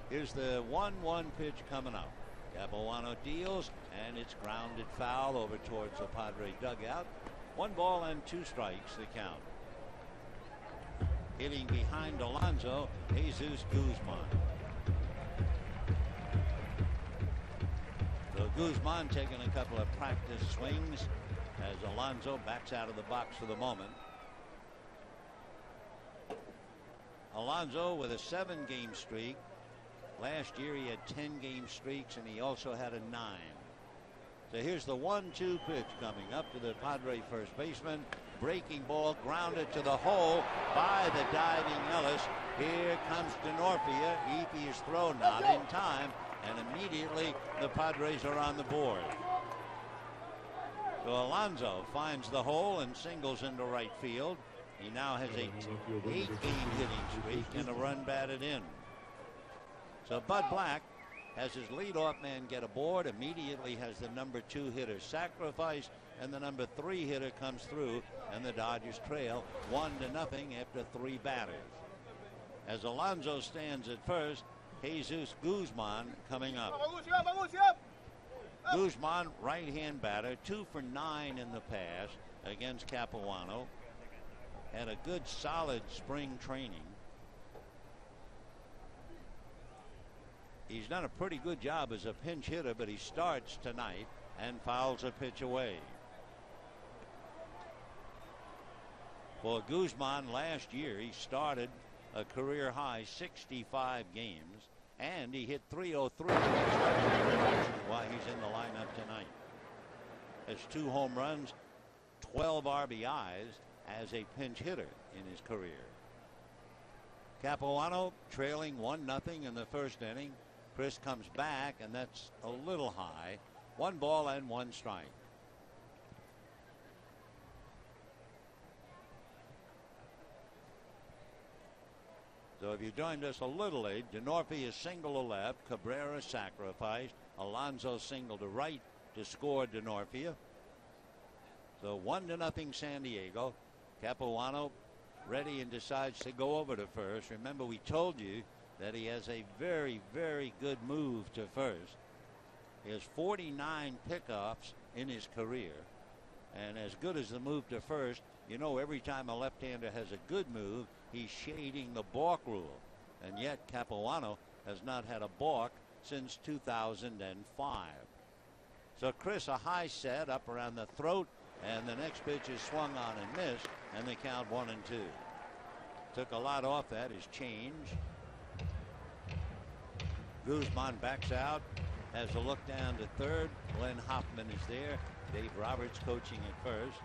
Here's the 1-1 pitch coming up. Capuano deals, and it's grounded foul over towards the Padre dugout. 1 ball and 2 strikes the count. Hitting behind Alonso, Jesus Guzman. So Guzman taking a couple of practice swings as Alonso backs out of the box for the moment. Alonso with a 7-game streak. Last year he had 10-game streaks, and he also had a 9. So here's the 1-2 pitch coming up to the Padre first baseman. Breaking ball grounded to the hole by the diving Ellis. Here comes DeNorfia. Eepy's throw not in time, and immediately the Padres are on the board. So Alonso finds the hole and singles into right field. He now has a 8-game hitting streak and a run batted in. So Bud Black has his leadoff man get aboard, immediately has the number 2 hitter sacrificed, and the number 3 hitter comes through, and the Dodgers trail 1-0 after 3 batters. As Alonso stands at first, Jesus Guzman coming up. Guzman, right-hand batter, 2 for 9 in the past against Capuano. Had a good solid spring training. He's done a pretty good job as a pinch hitter, but he starts tonight and fouls a pitch away. For Guzman last year, he started a career high 65 games, and he hit .303 while he's in the lineup tonight. Has 2 home runs, 12 RBIs as a pinch hitter in his career. Capuano trailing 1-0 in the first inning. Chris comes back, and that's a little high. 1 ball and 1 strike. So if you joined us a little late, DeNorfia single to left, Cabrera sacrificed, Alonso single to right to score DeNorfia. So 1-0 San Diego. Capuano ready and decides to go over to first. Remember, we told you that he has a very, very good move to first. He has 49 pickoffs in his career. And as good as the move to first, you know, every time a left-hander has a good move, he's shading the balk rule. And yet Capuano has not had a balk since 2005. So Chris, a high set up around the throat, and the next pitch is swung on and missed, and they count 1-2. Took a lot off that, his change. Guzman backs out, has a look down to third. Glenn Hoffman is there. Dave Roberts coaching at first.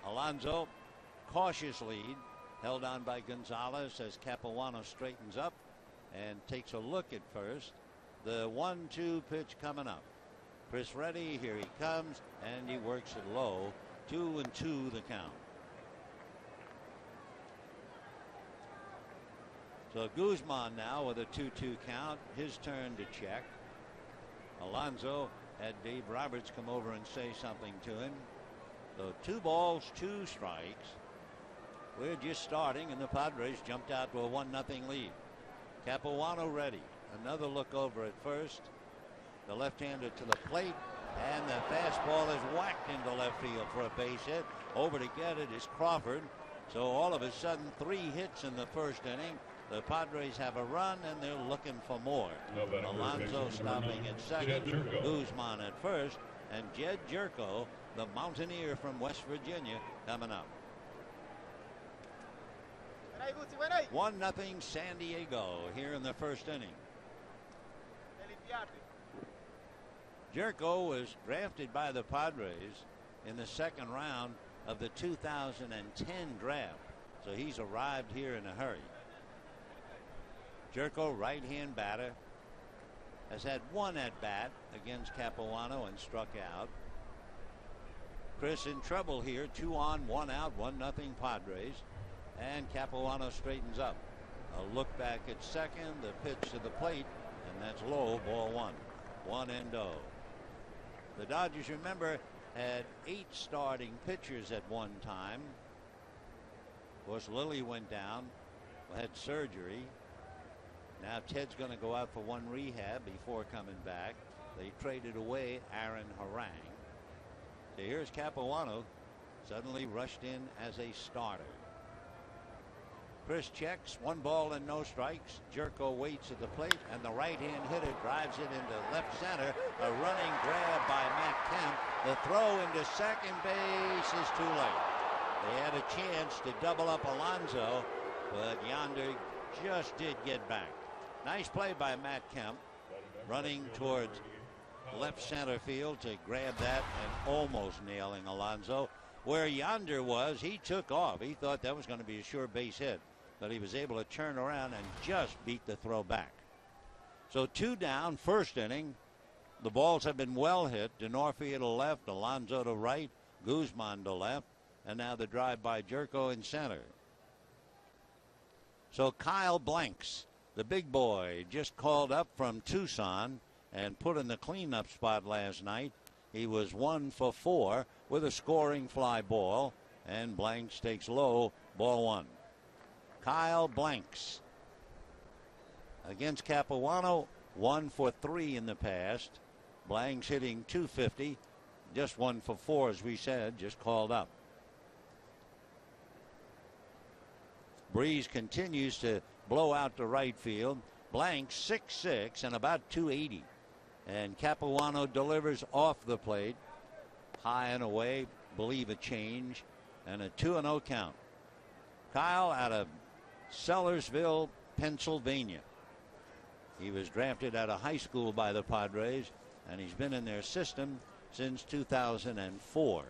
Alonso, cautious lead, held on by Gonzalez as Capuano straightens up and takes a look at first. The 1-2 pitch coming up. Chris ready, here he comes, and he works it low. 2-2 the count. So Guzman now with a 2-2 count. His turn to check. Alonso had Dave Roberts come over and say something to him. So 2 balls, 2 strikes. We're just starting, and the Padres jumped out to a 1-0 lead. Capuano ready. Another look over at first. The left-hander to the plate, and the fastball is whacked into left field for a base hit. Over to get it is Crawford. So all of a sudden, 3 hits in the first inning. The Padres have a run, and they're looking for more. Alonso stopping at second, Guzman at first, and Jed Jerko, the Mountaineer from West Virginia, coming up. 1-0 San Diego here in the first inning. Jerko was drafted by the Padres in the second round of the 2010 draft, so he's arrived here in a hurry. Jerko, right-hand batter, has had 1 at-bat against Capuano and struck out. Chris in trouble here, 2 on, 1 out, 1-0 Padres, and Capuano straightens up. A look back at second, the pitch to the plate, and that's low, ball 1. 1-0. The Dodgers, remember, had 8 starting pitchers at one time. Of course, Lilly went down, had surgery. Now Ted's going to go out for one rehab before coming back. They traded away Aaron Harang. So here's Capuano, suddenly rushed in as a starter. Chris checks, 1 ball and no strikes. Jerko waits at the plate, and the right-hand hitter drives it into left center. A running grab by Matt Kemp. The throw into second base is too late. They had a chance to double up Alonso, but Yonder just did get back. Nice play by Matt Kemp, running towards left center field to grab that and almost nailing Alonso. Where Yonder was, he took off. He thought that was going to be a sure base hit, but he was able to turn around and just beat the throw back. So 2 down, first inning. The balls have been well hit. DeNorfia to left, Alonso to right, Guzman to left, and now the drive by Jerko in center. So Kyle Blanks, the big boy, just called up from Tucson and put in the cleanup spot last night. He was 1 for 4 with a scoring fly ball, and Blanks takes low, ball 1. Kyle Blanks against Capuano, 1 for 3 in the past. Blanks hitting .250, just 1 for 4, as we said, just called up. Breeze continues to blow out to right field. Blanks 6'6" and about 280. And Capuano delivers off the plate. High and away, believe a change, and a 2-0 count. Kyle out of Sellersville, Pennsylvania. He was drafted out of high school by the Padres, and he's been in their system since 2004.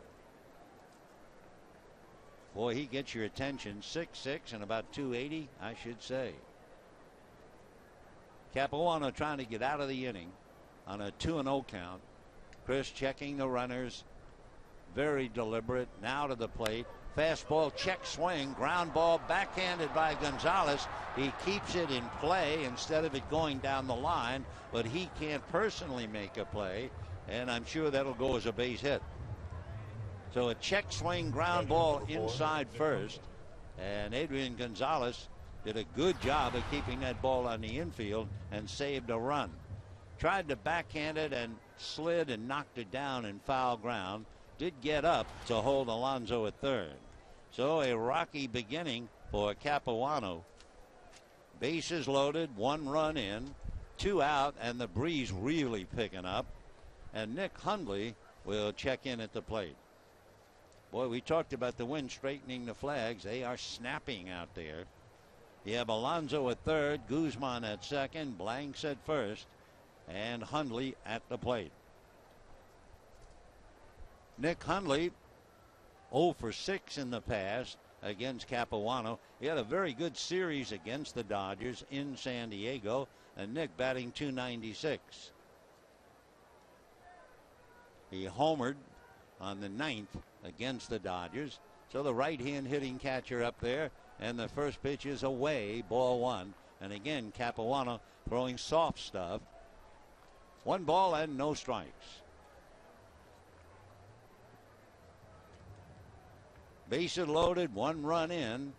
Boy, he gets your attention. 6'6" and about 280, I should say. Capuano trying to get out of the inning on a 2-0 count. Chris checking the runners. Very deliberate. Now to the plate. Fastball, check swing, ground ball, backhanded by Gonzalez. He keeps it in play instead of it going down the line, but he can't personally make a play, and I'm sure that'll go as a base hit. So a check swing, ground ball inside first, and Adrian Gonzalez did a good job of keeping that ball on the infield and saved a run. Tried to backhand it and slid and knocked it down in foul ground. Did get up to hold Alonso at third. So a rocky beginning for Capuano. Bases loaded, 1 run in, 2 out, and the breeze really picking up. And Nick Hundley will check in at the plate. Boy, we talked about the wind straightening the flags. They are snapping out there. You have Alonso at third, Guzman at second, Blanks at first, and Hundley at the plate. Nick Hundley 0 for 6 in the past against Capuano. He had a very good series against the Dodgers in San Diego, and Nick batting .296. He homered on the 9th against the Dodgers. So the right-hand hitting catcher up there, and the first pitch is away, ball 1. And again, Capuano throwing soft stuff. 1 ball and no strikes. Bases loaded, 1 run in.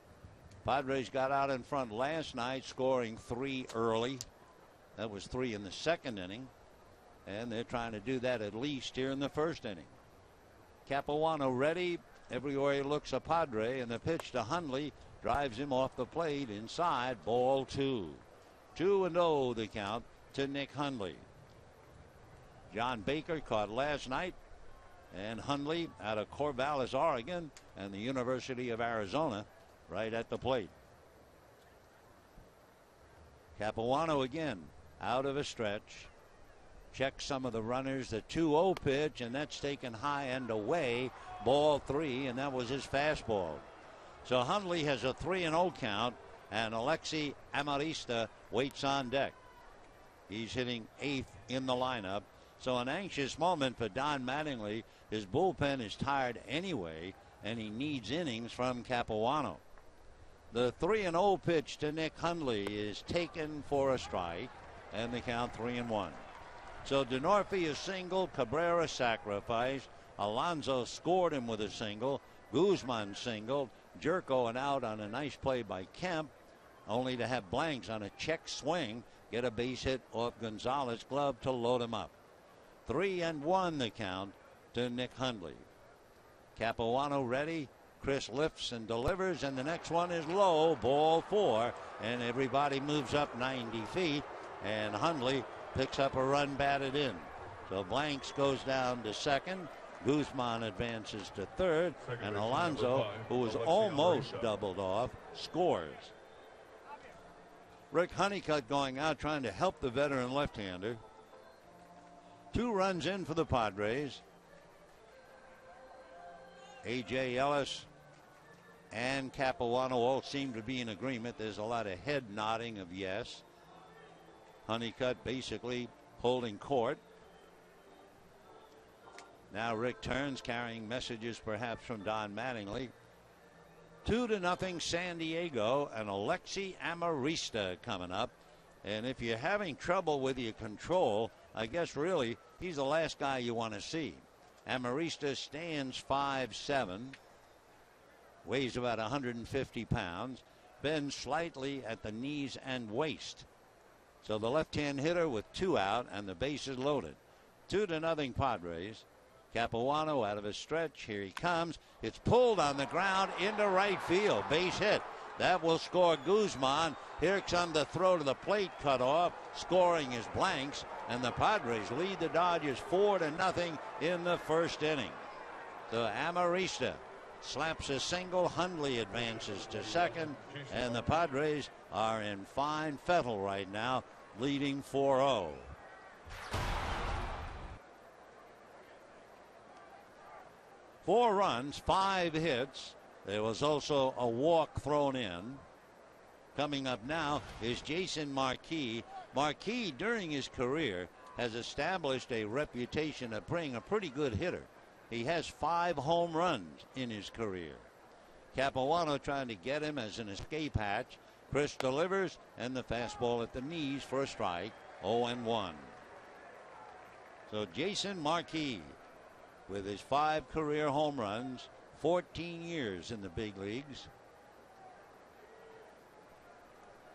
Padres got out in front last night, scoring 3 early. That was 3 in the second inning. And they're trying to do that at least here in the first inning. Capuano ready. Everywhere he looks a Padre, and the pitch to Hundley drives him off the plate inside, ball 2. 2-0 the count to Nick Hundley. John Baker caught last night, and Hundley out of Corvallis, Oregon, and the University of Arizona right at the plate. Capuano again out of a stretch. Check some of the runners. The 2-0 pitch, and that's taken high and away. Ball 3, and that was his fastball. So Hundley has a 3-0 count, and Alexi Amarista waits on deck. He's hitting 8th in the lineup. So an anxious moment for Don Mattingly. His bullpen is tired anyway, and he needs innings from Capuano. The 3-0 pitch to Nick Hundley is taken for a strike, and the count 3-1. So DeNorfia single, Cabrera sacrificed. Alonso scored him with a single. Guzman singled. Jerko and out on a nice play by Kemp. only to have Blanks on a check swing get a base hit off Gonzalez's glove to load him up. 3-1 the count to Nick Hundley. Capuano ready. Chris lifts and delivers, and the next one is low, ball 4, and everybody moves up 90 feet, and Hundley picks up a run batted in. So Blanks goes down to second. Guzman advances to third, and Alonso, who was almost doubled off, scores. Rick Honeycutt going out trying to help the veteran left-hander. 2 runs in for the Padres. A.J. Ellis and Capuano all seem to be in agreement. There's a lot of head nodding of yes. Honeycutt basically holding court. Now Rick turns, carrying messages perhaps from Don Mattingly. 2-0 San Diego, and Alexi Amarista coming up. And if you're having trouble with your control, I guess really he's the last guy you want to see. Amarista stands 5'7", weighs about 150 pounds, bends slightly at the knees and waist. So the left-hand hitter with 2 out and the bases loaded. 2-0 Padres. Capuano out of his stretch. Here he comes. It's pulled on the ground into right field. Base hit. That will score Guzman. Here comes the throw to the plate, cut off. Scoring is Blanks, and the Padres lead the Dodgers 4-0 in the first inning. So Amarista slaps a single. Hundley advances to second, and the Padres are in fine fettle right now, leading 4-0. Four runs, 5 hits. There was also a walk thrown in. Coming up now is Jason Marquis. Marquis, during his career, has established a reputation of being a pretty good hitter. He has 5 home runs in his career. Capuano trying to get him as an escape hatch. Chris delivers, and the fastball at the knees for a strike. 0-1. So Jason Marquis, with his 5 career home runs, 14 years in the big leagues.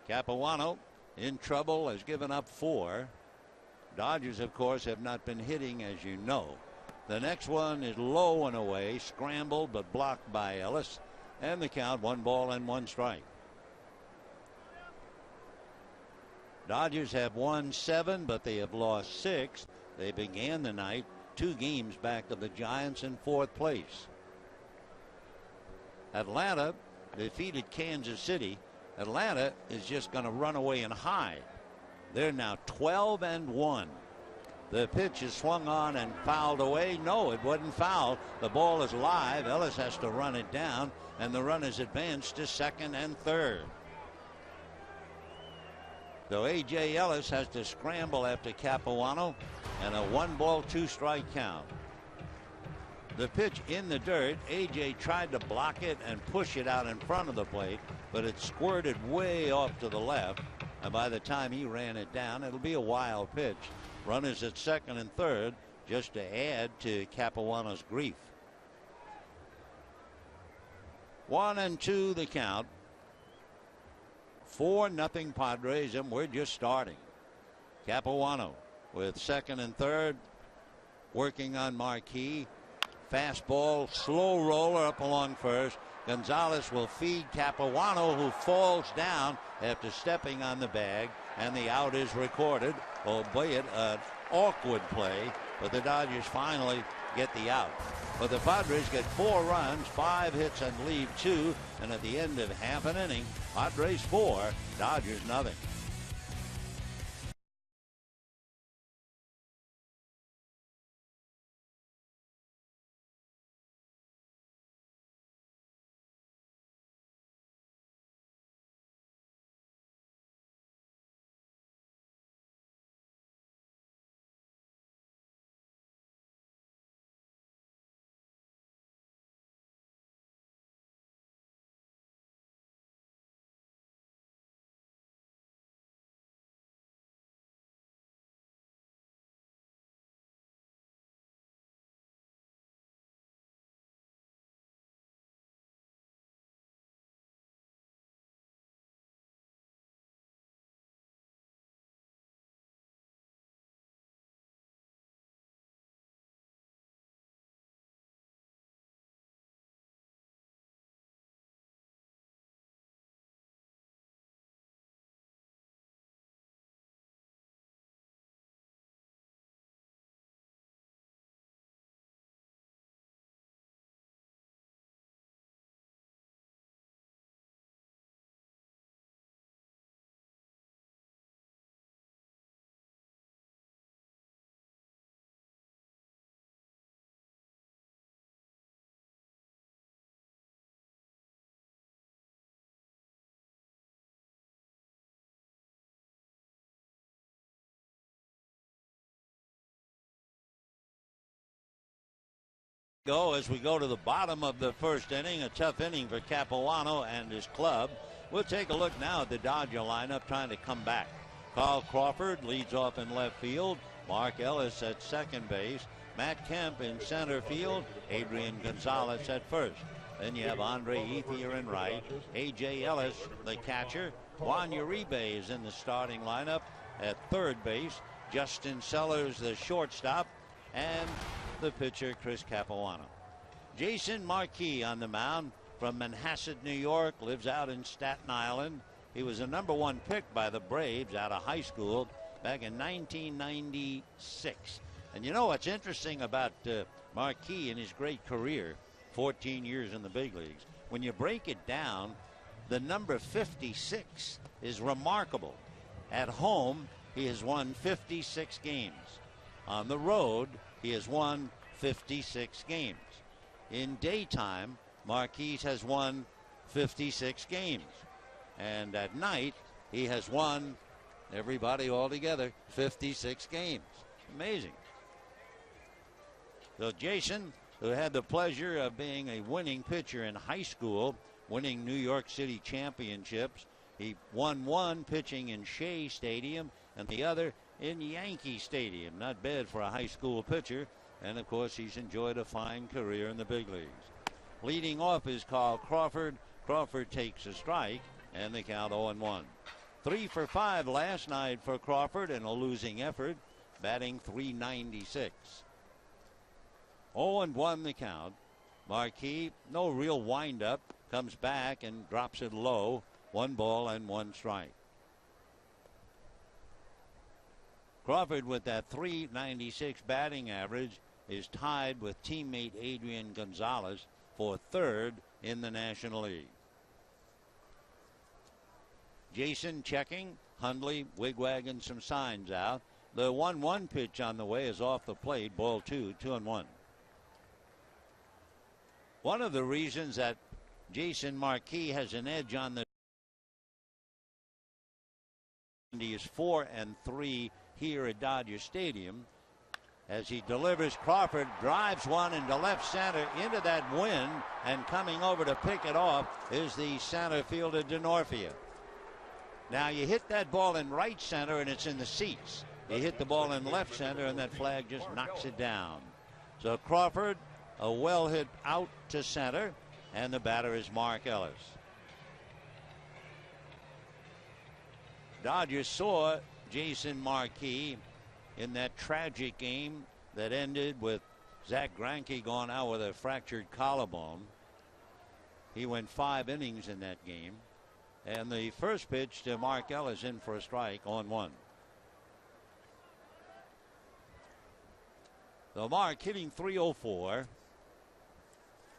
Capuano in trouble, has given up 4. Dodgers, of course, have not been hitting, as you know. The next one is low and away, scrambled but blocked by Ellis, and the count 1-1 strike. Dodgers have won 7, but they have lost 6. They began the night 2 games back of the Giants in 4th place. Atlanta defeated Kansas City. Atlanta is just going to run away and hide. They're now 12-1. The pitch is swung on and fouled away. No, it wasn't fouled. The ball is live. Ellis has to run it down, and the runners advanced to second and third. So A.J. Ellis has to scramble after Capuano, and a 1-ball, 2-strike count. The pitch in the dirt. A.J. tried to block it and push it out in front of the plate, but it squirted way off to the left, and by the time he ran it down, it'll be a wild pitch. Runners at second and third, just to add to Capuano's grief. 1-2 the count. 4-0 Padres, and we're just starting. Capuano with second and third, working on Marquis. Fastball, slow roller up along first. Gonzalez will feed Capuano, who falls down after stepping on the bag, and the out is recorded, albeit an awkward play, but the Dodgers finally get the out. But the Padres get 4 runs, 5 hits, and leave 2, and at the end of half an inning, Padres 4, Dodgers nothing. Go as we go to the bottom of the first inning. A tough inning for Capuano and his club. We'll take a look now at the Dodger lineup trying to come back. Carl Crawford leads off in left field. Mark Ellis at second base. Matt Kemp in center field. Adrian Gonzalez at first. Then you have Andre Ethier in right. A.J. Ellis, the catcher. Juan Uribe is in the starting lineup at third base. Justin Sellers, the shortstop. And the pitcher, Chris Capuano. Jason Marquis on the mound from Manhasset, New York, lives out in Staten Island. He was a #1 pick by the Braves out of high school back in 1996. And you know what's interesting about Marquis and his great career, 14 years in the big leagues, when you break it down, the number 56 is remarkable. At home, he has won 56 games. On the road, he has won 56 games. In daytime, Marquis has won 56 games. And at night, he has won, everybody all together, 56 games. Amazing. So Jason, who had the pleasure of being a winning pitcher in high school, winning New York City championships, he won one pitching in Shea Stadium and the other in Yankee Stadium. Not bad for a high school pitcher. And of course, he's enjoyed a fine career in the big leagues. Leading off is Carl Crawford. Crawford takes a strike, and they count 0-1. 3 for 5 last night for Crawford in a losing effort, batting .396. 0-1 the count. Marquis, no real windup, comes back and drops it low. 1 ball and 1 strike. Crawford, with that .396 batting average, is tied with teammate Adrian Gonzalez for third in the National League. Jason checking. Hundley wigwagging some signs out. The 1-1 pitch on the way is off the plate. Ball 2, 2-1. One of the reasons that Jason Marquis has an edge on the he is 4-3 here at Dodger Stadium as he delivers. Crawford drives one into left center into that wind, and coming over to pick it off is the center fielder Denorfia. Now you hit that ball in right center and it's in the seats. You hit the ball in left center and that flag just knocks it down. So Crawford, a well hit out to center, and the batter is Mark Ellis. Dodgers saw Jason Marquis in that tragic game that ended with Zach Greinke gone out with a fractured collarbone. He went 5 innings in that game. And the first pitch to Mark Ellis in for a strike, 0-1. So Mark hitting .304.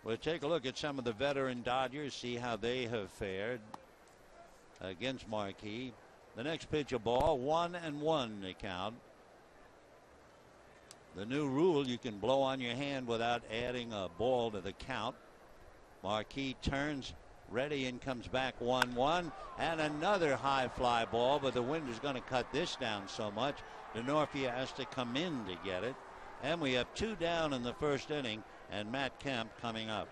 We'll take a look at some of the veteran Dodgers, see how they have fared against Marquis. The next pitch, a ball, 1-1 the count. The new rule, you can blow on your hand without adding a ball to the count. Marquis turns ready and comes back 1-1, and another high fly ball, but the wind is going to cut this down so much Denorfia has to come in to get it. And we have 2 down in the first inning, and Matt Kemp coming up.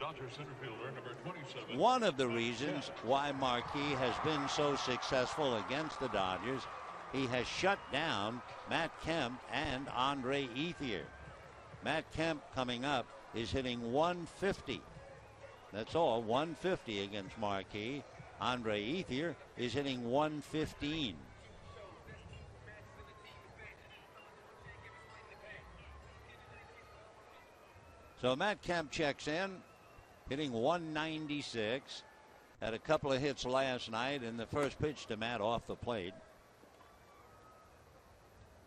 One of the reasons why Marquis has been so successful against the Dodgers, he has shut down Matt Kemp and Andre Ethier. Matt Kemp coming up is hitting .150. That's all, .150 against Marquis. Andre Ethier is hitting .115. So Matt Kemp checks in, hitting .196. Had a couple of hits last night, and the first pitch to Matt off the plate.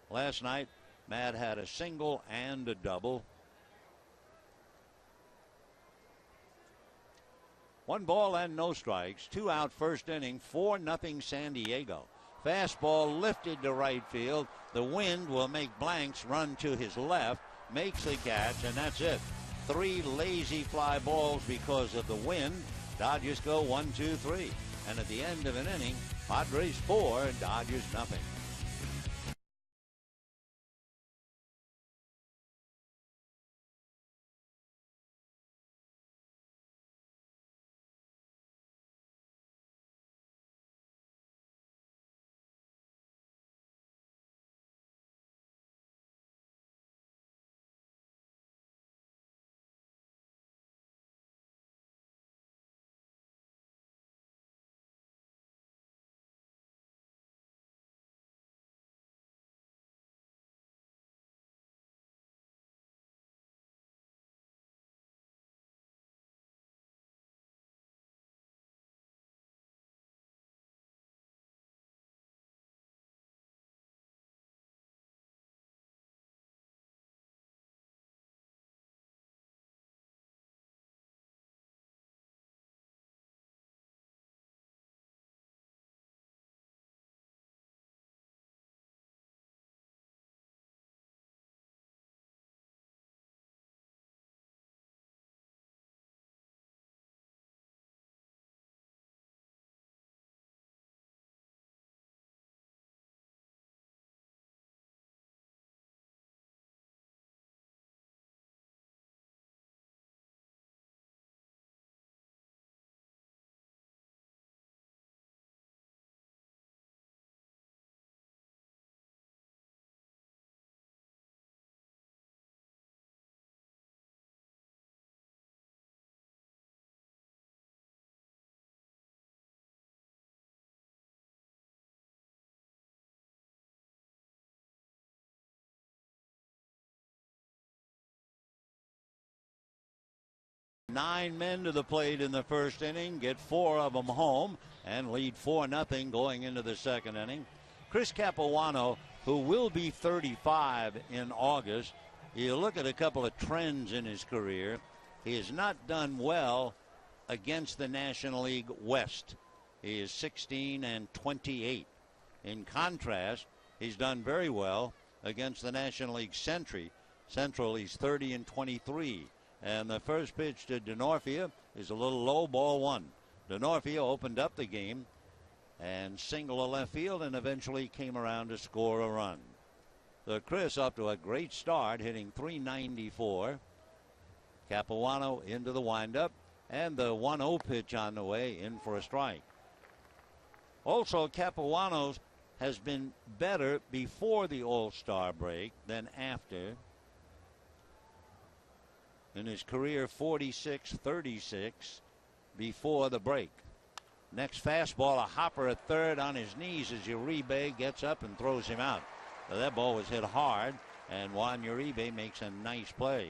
Last night, Matt had a single and a double. 1 ball and no strikes. 2 out first inning. 4-0 San Diego. Fastball lifted to right field. The wind will make Blanks run to his left. Makes the catch, and that's it. 3 lazy fly balls because of the wind. Dodgers go 1-2-3. And at the end of an inning, Padres 4, Dodgers nothing. 9 men to the plate in the first inning, get 4 of them home, and lead 4-0 going into the second inning. Chris Capuano, who will be 35 in August, you look at a couple of trends in his career. He has not done well against the National League West. He is 16-28. In contrast, he's done very well against the National League Central. He's 30-23. And the first pitch to Denorfia is a little low, ball 1. Denorfia opened up the game and singled to left field and eventually came around to score a run. So Chris off to a great start, hitting .394. Capuano into the windup, and the 1-0 pitch on the way, in for a strike. Also, Capuano's has been better before the All-Star break than after. In his career, 46-36 before the break. Next fastball, a hopper at third on his knees as Uribe gets up and throws him out. Now, that ball was hit hard, and Juan Uribe makes a nice play.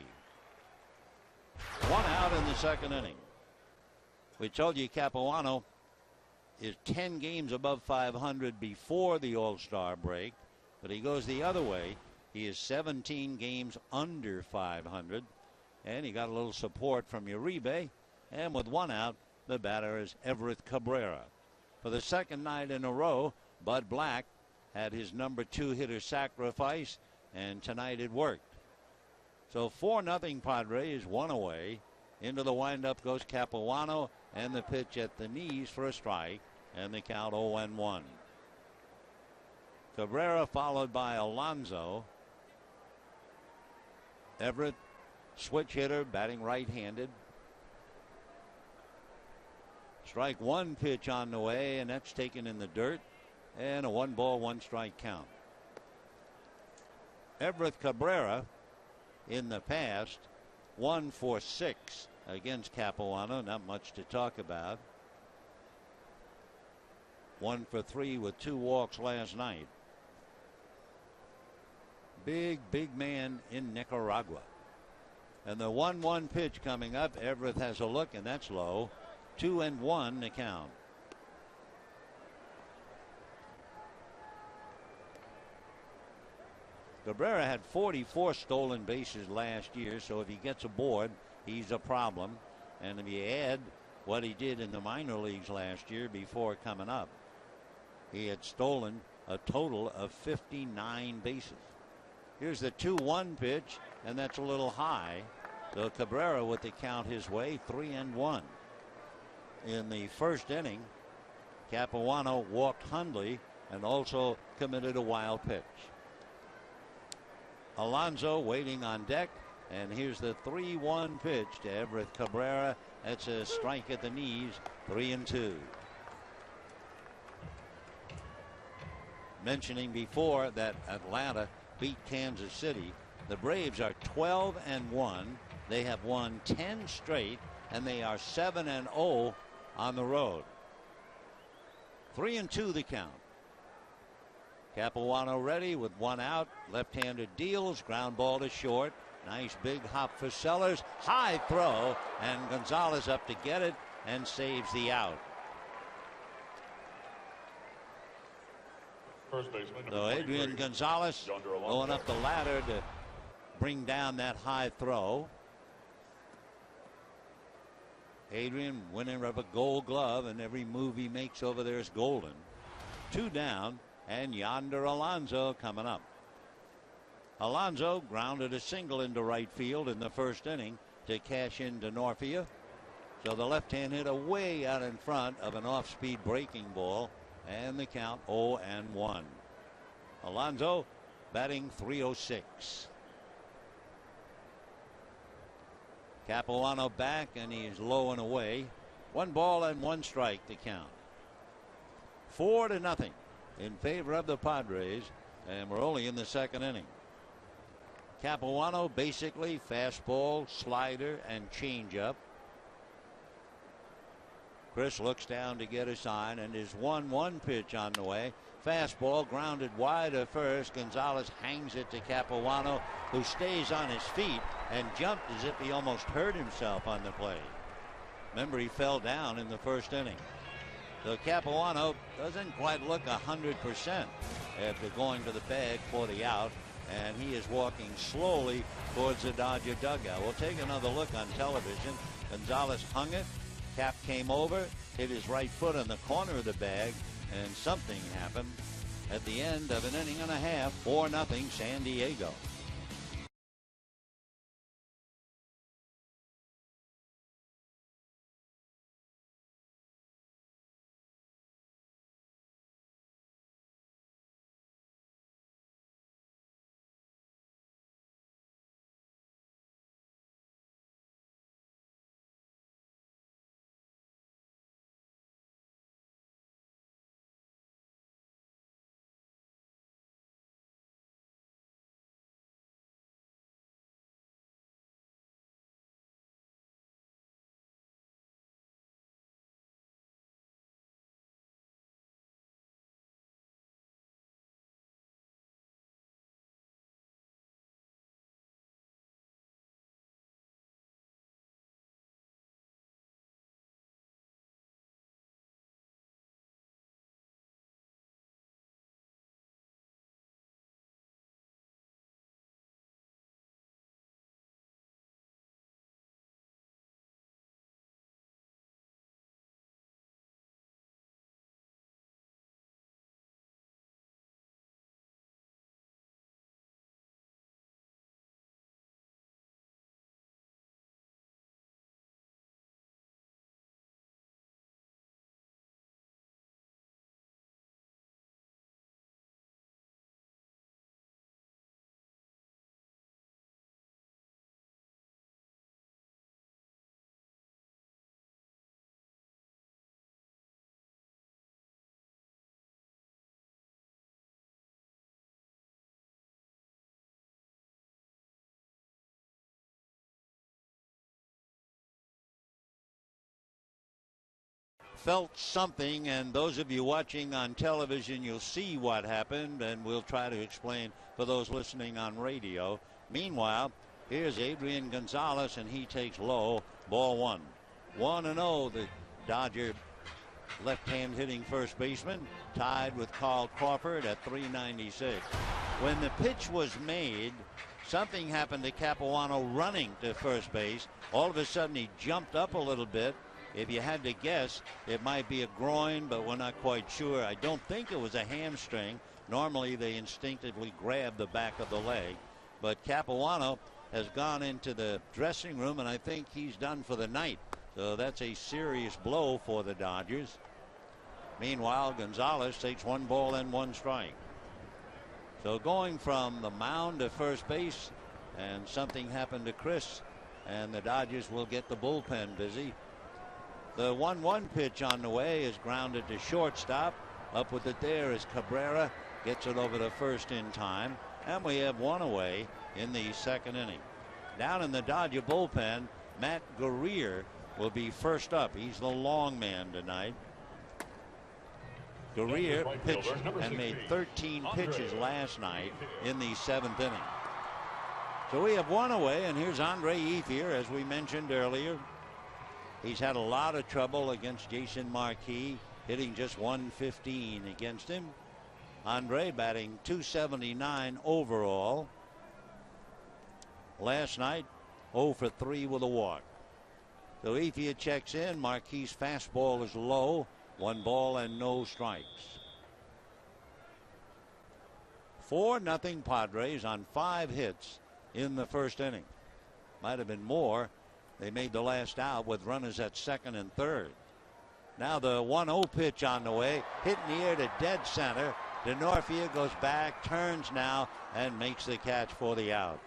1 out in the second inning. We told you Capuano is 10 games above 500 before the All-Star break, but he goes the other way. He is 17 games under 500, and he got a little support from Uribe, and with 1 out, the batter is Everett Cabrera. For the second night in a row, Bud Black had his number 2 hitter sacrifice, and tonight it worked. So 4-0 Padres, 1 away. Into the windup goes Capuano, and the pitch at the knees for a strike, and the count 0-1. Cabrera followed by Alonso. Everett, switch hitter, batting right-handed. Strike 1 pitch on the way, and that's taken in the dirt, and a 1-ball, 1-strike count. Everett Cabrera in the past 1 for 6 against Capuano. Not much to talk about. 1 for 3 with 2 walks last night. Big man in Nicaragua. And the 1-1 pitch coming up. Everett has a look, and that's low. 2-1 to count. Cabrera had 44 stolen bases last year, so if he gets aboard, he's a problem. And if you add what he did in the minor leagues last year before coming up, he had stolen a total of 59 bases. Here's the 2-1 pitch, and that's a little high. So Cabrera with the count his way, 3-1. In the first inning, Capuano walked Hundley and also committed a wild pitch. Alonso waiting on deck, and here's the 3-1 pitch to Everett Cabrera. That's a strike at the knees, 3-2. Mentioning before that Atlanta beat Kansas City. The Braves are 12-1. They have won 10 straight, and they are 7-0 on the road. 3-2 the count. Capuano ready with 1 out. Left-hander deals. Ground ball to short. Nice big hop for Sellers. High throw, and Gonzalez up to get it and saves the out. First baseman. So Adrian Gonzalez going up the ladder to bring down that high throw. Adrian winner of a Gold Glove, and every move he makes over there is golden. 2 down, and Yonder Alonso coming up. Alonso grounded a single into right field in the first inning to cash in Denorfia. So the left-hand hitter way out in front of an off-speed breaking ball, and the count 0-1. Alonso batting .306. Capuano back, and he's low and away. 1 ball and 1 strike to count. 4-0 in favor of the Padres, and we're only in the second inning. Capuano basically fastball, slider, and changeup. Chris looks down to get a sign, and his 1-1 pitch on the way. fastball grounded wide at first. Gonzalez hangs it to Capuano, who stays on his feet and jumped as if he almost hurt himself on the play. Remember, he fell down in the first inning. So Capuano doesn't quite look 100% after going to the bag for the out, and he is walking slowly towards the Dodger dugout. We'll take another look on television. Gonzalez hung it. Cap came over, hit his right foot on the corner of the bag, and something happened at the end of an inning and a half. 4-0 San Diego. Felt something, and those of you watching on television, you'll see what happened, and we'll try to explain for those listening on radio. Meanwhile, here's Adrian Gonzalez, and he takes low. Ball one. 1-0, the Dodger left-hand hitting first baseman, tied with Carl Crawford at 396. When the pitch was made, something happened to Capuano running to first base. All of a sudden, he jumped up a little bit. If you had to guess, it might be a groin, but we're not quite sure. I don't think it was a hamstring. Normally, they instinctively grab the back of the leg. But Capuano has gone into the dressing room, and I think he's done for the night. So that's a serious blow for the Dodgers. Meanwhile, Gonzalez takes 1 ball and 1 strike. So going from the mound to first base, and something happened to Chris, and the Dodgers will get the bullpen busy. The 1-1 pitch on the way is grounded to shortstop. Up with it there is Cabrera. Gets it over to first in time. And we have 1 away in the second inning. Down in the Dodger bullpen, Matt Guerrier will be first up. He's the long man tonight. Guerrier pitched and made 13 pitches last night in the 7th inning. So we have 1 away, and here's Andre Ethier, as we mentioned earlier. He's had a lot of trouble against Jason Marquis, hitting just 115 against him. Andre batting .279 overall. Last night, 0 for 3 with a walk. So Ethier checks in. Marquis' fastball is low. 1 ball and no strikes. 4-0 Padres on 5 hits in the first inning. Might have been more. They made the last out with runners at second and third. Now the 1-0 pitch on the way. Hit in the air to dead center. DeNorfia goes back, turns now, and makes the catch for the out.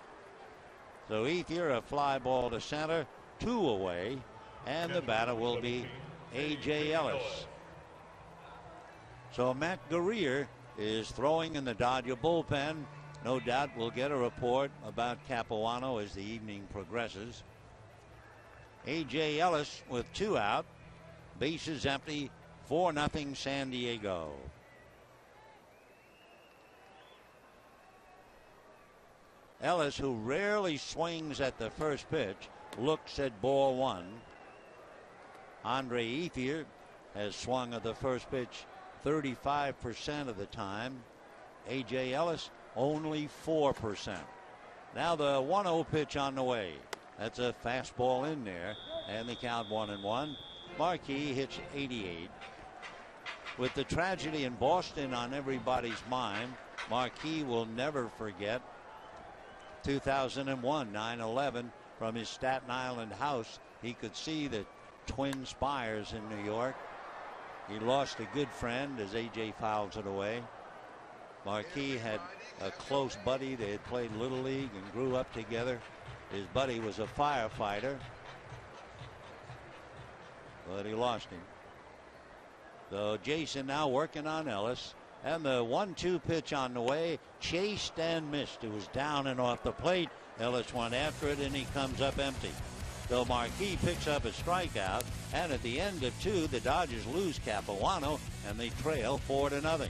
So Ethier, a fly ball to center, 2 away, and the batter will be A.J. Ellis. So Matt Guerrier is throwing in the Dodger bullpen. No doubt we'll get a report about Capuano as the evening progresses. A.J. Ellis with 2 out. Bases empty. 4-0 San Diego. Ellis, who rarely swings at the first pitch, looks at ball one. Andre Ethier has swung at the first pitch 35% of the time. A.J. Ellis only 4%. Now the 1-0 pitch on the way. That's a fastball in there, and the count 1-1. Marquis hits 88. With the tragedy in Boston on everybody's mind, Marquis will never forget 2001, 9/11. From his Staten Island house, he could see the twin spires in New York. He lost a good friend as A.J. fouls it away. Marquis had a close buddy. They had played Little League and grew up together. His buddy was a firefighter, but he lost him. So Jason now working on Ellis. And the 1-2 pitch on the way, chased and missed. It was down and off the plate. Ellis went after it, and he comes up empty. So Marquis picks up a strikeout, and at the end of 2, the Dodgers lose Capuano, and they trail 4-0.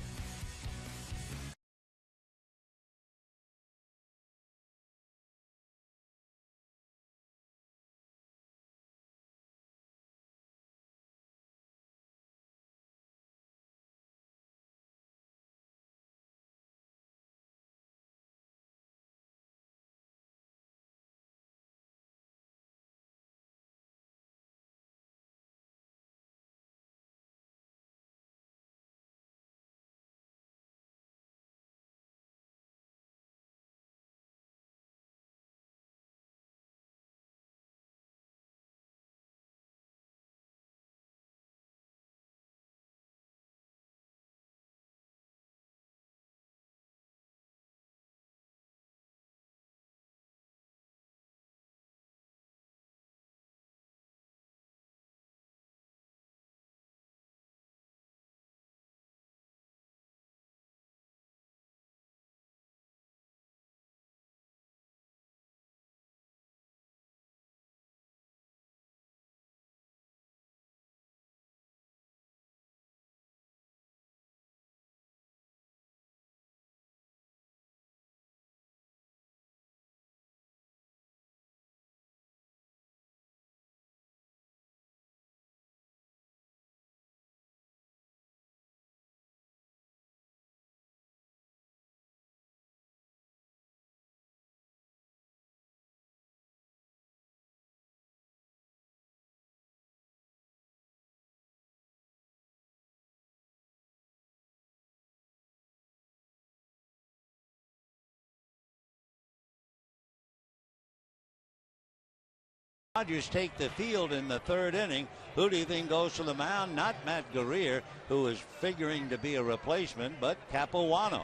Dodgers take the field in the 3rd inning. Who do you think goes to the mound? Not Matt Guerrier, who is figuring to be a replacement, but Capuano.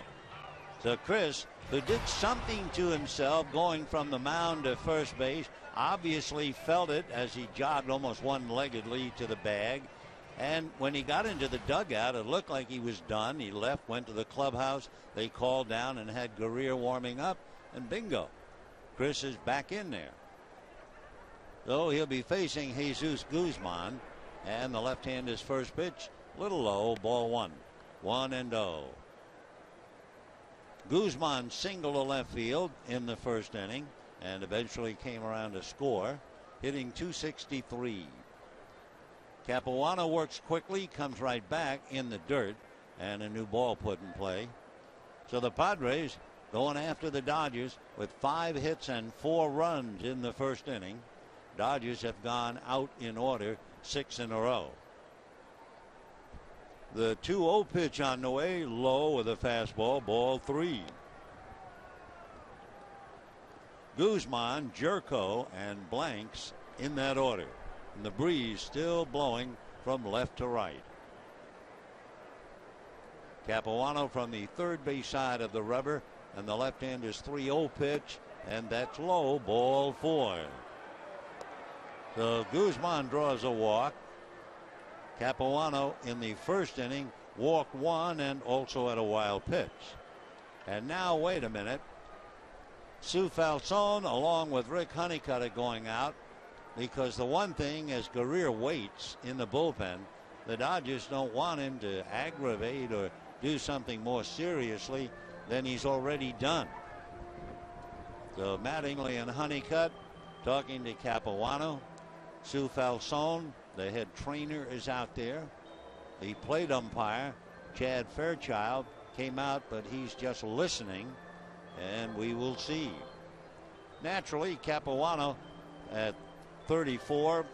So Chris, who did something to himself going from the mound to first base, obviously felt it as he jogged almost one-leggedly to the bag. And when he got into the dugout, it looked like he was done. He left, went to the clubhouse. They called down and had Guerrier warming up, and bingo, Chris is back in there. So he'll be facing Jesus Guzman, and the left-hander's first pitch, little low, ball 1. 1-0. Guzman singled to left field in the first inning and eventually came around to score, hitting .263. Capuano works quickly, comes right back in the dirt, and a new ball put in play. So the Padres going after the Dodgers with 5 hits and 4 runs in the first inning. Dodgers have gone out in order 6 in a row. The 2-0 pitch on the way, low with a fastball, ball 3. Guzman, Jerko, and Blanks in that order. And the breeze still blowing from left to right. Capuano from the third base side of the rubber, and the left-hander's 3-0 pitch, and that's low, ball 4. So Guzman draws a walk. Capuano in the first inning walked 1 and also had a wild pitch. And now wait a minute. Sue Falzone along with Rick Honeycutt are going out, because the one thing as Guerrier waits in the bullpen, the Dodgers don't want him to aggravate or do something more seriously than he's already done. So Mattingly and Honeycutt talking to Capuano. Sue Falsone, the head trainer, is out there. The plate umpire, Chad Fairchild, came out, but he's just listening, and we will see. Naturally, Capuano at 34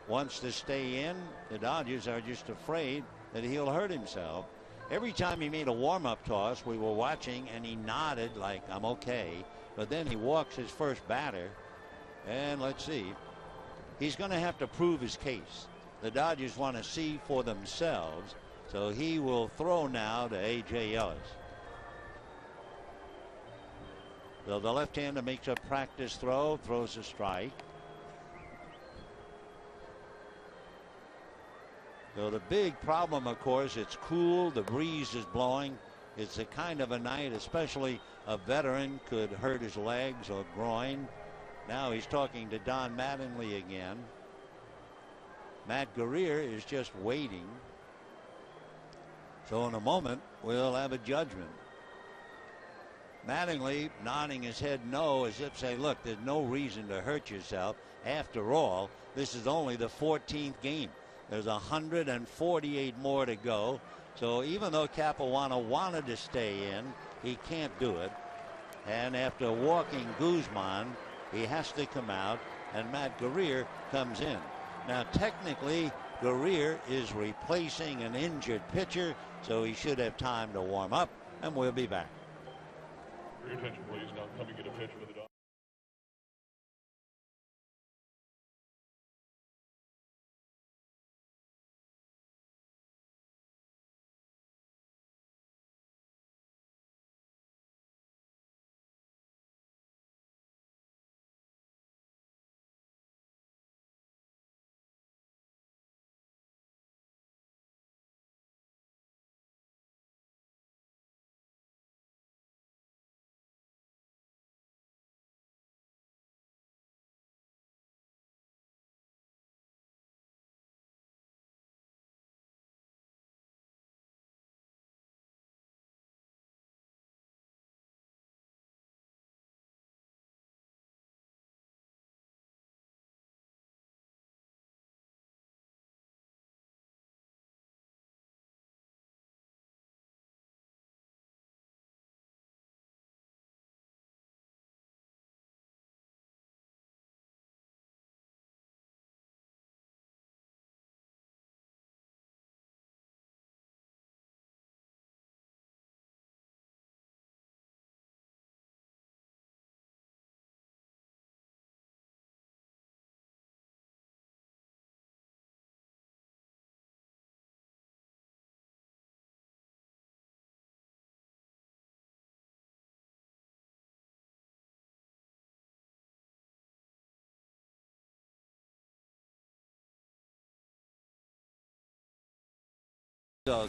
wants to stay in. The Dodgers are just afraid that he'll hurt himself. Every time he made a warm-up toss, we were watching, and he nodded like, I'm okay. But then he walks his first batter, and let's see. He's going to have to prove his case. The Dodgers want to see for themselves, so he will throw now to A.J. Ellis. So the left-hander makes a practice throw, throws a strike. So the big problem, of course, it's cool, the breeze is blowing. It's a kind of a night, especially a veteran could hurt his legs or groin. Now he's talking to Don Mattingly again. Matt Guerrier is just waiting. So in a moment, we'll have a judgment. Mattingly nodding his head no, as if saying, look, there's no reason to hurt yourself. After all, this is only the 14th game. There's 148 more to go. So even though Capuano wanted to stay in, he can't do it. And after walking Guzman, he has to come out, and Matt Guerrier comes in. Now, technically, Guerrier is replacing an injured pitcher, so he should have time to warm up, and we'll be back. For your attention, please. Now coming in a pitch for the Dodgers.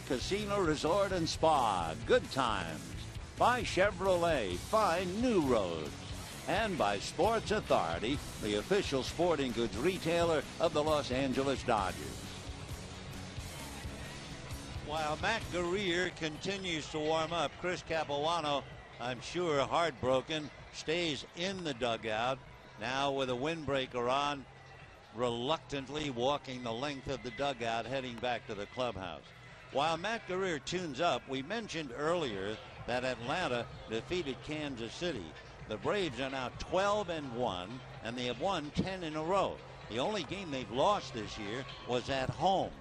Casino Resort and Spa, good times. By Chevrolet, find new roads. And by Sports Authority, the official sporting goods retailer of the Los Angeles Dodgers. While Matt Guerrier continues to warm up, Chris Capuano, I'm sure heartbroken, stays in the dugout. Now with a windbreaker on, reluctantly walking the length of the dugout, heading back to the clubhouse. While Matt Guerrier tunes up, we mentioned earlier that Atlanta defeated Kansas City. The Braves are now 12-1, and they have won 10 in a row. The only game they've lost this year was at home.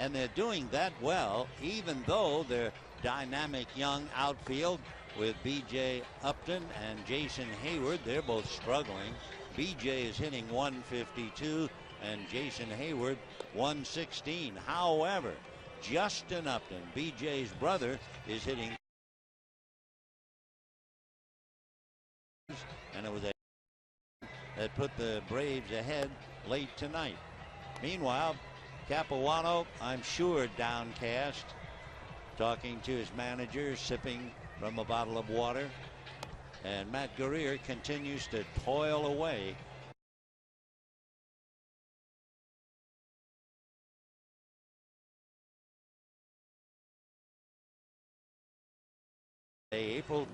And they're doing that well, even though their dynamic young outfield with B.J. Upton and Jason Hayward, they're both struggling. B.J. is hitting 152, and Jason Hayward 116. However, Justin Upton, B.J.'s brother, is hitting. And it was that put the Braves ahead late tonight. Meanwhile, Capuano, I'm sure, downcast, talking to his manager, sipping from a bottle of water. And Matt Guerrier continues to toil away. April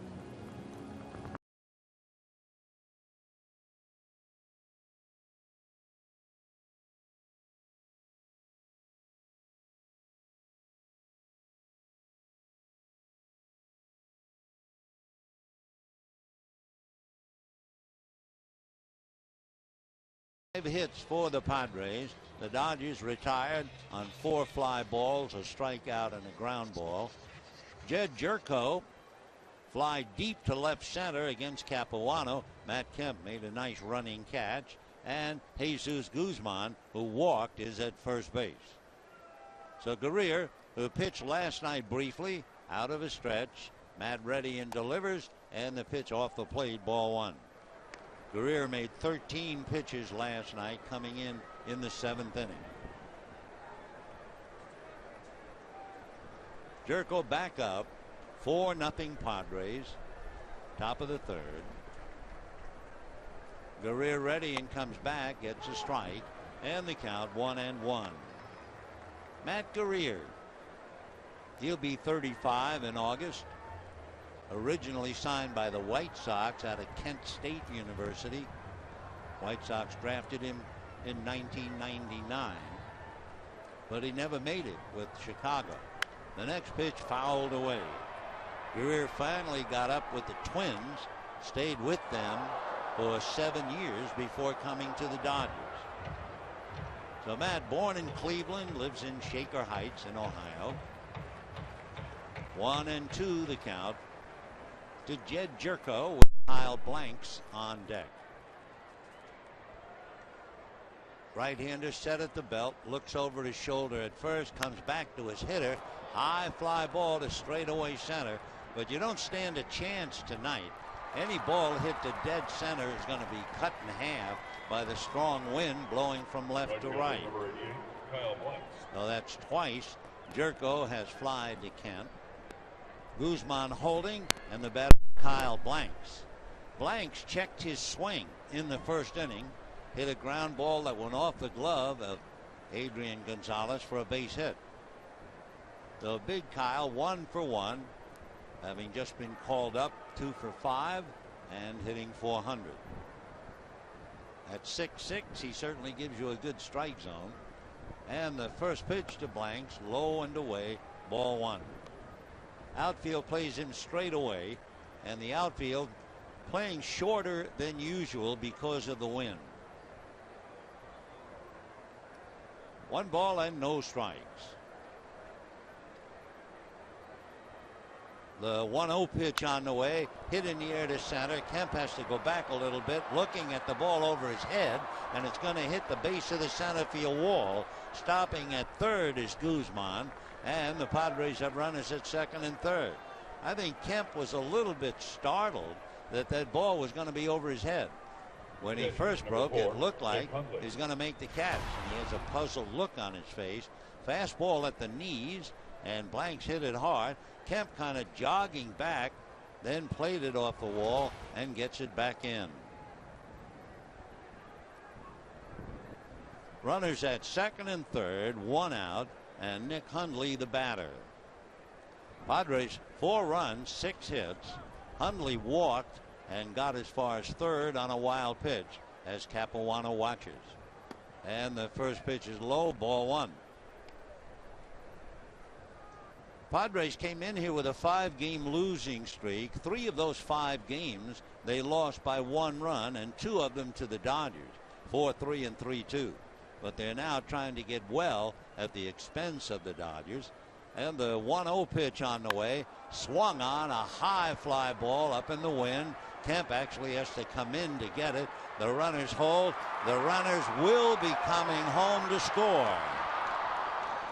5 hits for the Padres. The Dodgers retired on 4 fly balls, a strikeout, and a ground ball. Jed Jerko fly deep to left center against Capuano. Matt Kemp made a nice running catch. And Jesus Guzman, who walked, is at first base. So Guerrier, who pitched last night briefly, out of a stretch. Matt ready and delivers, and the pitch off the plate, ball 1. Guerrier made 13 pitches last night, coming in the 7th inning. Jerko back up, 4-0 Padres, top of the 3rd. Guerrier ready and comes back, gets a strike, and the count 1-1. Matt Guerrier, he'll be 35 in August. Originally signed by the White Sox out of Kent State University. White Sox drafted him in 1999, but he never made it with Chicago. The next pitch fouled away. Guerrier finally got up with the Twins, stayed with them for 7 years before coming to the Dodgers. So Matt, born in Cleveland, lives in Shaker Heights in Ohio. 1-2 the count to Jed Jerko with Kyle Blanks on deck. Right-hander set at the belt, looks over his shoulder at first, comes back to his hitter. High fly ball to straightaway center, but you don't stand a chance tonight. Any ball hit to dead center is going to be cut in half by the strong wind blowing from left to right. So that's twice. Jerko has flied to Kent. Guzman holding, and the batter Kyle Blanks. Blanks checked his swing in the 1st inning, hit a ground ball that went off the glove of Adrian Gonzalez for a base hit. So big Kyle 1 for 1, having just been called up 2 for 5 and hitting .400. At 6'6", he certainly gives you a good strike zone. And the first pitch to Blanks, low and away, ball 1. Outfield plays him straight away, and the outfield playing shorter than usual because of the wind. 1 ball and no strikes. The 1-0 pitch on the way, hit in the air to center. Kemp has to go back a little bit, looking at the ball over his head, and it's going to hit the base of the center field wall. Stopping at 3rd is Guzman, and the Padres have runners at 2nd and 3rd. I think Kemp was a little bit startled that ball was going to be over his head. When he first broke, it looked like he's going to make the catch, and he has a puzzled look on his face. Fastball at the knees, and Blanks hit it hard. Kemp kind of jogging back, then played it off the wall and gets it back in. Runners at 2nd and 3rd, 1 out, and Nick Hundley the batter. Padres 4 runs, 6 hits. Hundley walked and got as far as 3rd on a wild pitch as Capuano watches. And the first pitch is low, ball 1. Padres came in here with a 5-game losing streak. 3 of those 5 games they lost by 1 run, and 2 of them to the Dodgers, 4-3 and 3-2. But they're now trying to get well at the expense of the Dodgers. And the 1-0 pitch on the way, swung on, a high fly ball up in the wind. Kemp actually has to come in to get it. The runners hold. The runners will be coming home to score.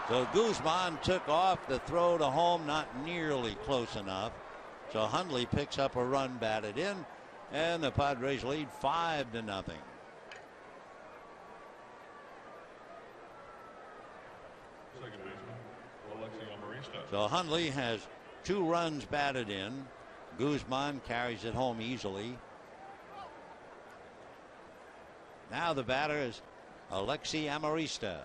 So Guzman took off. The throw to home not nearly close enough. So Hundley picks up a run batted in, and the Padres lead 5-0. So Hundley has 2 runs batted in. Guzman carries it home easily. Now the batter is Alexi Amarista.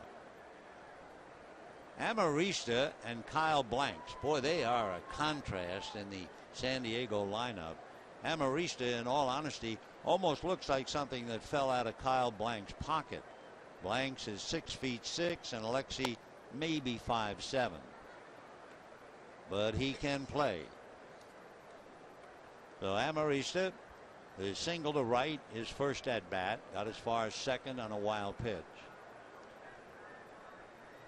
Amarista and Kyle Blanks. Boy, they are a contrast in the San Diego lineup. Amarista, in all honesty, almost looks like something that fell out of Kyle Blanks' pocket. Blanks is 6'6", and Alexi maybe 5'7". But he can play. So Amarista The single to right, his first at bat, got as far as second on a wild pitch.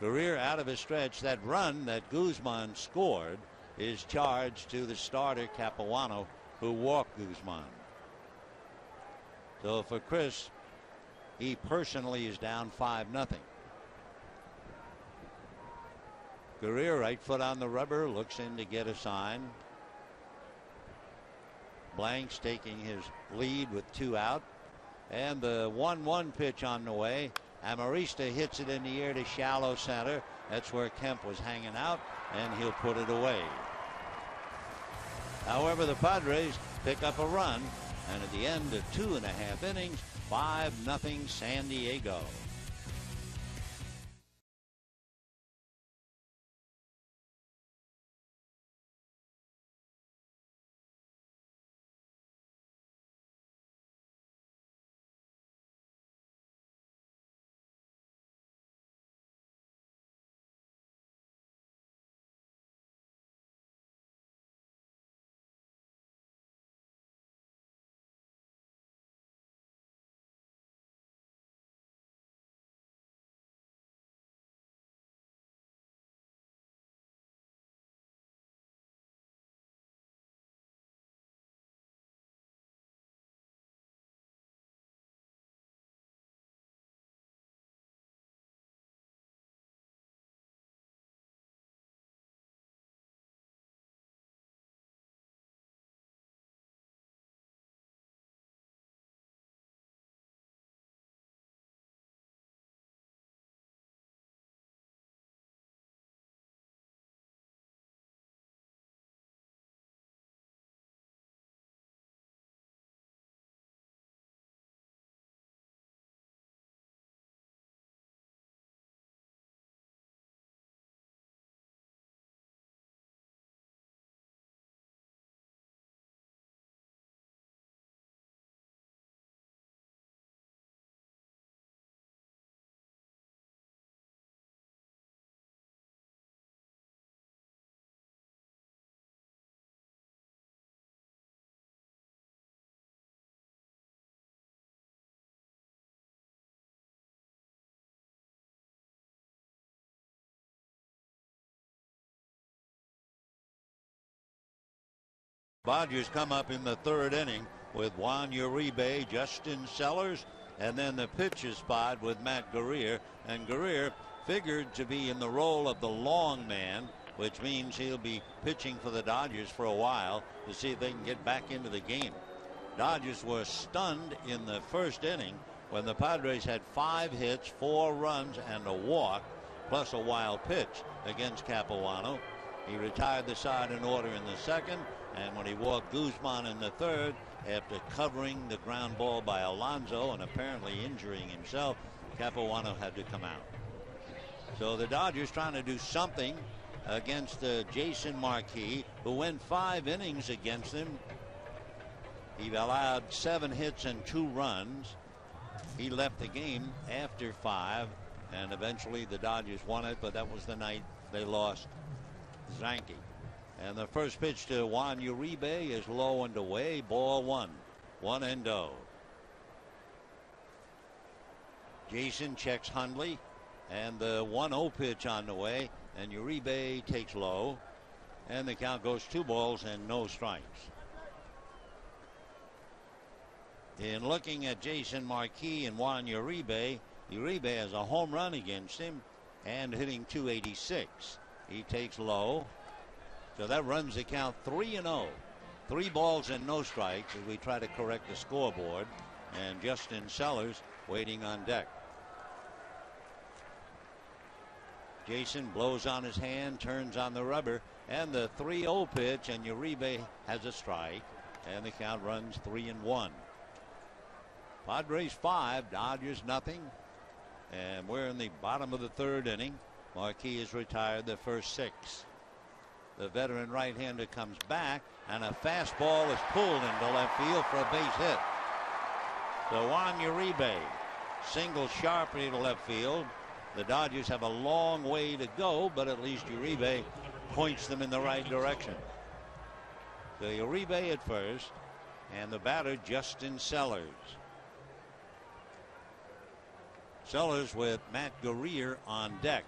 Guerrier out of his stretch. That run that Guzman scored is charged to the starter Capuano, who walked Guzman. So for Chris, he personally is down 5-0. Guerrier, right foot on the rubber, looks in to get a sign. Blanks taking his lead with 2 out. And the 1-1 pitch on the way. Amarista hits it in the air to shallow center. That's where Kemp was hanging out, and he'll put it away. However, the Padres pick up a run, and at the end of 2.5 innings, 5-0 San Diego. Dodgers come up in the 3rd inning with Juan Uribe, Justin Sellers, and then the pitcher spot with Matt Guerrier. And Guerrier figured to be in the role of the long man, which means he'll be pitching for the Dodgers for a while to see if they can get back into the game. Dodgers were stunned in the 1st inning when the Padres had 5 hits, 4 runs, and a walk, plus a wild pitch against Capuano. He retired the side in order in the 2nd. And when he walked Guzman in the 3rd, after covering the ground ball by Alonso and apparently injuring himself, Capuano had to come out. So the Dodgers trying to do something against Jason Marquis, who went 5 innings against him. He allowed 7 hits and 2 runs. He left the game after 5, and eventually the Dodgers won it, but that was the night they lost Zanke. And the first pitch to Juan Uribe is low and away. Ball 1. 1-0. Jason checks Hundley. And the 1-0 pitch on the way. And Uribe takes low. And the count goes 2 balls and no strikes. In looking at Jason Marquis and Juan Uribe, Uribe has a home run against him and hitting .286. He takes low. So that runs the count 3-0. 3 balls and no strikes as we try to correct the scoreboard. And Justin Sellers waiting on deck. Jason blows on his hand, turns on the rubber, and the 3-0 pitch, and Uribe has a strike, and the count runs 3-1. Padres 5, Dodgers nothing, and we're in the bottom of the 3rd inning. Marquis has retired the first 6. The veteran right-hander comes back, and a fastball is pulled into left field for a base hit. So Juan Uribe singles sharply to left field. The Dodgers have a long way to go, but at least Uribe points them in the right direction. So Uribe at first, and the batter Justin Sellers. Sellers with Matt Guerrier on deck.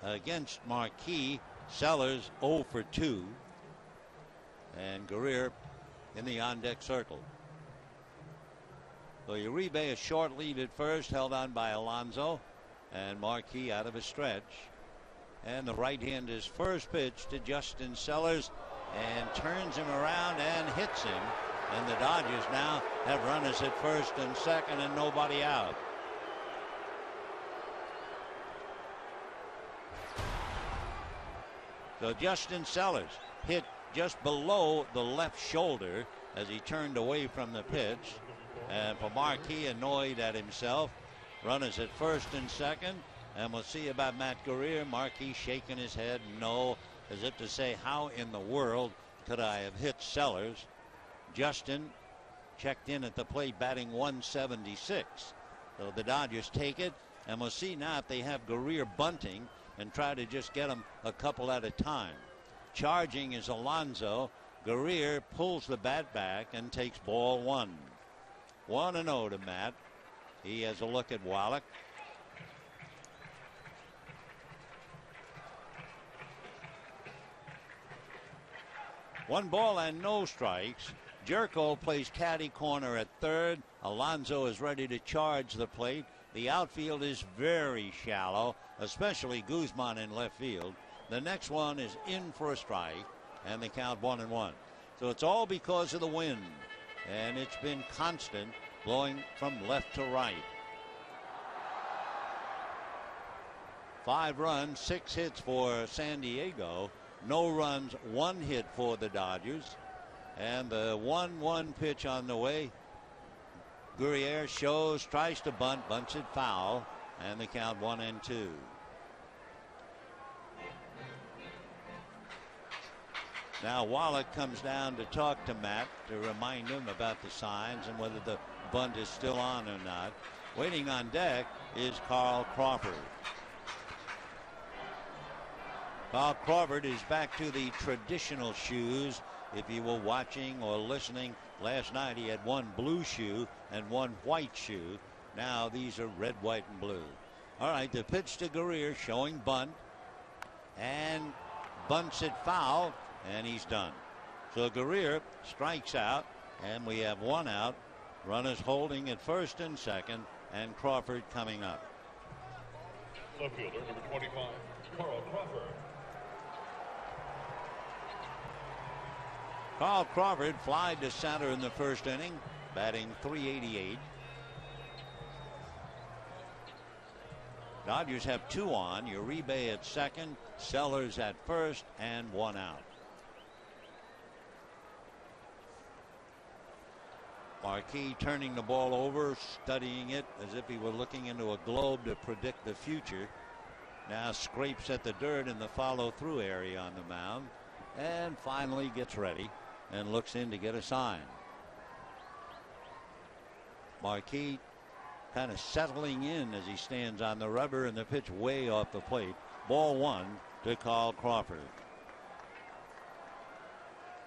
Against Marquis, Sellers 0 for 2, and Guerrier in the on-deck circle. So Uribe a short lead at first, held on by Alonso, and Marquis out of a stretch. And the right-hander's first pitch to Justin Sellers, and turns him around and hits him. And the Dodgers now have runners at first and second and nobody out. So Justin Sellers hit just below the left shoulder as he turned away from the pitch. And for Marquis, annoyed at himself, runners at first and second. And we'll see about Matt Guerrier. Marquis shaking his head no, as if to say, how in the world could I have hit Sellers? Justin checked in at the plate batting 176. So the Dodgers take it, and we'll see now if they have Guerrier bunting and try to just get him a couple at a time. Charging is Alonso. Guerrier pulls the bat back and takes ball one. 1-0 to Matt. He has a look at Wallach. One ball and no strikes. Jerko plays caddy corner at third. Alonso is ready to charge the plate. The outfield is very shallow, especially Guzman in left field. The next one is in for a strike, and they count 1-1. So it's all because of the wind, and it's been constant, blowing from left to right. 5 runs, 6 hits for San Diego. No runs, 1 hit for the Dodgers. And the 1-1 pitch on the way. Guerrier shows, tries to bunt, bunts it foul, and they count 1-2. Now Wallach comes down to talk to Matt to remind him about the signs and whether the bunt is still on or not. Waiting on deck is Carl Crawford. Carl Crawford is back to the traditional shoes. If you were watching or listening last night, he had one blue shoe and one white shoe. Now these are red, white, and blue. All right, the pitch to Guerrier showing bunt, and bunts it foul, and he's done. So Guerrier strikes out, and we have 1 out. Runners holding at first and second, and Crawford coming up. Left fielder, number 25, Carl Crawford. Carl Crawford flied to center in the first inning, batting .388. Dodgers have 2 on. Uribe at second, Sellers at first, and 1 out. Marquis turning the ball over, studying it as if he were looking into a globe to predict the future. Now scrapes at the dirt in the follow-through area on the mound, and finally gets ready and looks in to get a sign. Marquis kind of settling in as he stands on the rubber, and the pitch way off the plate. Ball 1 to Carl Crawford.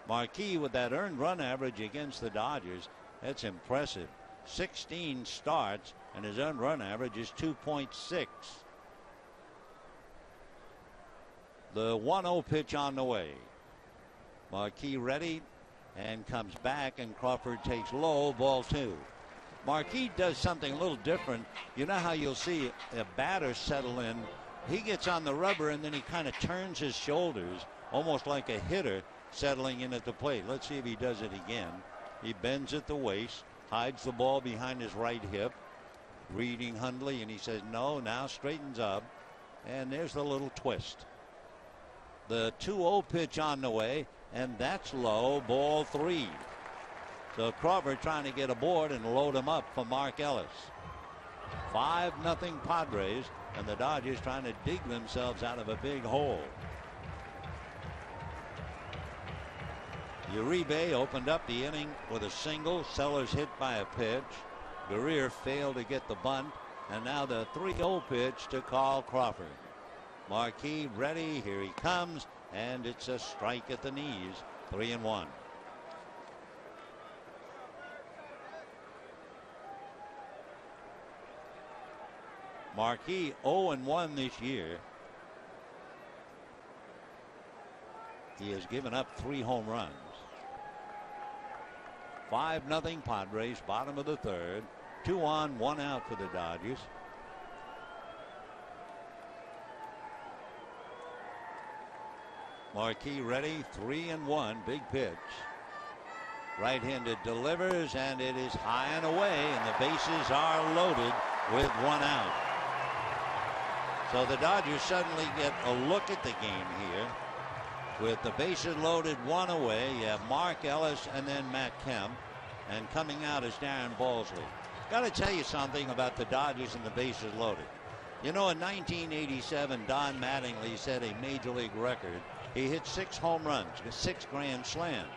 Marquis with that earned run average against the Dodgers, that's impressive. 16 starts, and his earned run average is 2.6. The 1-0 pitch on the way. Marquis ready and comes back, and Crawford takes low, ball 2. Marquis does something a little different. You know how you'll see a batter settle in. He gets on the rubber and then he kind of turns his shoulders, almost like a hitter settling in at the plate. Let's see if he does it again. He bends at the waist, hides the ball behind his right hip, reading Hundley, and he says no, now straightens up, and there's the little twist. The 2-0 pitch on the way, and that's low, ball 3. So Crawford trying to get aboard and load him up for Mark Ellis. 5-0 Padres, and the Dodgers trying to dig themselves out of a big hole. Uribe opened up the inning with a single. Sellers hit by a pitch. Guerrier failed to get the bunt, and now the 3-0 pitch to Carl Crawford. Marquis ready, here he comes, and it's a strike at the knees. 3-1. Marquis 0-1 this year. He has given up 3 home runs. 5-0 Padres, bottom of the third. 2 on, 1 out for the Dodgers. Marquis ready, 3-1, big pitch. Right-handed delivers, and it is high and away, and the bases are loaded with 1 out. So the Dodgers suddenly get a look at the game here. With the bases loaded, 1 away, you have Mark Ellis and then Matt Kemp, and coming out is Darren Balsley. Got to tell you something about the Dodgers and the bases loaded. You know, in 1987, Don Mattingly set a major league record. He hit 6 home runs, 6 grand slams.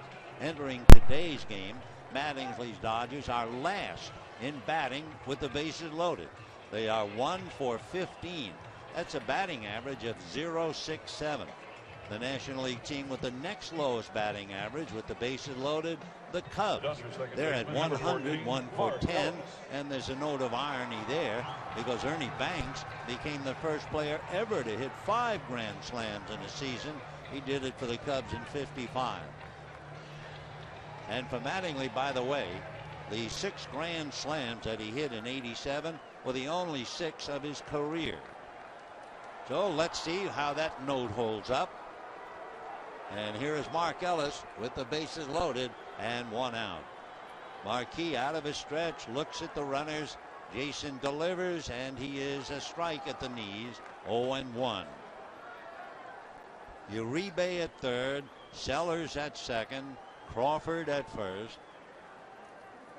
Entering today's game, Mattingly's Dodgers are last in batting with the bases loaded. They are 1 for 15. That's a batting average of .067. The National League team with the next lowest batting average with the bases loaded, the Cubs. They're at 100, 1 for 10, and there's a note of irony there because Ernie Banks became the first player ever to hit 5 grand slams in a season. He did it for the Cubs in '55. And for Mattingly, by the way, the 6 grand slams that he hit in '87 were the only 6 of his career. So let's see how that note holds up. And here is Mark Ellis with the bases loaded and 1 out. Marquis out of his stretch, looks at the runners. Jason delivers, and he is a strike at the knees, 0-1. Uribe at third, Sellers at second, Crawford at first.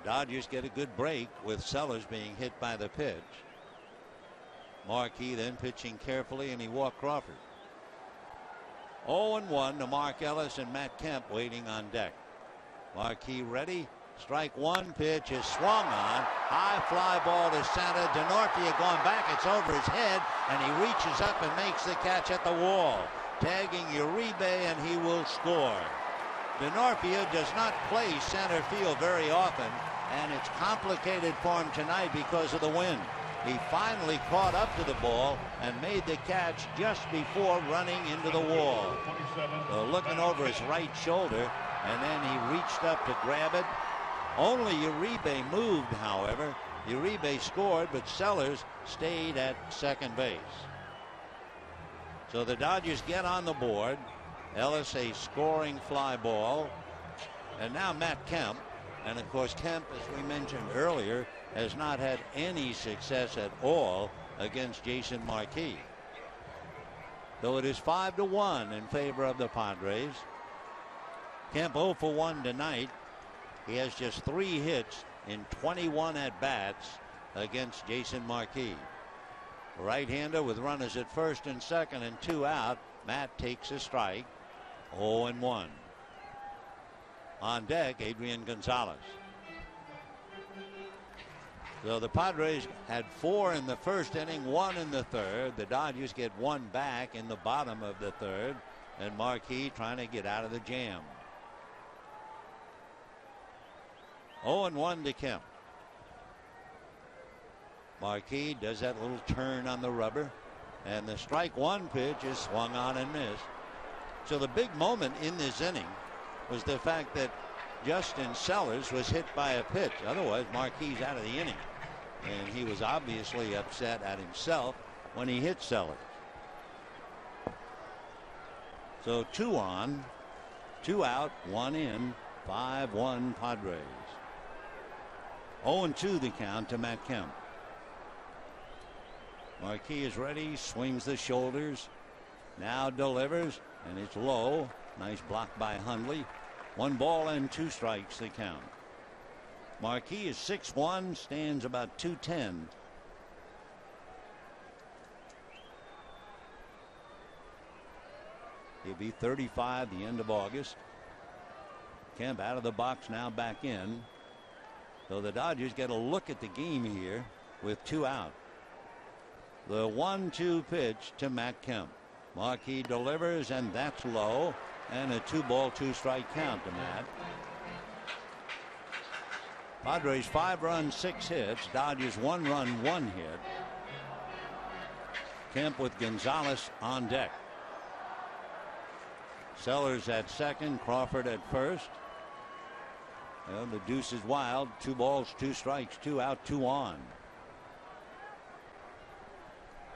Dodgers get a good break with Sellers being hit by the pitch. Marquis then pitching carefully, and he walked Crawford. 0-1 to Mark Ellis and Matt Kemp waiting on deck. Marquis ready. Strike 1, pitch is swung on. High fly ball to center. DeNorfia going back. It's over his head, and he reaches up and makes the catch at the wall. Tagging Uribe, and he will score. DeNorfia does not play center field very often, and it's complicated for him tonight because of the wind. He finally caught up to the ball and made the catch just before running into the wall. So looking over his right shoulder, and then he reached up to grab it. Only Uribe moved, however. Uribe scored, but Sellers stayed at second base. So the Dodgers get on the board. Ellis a scoring fly ball. And now Matt Kemp. And of course, Kemp, as we mentioned earlier, has not had any success at all against Jason Marquis. Though it is 5-1 in favor of the Padres. Kemp 0 for 1 tonight. He has just 3 hits in 21 at-bats against Jason Marquis. Right-hander with runners at first and second and 2 out. Matt takes a strike. 0-1. On deck, Adrian Gonzalez. So the Padres had 4 in the first inning, 1 in the third. The Dodgers get 1 back in the bottom of the third, and Marquis trying to get out of the jam. 0-1 to Kemp. Marquis does that little turn on the rubber, and the strike 1 pitch is swung on and missed. So the big moment in this inning was the fact that Justin Sellers was hit by a pitch. Otherwise, Marquis out of the inning. And he was obviously upset at himself when he hit Sellers. So 2 on, 2 out, 1 in, 5-1 Padres. 0-2 the count to Matt Kemp. Marquis is ready, swings the shoulders, now delivers, and it's low. Nice block by Hundley. 1 ball and 2 strikes the count. Marquis is 6'1", stands about 210. He'll be 35 the end of August. Kemp out of the box, now back in. So the Dodgers get a look at the game here with 2 out. The 1-2 pitch to Matt Kemp. Marquis delivers, and that's low, and a 2-ball 2-strike count to Matt. Padres 5 runs, 6 hits. Dodgers 1 run, 1 hit. Kemp with Gonzalez on deck. Sellers at second, Crawford at first. Well, the deuce is wild. 2 balls, 2 strikes, 2 out, 2 on.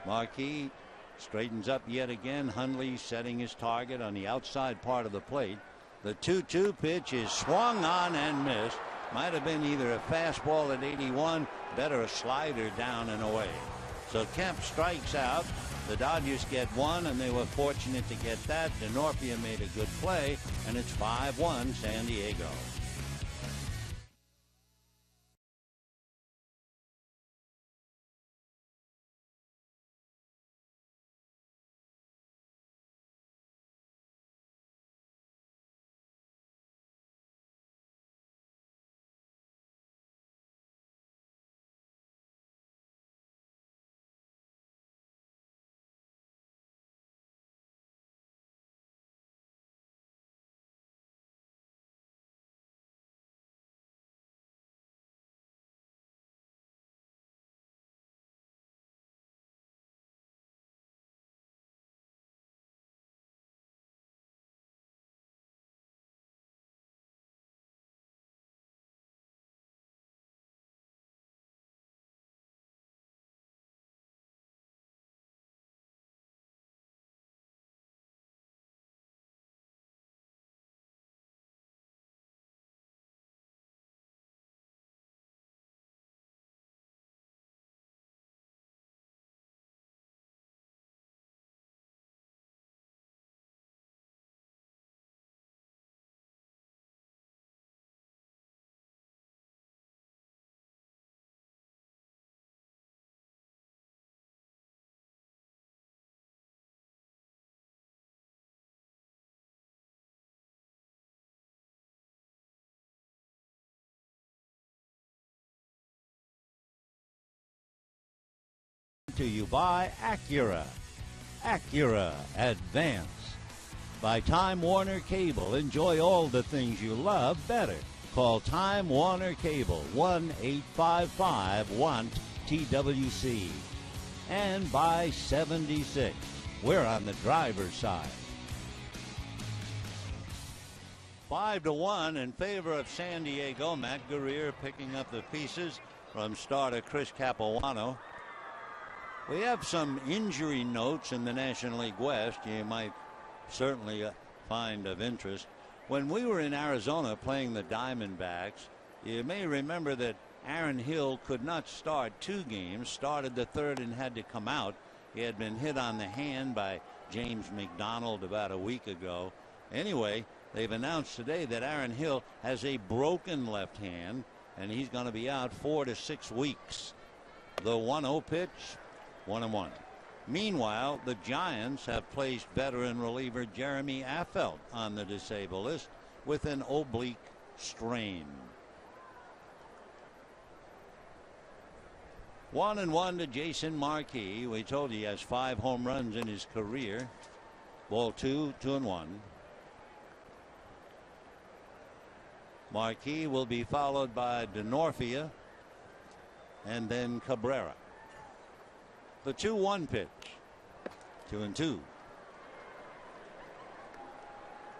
Marquis straightens up yet again. Hundley setting his target on the outside part of the plate. The 2-2 pitch is swung on and missed. Might have been either a fastball at 81, better a slider down and away. So Kemp strikes out. The Dodgers get 1, and they were fortunate to get that. DeNorfia made a good play, and it's 5-1 San Diego. To you by Acura. Acura Advance. By Time Warner Cable. Enjoy all the things you love better. Call Time Warner Cable 1-855-WANT-TWC. And by 76. We're on the driver's side. 5-1 in favor of San Diego. Matt Guerrier picking up the pieces from starter Chris Capuano. We have some injury notes in the National League West you might certainly find of interest. When we were in Arizona playing the Diamondbacks, you may remember that Aaron Hill could not start 2 games, started the 3rd and had to come out. He had been hit on the hand by James McDonald about a week ago. Anyway, they've announced today that Aaron Hill has a broken left hand, and he's going to be out 4 to 6 weeks. The 1-0 pitch. 1-1. Meanwhile, the Giants have placed veteran reliever Jeremy Affeldt on the disabled list with an oblique strain. 1-1 to Jason Marquis. We told you he has 5 home runs in his career. Ball 2, 2-1. Marquis will be followed by DeNorfia and then Cabrera. The 2-1 pitch. 2-2.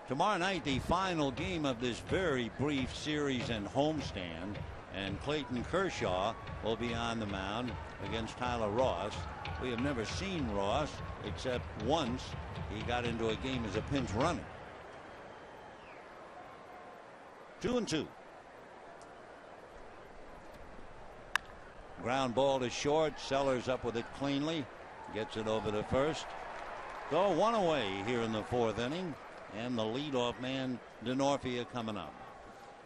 Tomorrow night, the final game of this very brief series and homestand, and Clayton Kershaw will be on the mound against Tyler Ross. We have never seen Ross except once he got into a game as a pinch runner. 2-2. Ground ball to short. Sellers up with it cleanly. Gets it over to first. So 1 away here in the 4th inning. And the leadoff man, DeNorfia, coming up.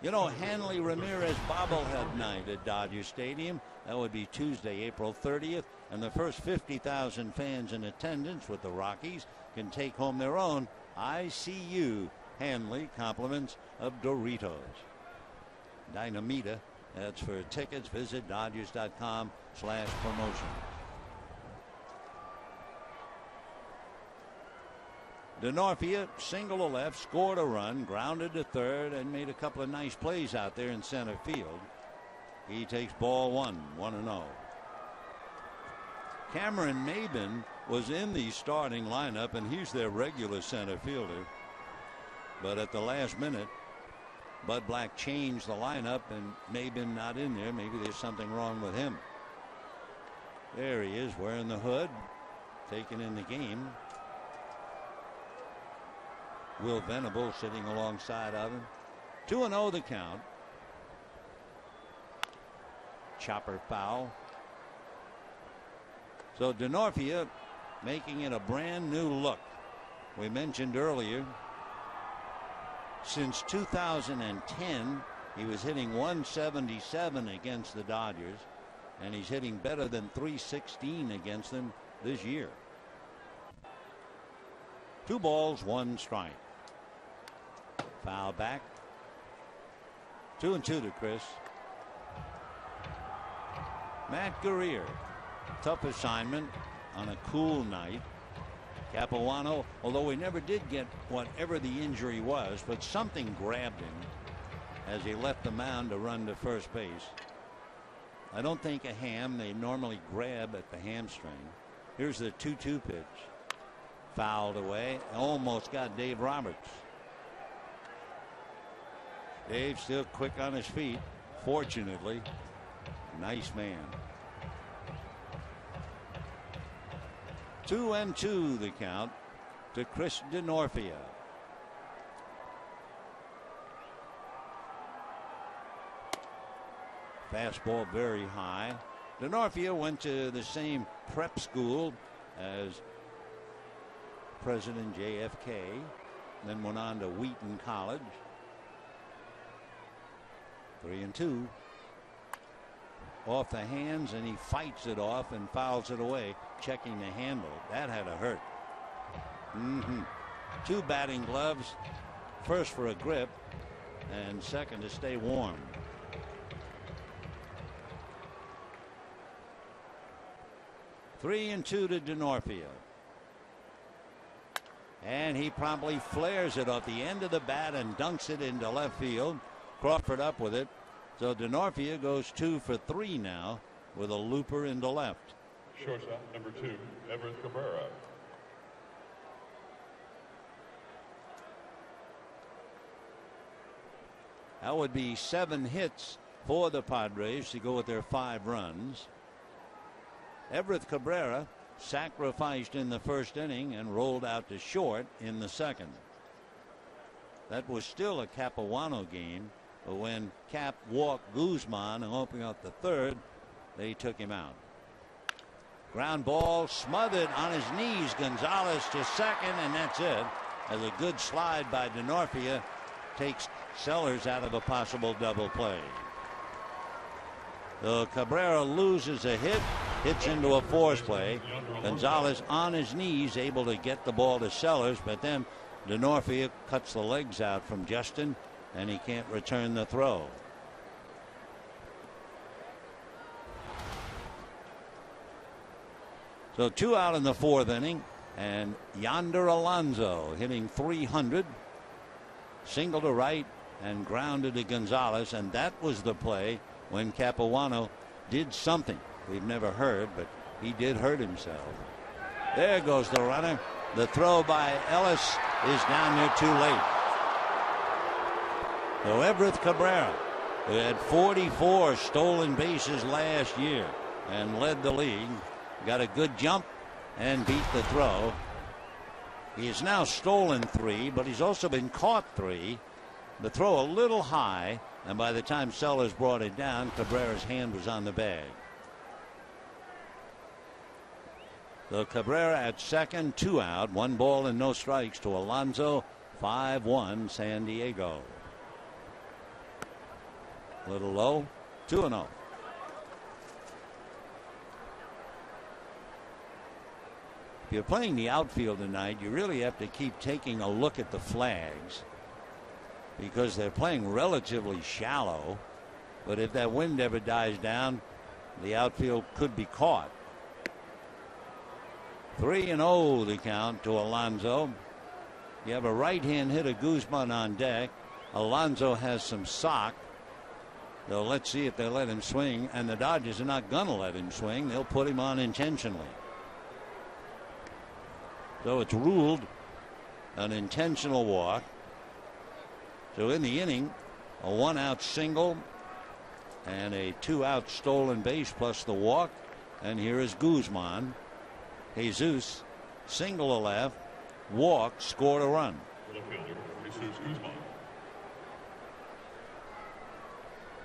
You know, Hanley Ramirez bobblehead night at Dodger Stadium. That would be Tuesday, April 30th. And the first 50,000 fans in attendance with the Rockies can take home their own ICU Hanley compliments of Doritos. Dynamita. That's for tickets. Visit Dodgers.com/promotions. DeNorfia single to left, scored a run, grounded to third, and made a couple of nice plays out there in center field. He takes ball 1, 1-0. Cameron Maben was in the starting lineup, and he's their regular center fielder. But at the last minute, Bud Black changed the lineup and maybe not in there. Maybe there's something wrong with him. There he is, wearing the hood, taking in the game. Will Venable sitting alongside of him. 2-0 the count. Chopper foul. So Denorfia making it a brand new look. We mentioned earlier, since 2010, he was hitting 177 against the Dodgers, and he's hitting better than 316 against them this year. 2 balls, 1 strike. Foul back. 2-2 to Chris. Matt Guerrier, tough assignment on a cool night. Capuano, although we never did get whatever the injury was, but something grabbed him as he left the mound to run to first base. I don't think a ham. They normally grab at the hamstring. Here's the 2-2 pitch. Fouled away. Almost got Dave Roberts. Dave still quick on his feet. Fortunately, nice man. 2-2 the count to Chris Denorfia. Fastball very high. Denorfia went to the same prep school as President JFK, then went on to Wheaton College. 3-2. Off the hands, and he fights it off and fouls it away, checking the handle. That had to hurt. 2 batting gloves, first for a grip and second to stay warm. Three and 2 to Denorfia. And he promptly flares it off the end of the bat and dunks it into left field. Crawford up with it. So Denorfia goes 2 for 3 now with a looper into left. Shortstop number 2, Everett Cabrera. That would be 7 hits for the Padres to go with their 5 runs. Everett Cabrera sacrificed in the first inning and rolled out to short in the second. That was still a Capuano game, but when Cap walked Guzman and opened up the third, they took him out. Ground ball smothered on his knees. Gonzalez to second, and that's it. As a good slide by Denorfia takes Sellers out of a possible double play. So Cabrera loses a hit, hits into a force play. Gonzalez on his knees, able to get the ball to Sellers, but then Denorfia cuts the legs out from Justin, and he can't return the throw. So 2 out in the 4th inning, and Yonder Alonso hitting 300, single to right and grounded to Gonzalez, and that was the play when Capuano did something we've never heard, but he did hurt himself. There goes the runner. The throw by Ellis is down there too late. So Everett Cabrera, who had 44 stolen bases last year and led the league, got a good jump and beat the throw. He has now stolen 3, but he's also been caught 3. The throw a little high, and by the time Sellers brought it down, Cabrera's hand was on the bag. So Cabrera at second, 2 out, 1 ball and no strikes to Alonso. 5-1 San Diego. A little low. 2-0. If you're playing the outfield tonight, you really have to keep taking a look at the flags, because they're playing relatively shallow. But if that wind ever dies down, the outfield could be caught. 3-0 the count to Alonso. You have a right-hand hitter, Guzman, on deck. Alonso has some sock. So let's see if they let him swing. And the Dodgers are not going to let him swing. They'll put him on intentionally. So it's ruled an intentional walk. So in the inning, a 1-out single and a 2-out stolen base plus the walk. And here is Guzman. Jesus, single to left, walk, scored a run.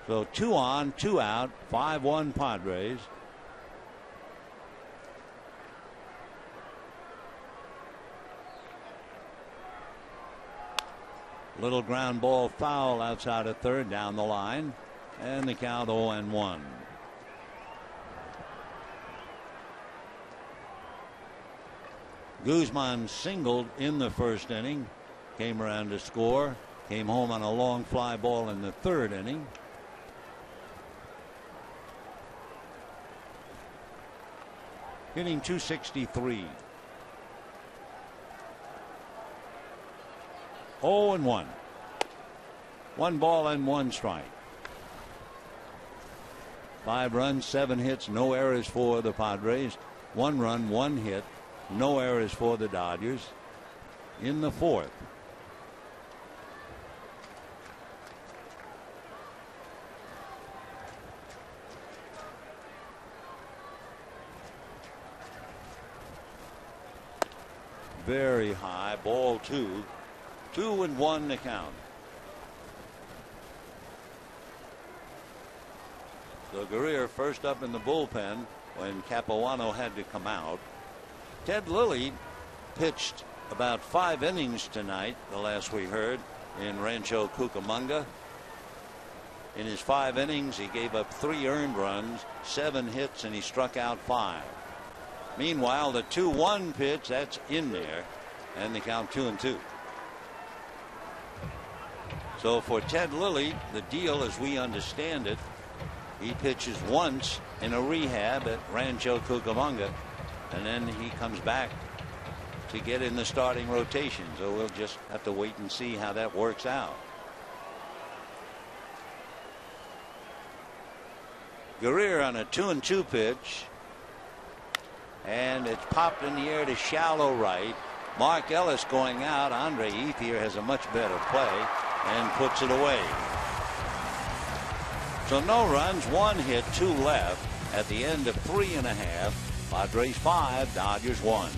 So 2 on, 2 out, 5-1 Padres. Little ground ball foul outside of third down the line, and the count 0-1. Guzman singled in the first inning, came around to score, came home on a long fly ball in the third inning. Hitting .263. 0-1. 1 ball and 1 strike. 5 runs, 7 hits, no errors for the Padres. 1 run, 1 hit, no errors for the Dodgers in the fourth. Very high, ball 2. 2-1 to count. So Guerrier first up in the bullpen when Capuano had to come out. Ted Lilly pitched about 5 innings tonight, the last we heard, in Rancho Cucamonga. In his 5 innings, he gave up 3 earned runs, 7 hits, and he struck out 5. Meanwhile, the 2-1 pitch, that's in there, and the count 2-2. So for Ted Lilly, the deal as we understand it, he pitches once in a rehab at Rancho Cucamonga, and then he comes back to get in the starting rotation. So we'll just have to wait and see how that works out. Guerrier on a 2-2 pitch, and it's popped in the air to shallow right. Mark Ellis going out. Andre Ethier has a much better play and puts it away. So no runs, 1 hit, 2 left at the end of 3.5. Padres 5, Dodgers 1.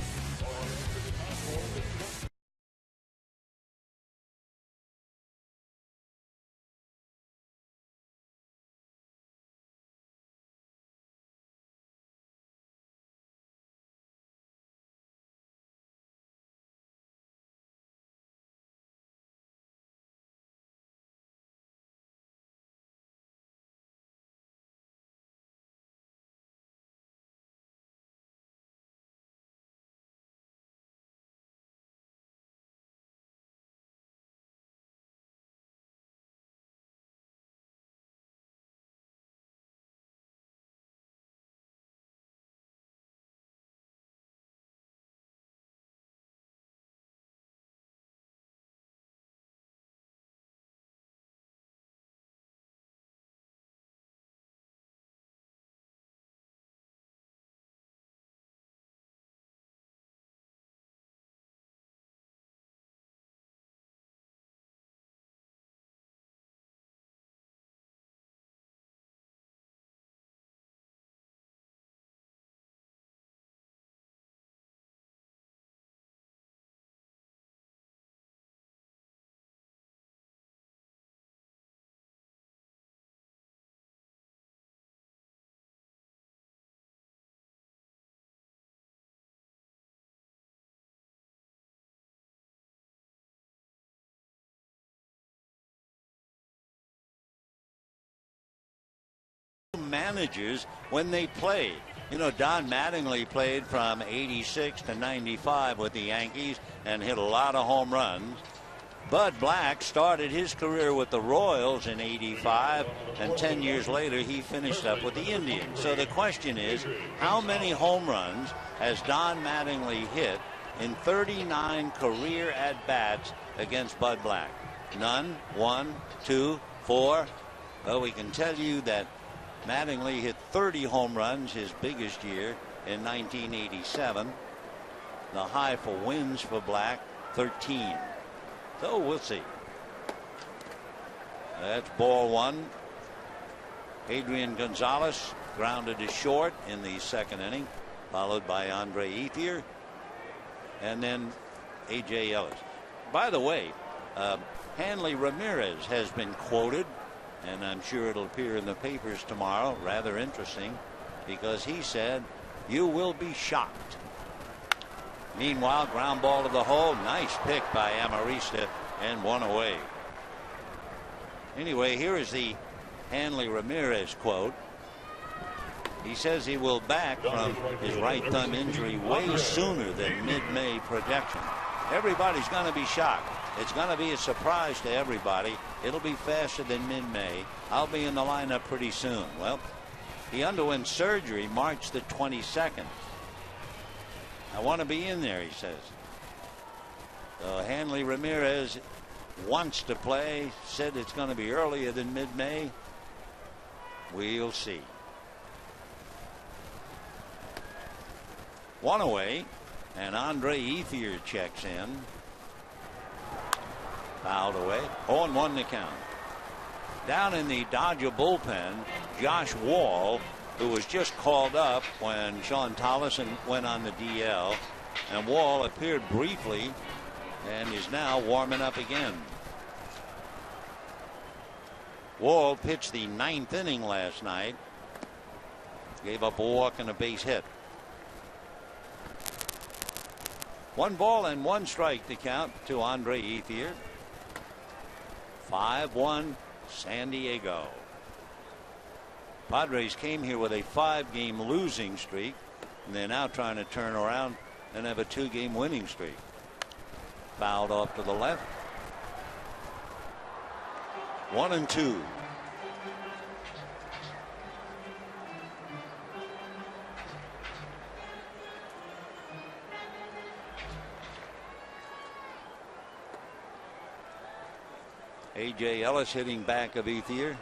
Managers when they played. You know, Don Mattingly played from 86 to 95 with the Yankees and hit a lot of home runs. Bud Black started his career with the Royals in 85, and 10 years later he finished up with the Indians. So the question is, how many home runs has Don Mattingly hit in 39 career at-bats against Bud Black? None, 1, 2, 4. Well, we can tell you that Mattingly hit 30 home runs his biggest year in 1987. The high for wins for Black, 13. So we'll see. That's ball one. Adrian Gonzalez grounded to short in the second inning, followed by Andre Ethier, and then A.J. Ellis. By the way, Hanley Ramirez has been quoted, and I'm sure it'll appear in the papers tomorrow. Rather interesting, because he said, "You will be shocked." Meanwhile, ground ball to the hole. Nice pick by Amarista, and one away. Anyway, here is the Hanley Ramirez quote. He says he will back from his right thumb injury way sooner than mid-May projection. Everybody's going to be shocked. It's going to be a surprise to everybody. It'll be faster than mid-May. I'll be in the lineup pretty soon. Well, he underwent surgery March the 22nd. I want to be in there, he says. So Hanley Ramirez wants to play, said it's going to be earlier than mid-May. We'll see. One away, and Andre Ethier checks in. Fouled away. 0-1 to count. Down in the Dodger bullpen, Josh Wall, who was just called up when Sean Tollison went on the DL, and Wall appeared briefly and is now warming up again. Wall pitched the 9th inning last night. Gave up a walk and a base hit. 1 ball and 1 strike to count to Andre Ethier. 5-1 San Diego. Padres came here with a 5-game losing streak, and they're now trying to turn around and have a 2-game winning streak. Fouled off to the left. 1-2. A.J. Ellis hitting back of Ethier.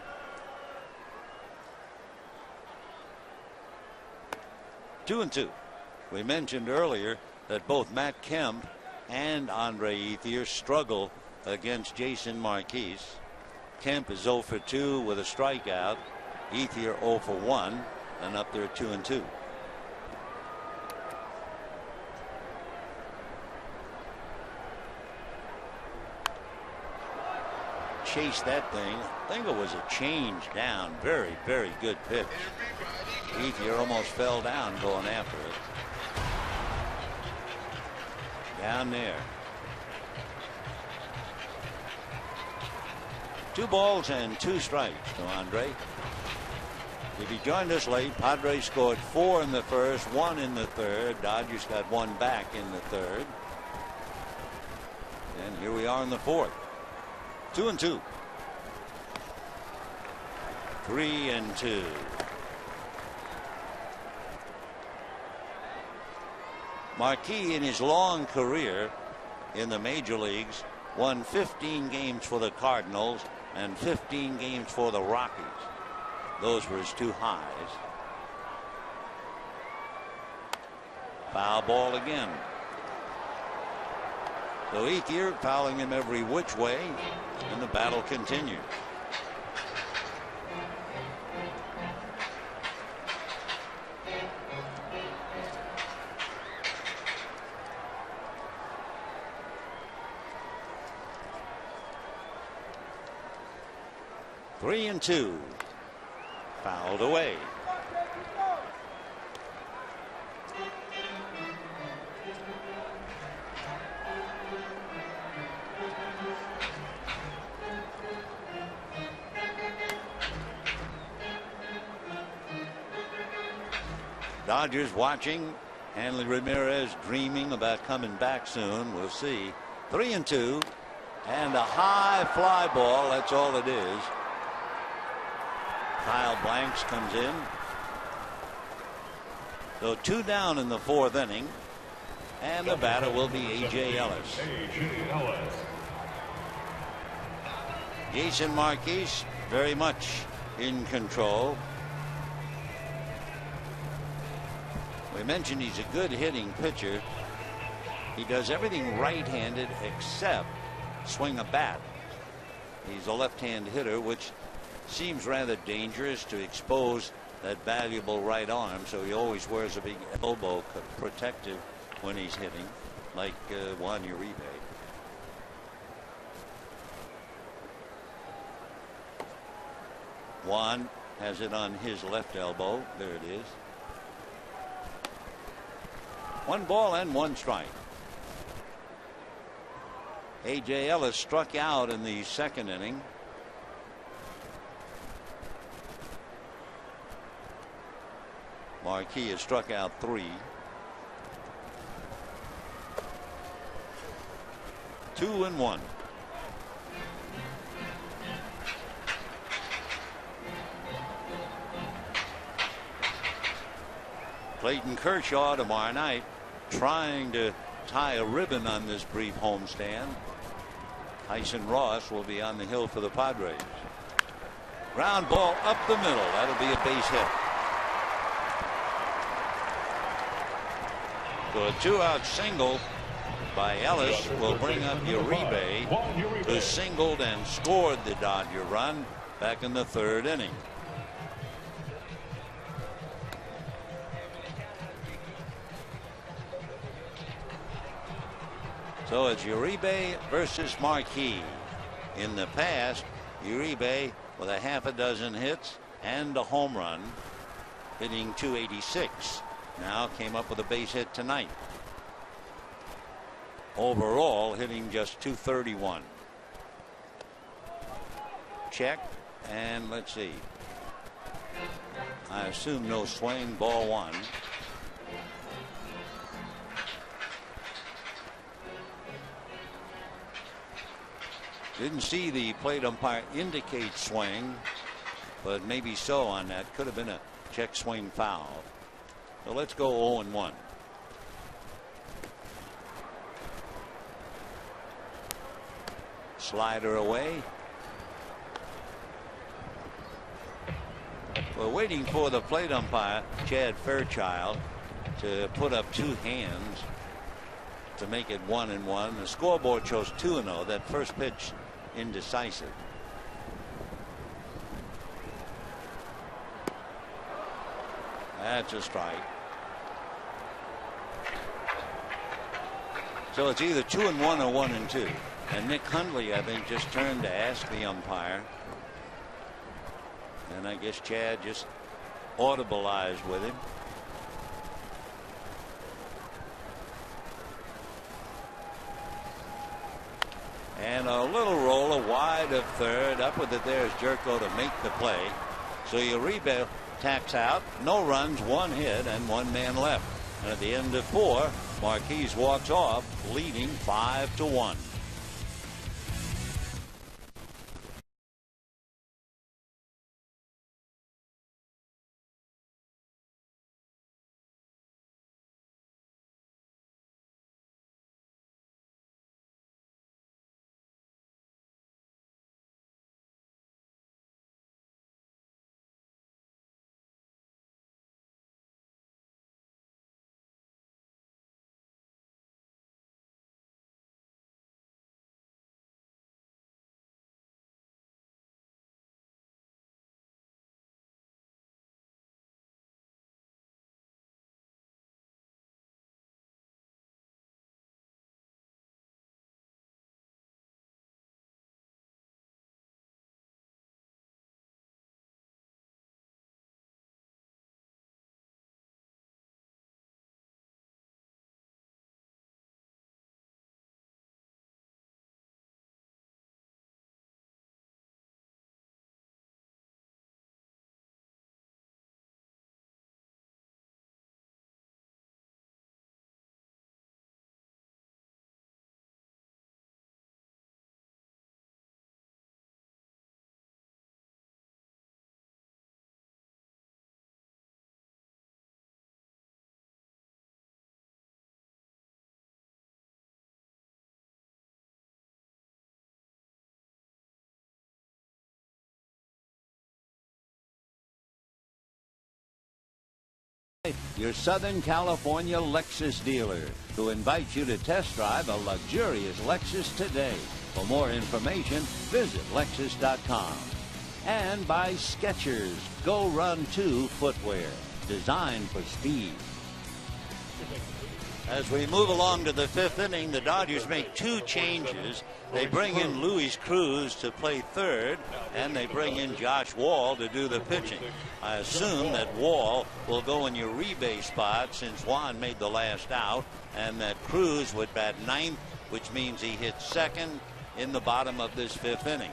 2-2. We mentioned earlier that both Matt Kemp and Andre Ethier struggle against Jason Marquis. Kemp is 0 for 2 with a strikeout. Ethier 0 for 1, and up there 2-2. Chased that thing. I think it was a change down. Very, very good pitch. Ethier almost fell down going after it. Down there. 2 balls and 2 strikes to Andre. If he joined us late, Padres scored 4 in the first, 1 in the third. Dodgers got 1 back in the third. And here we are in the fourth. 2-2. 3-2. Marquis, in his long career in the major leagues, won 15 games for the Cardinals and 15 games for the Rockies. Those were his 2 highs. Foul ball again. So Ethier fouling him every which way, and the battle continues. Three and 2. Fouled away. Dodgers watching. Hanley Ramirez dreaming about coming back soon. We'll see. 3-2, and a high fly ball. That's all it is. Kyle Blanks comes in. So 2 down in the 4th inning, and the batter will be A.J. Ellis. Jason Marquis very much in control. We mentioned he's a good hitting pitcher. He does everything right-handed except swing a bat. He's a left-hand hitter, which seems rather dangerous to expose that valuable right arm, so he always wears a big elbow protective when he's hitting, like Juan Uribe. Juan has it on his left elbow. There it is. 1 ball and 1 strike. A.J. Ellis struck out in the second inning. Marquis has struck out 3. 2-1. Clayton Kershaw tomorrow night trying to tie a ribbon on this brief homestand. Tyson Ross will be on the hill for the Padres. Ground ball up the middle. That'll be a base hit. So a 2-out single by Ellis will bring up Uribe, who singled and scored the Dodger run back in the 3rd inning. So it's Uribe versus Marquis. In the past, Uribe with a half a dozen hits and a home run, hitting .286. Now came up with a base hit tonight. Overall, hitting just .231. Check, and let's see. I assume no swing, ball 1. Didn't see the plate umpire indicate swing, but maybe so on that. Could have been a check swing foul. So let's go 0-1. Slider away. We're waiting for the plate umpire, Chad Fairchild, to put up 2 hands to make it 1-1. The scoreboard shows 2-0. That first pitch indecisive. That's a strike. So it's either 2-1 or 1-2. And Nick Hundley, I think, just turned to ask the umpire. And I guess Chad just audibleized with him. And a little roller wide of third. Up with it there is Jerko to make the play. So Uribe tacks out. No runs, 1 hit, and 1 man left. And at the end of 4, Marquis walks off, leading 5-1. Your Southern California Lexus dealer, who invites you to test drive a luxurious Lexus today. For more information, visit Lexus.com. And by Skechers Go Run 2 footwear, designed for speed. As we move along to the fifth inning, the Dodgers make two changes. They bring in Luis Cruz to play third, and they bring in Josh Wall to do the pitching. I assume that Wall will go in your rebase spot since Juan made the last out, and that Cruz would bat ninth, which means he hits second in the bottom of this fifth inning.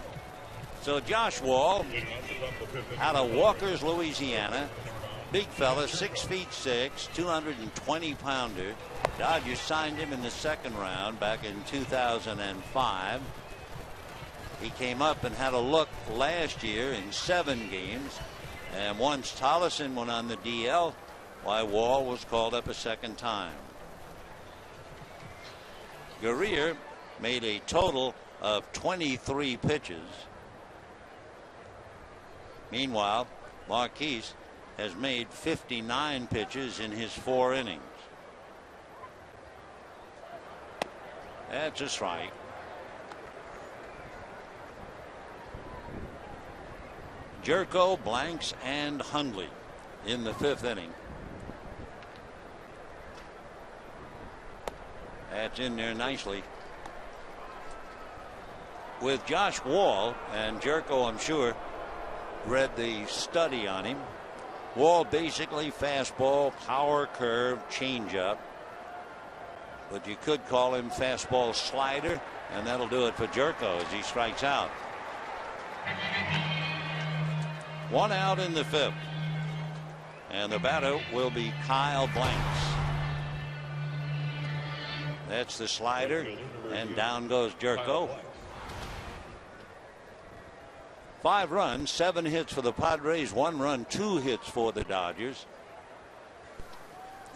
So Josh Wall, out of Walkers, Louisiana, big fella, 6'6", 220-pounder. Dodgers signed him in the second round back in 2005. He came up and had a look last year in 7 games. And once Tollison went on the DL, why, Wall was called up a second time. Guerrier made a total of 23 pitches. Meanwhile, Marquis has made 59 pitches in his 4 innings. That's a strike. Jerko, Blanks, and Hundley in the 5th inning. That's in there nicely. With Josh Wall, and Jerko, I'm sure, read the study on him. Wall basically fastball, power curve, changeup. But you could call him fastball slider, and that'll do it for Jerko as he strikes out. 1 out in the 5th. And the batter will be Kyle Blanks. That's the slider, and down goes Jerko. 5 runs, 7 hits for the Padres, 1 run, 2 hits for the Dodgers.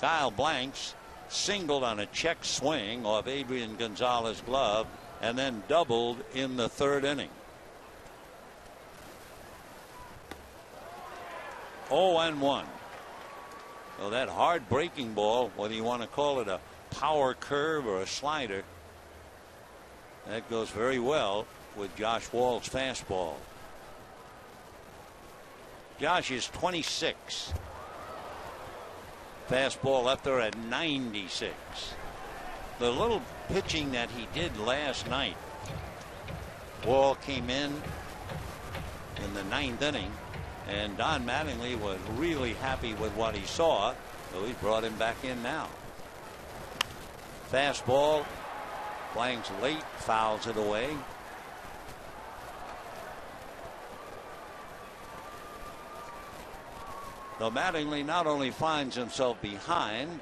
Kyle Blanks singled on a check swing off Adrian Gonzalez's glove and then doubled in the 3rd inning. 0-1. So that hard breaking ball, whether you want to call it a power curve or a slider, that goes very well with Josh Wall's fastball. Josh is 26. Fastball up there at 96. The little pitching that he did last night. Wall came in the 9th inning, and Don Mattingly was really happy with what he saw, so he brought him back in now. Fastball, Blanks late, fouls it away. Though Mattingly not only finds himself behind,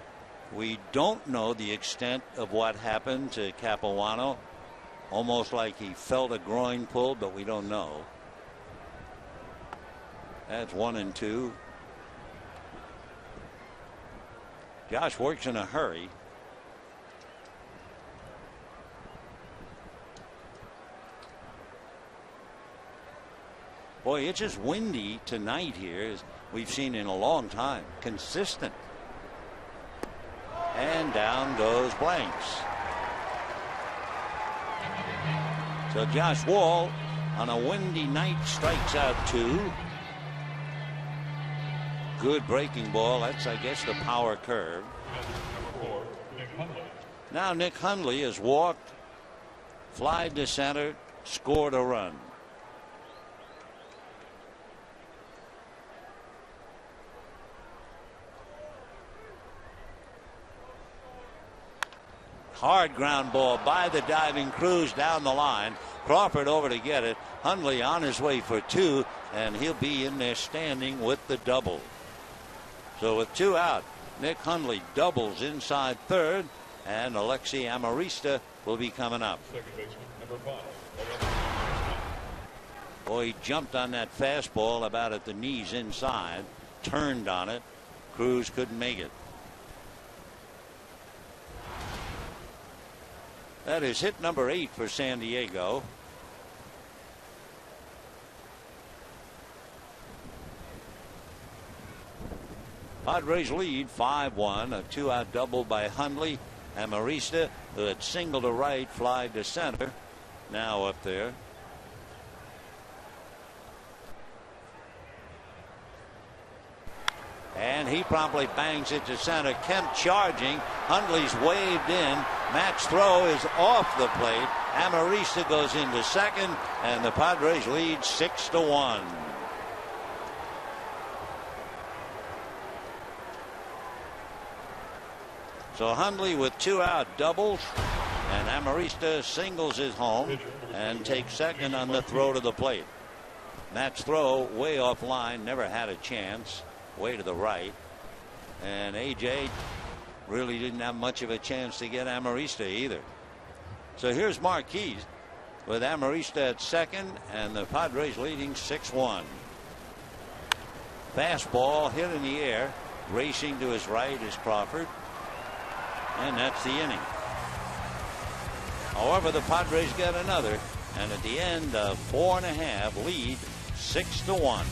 we don't know the extent of what happened to Capuano. Almost like he felt a groin pull, but we don't know. That's 1-2. Josh works in a hurry. Boy, it's just windy tonight here, as we've seen in a long time. Consistent. And down goes Blanks. So Josh Wall on a windy night strikes out 2. Good breaking ball. That's, I guess, the power curve. Now Nick Hundley has walked, flied to center, scored a run. Hard ground ball by the diving Cruz down the line. Crawford over to get it. Hundley on his way for 2, and he'll be in there standing with the double. So with 2 out, Nick Hundley doubles inside third, and Alexi Amarista will be coming up. Second baseman, number 5. Boy, he jumped on that fastball about at the knees inside, turned on it. Cruz couldn't make it. That is hit number 8 for San Diego. Padres lead 5-1. A 2-out double by Hundley. Amarista, who had singled to right, flied to center. Now up there. And he promptly bangs it to center. Kemp charging. Hundley's waved in. Match throw is off the plate. Amarista goes into second, and the Padres lead 6-1. So Hundley with 2-out doubles, and Amarista singles his home and takes second on the throw to the plate. Match throw way off line, never had a chance, way to the right, and AJ really didn't have much of a chance to get Amarista either. So here's Marquis with Amarista at second, and the Padres leading 6-1. Fastball hit in the air, racing to his right is Crawford. And that's the inning. However, the Padres get another, and at the end of 4.5, lead 6-1.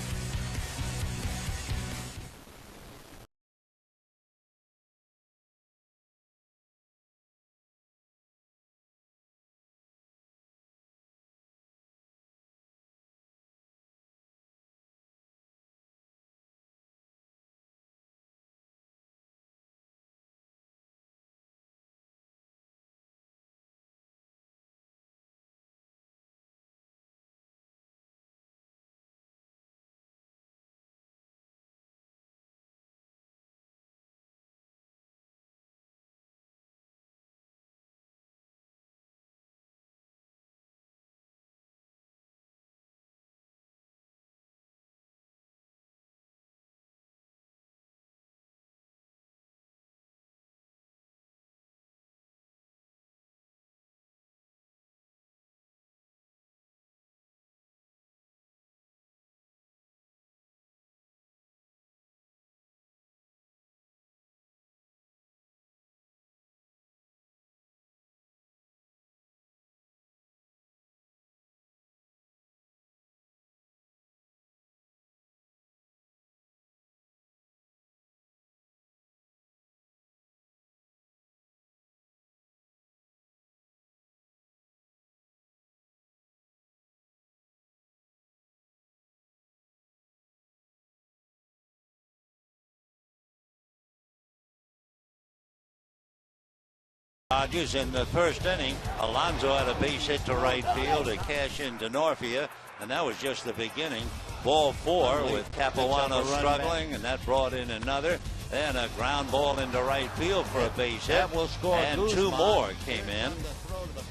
Dodgers in the first inning. Alonso had a base hit to right field to cash in Denorfia, and that was just the beginning. Ball 4 with Capuano struggling, and that brought in another. Then a ground ball into right field for a base hit, and 2 more came in.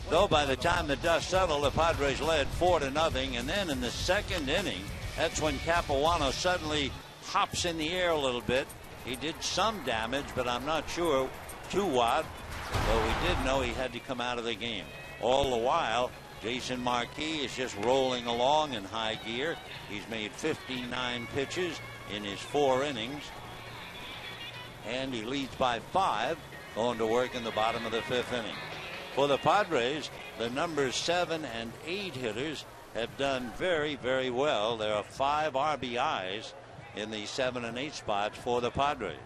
Though by the time the dust settled, the Padres led 4-0, and then in the second inning, that's when Capuano suddenly hops in the air a little bit. He did some damage, but I'm not sure to what. But we did know he had to come out of the game. All the while, Jason Marquis is just rolling along in high gear. He's made 59 pitches in his 4 innings. And he leads by 5, going to work in the bottom of the 5th inning. For the Padres, the numbers 7 and 8 hitters have done very, very well. There are 5 RBIs in the 7 and 8 spots for the Padres.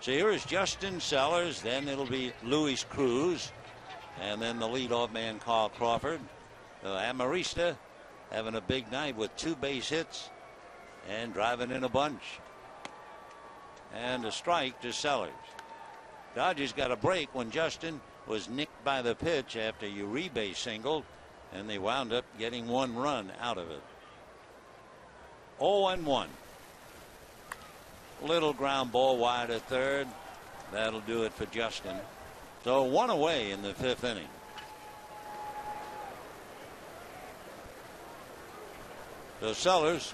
So here is Justin Sellers, then it'll be Luis Cruz, and then the leadoff man Carl Crawford. Amarista having a big night with 2 base hits and driving in a bunch. And a strike to Sellers. Dodgers got a break when Justin was nicked by the pitch after Uribe singled, and they wound up getting 1 run out of it. 0-1. Little ground ball wide at third. That'll do it for Justin. So 1 away in the 5th inning. So Sellers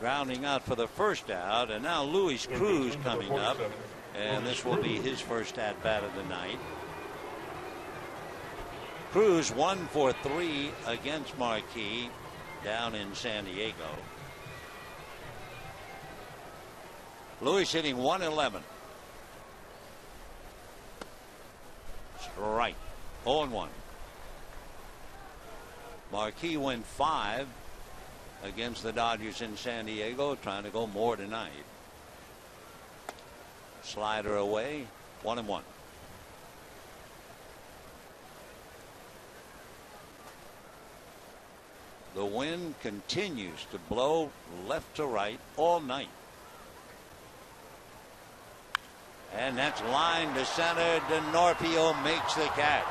grounding out for the first out, and now Luis Cruz coming up, and this will be his first at bat of the night. Cruz 1 for 3 against Marquis down in San Diego. Luis hitting 111. Strike. 0-1. Marquis went 5 against the Dodgers in San Diego, trying to go more tonight. Slider away, 1-1. The wind continues to blow left to right all night. And that's line to center. DeNorfio makes the catch.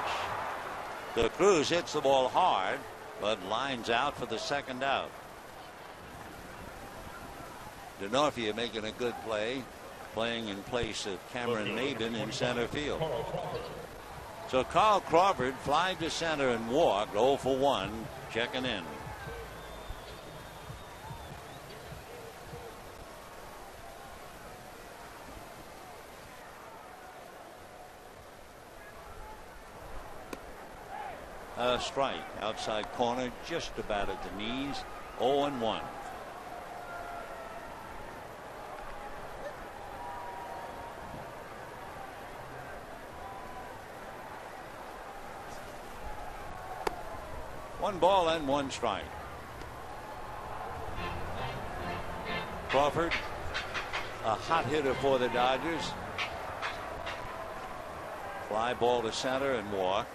The Cruz hits the ball hard, but lines out for the second out. DeNorfio making a good play, playing in place of Cameron Maben in center field. So Carl Crawford flied to center and walked 0 for 1, checking in. A strike outside corner, just about at the knees. 0-1. One ball and one strike. Crawford, a hot hitter for the Dodgers. Fly ball to center and walk.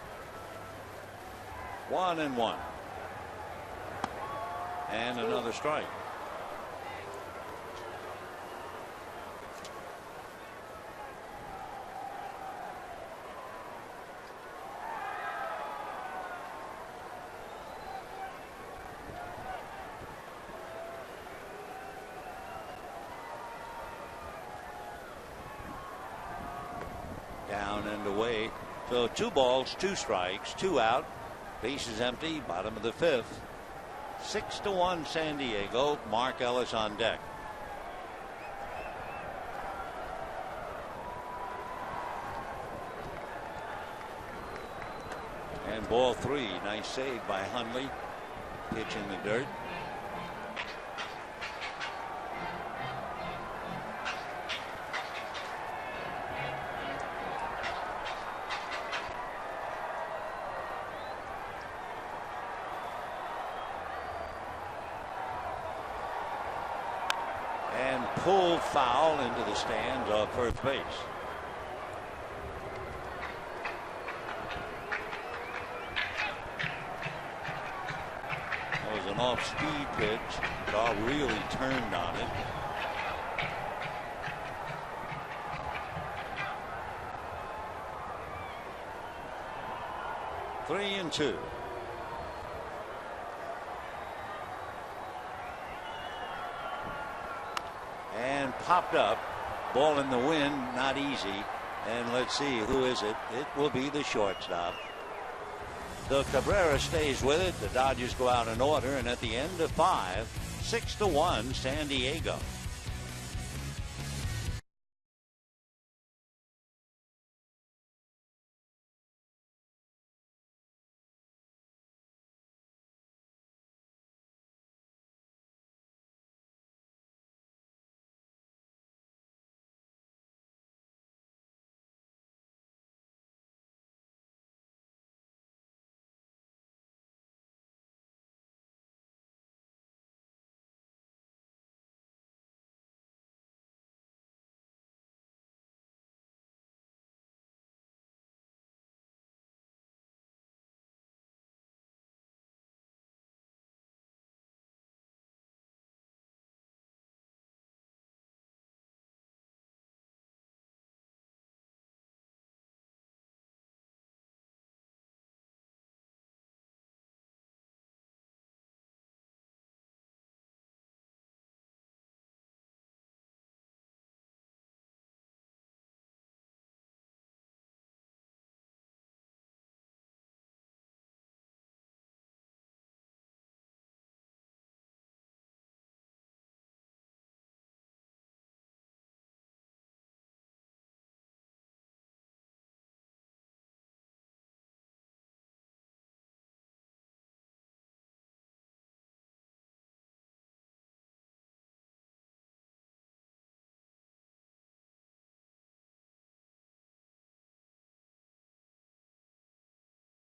1-1. And another strike. Down and away. So 2 balls, 2 strikes, 2 out. Bases empty, bottom of the 5th. 6-1 San Diego. Mark Ellis on deck. And ball 3. Nice save by Hundley. Pitch in the dirt. Pulled foul into the stands off first base. That was an off-speed pitch. Dahl really turned on it. Three and two. And popped up. Ball in the wind, not easy. And let's see, who is it? It will be the shortstop. The Cabrera stays with it. The Dodgers go out in order, and at the end of 5, 6-1 San Diego.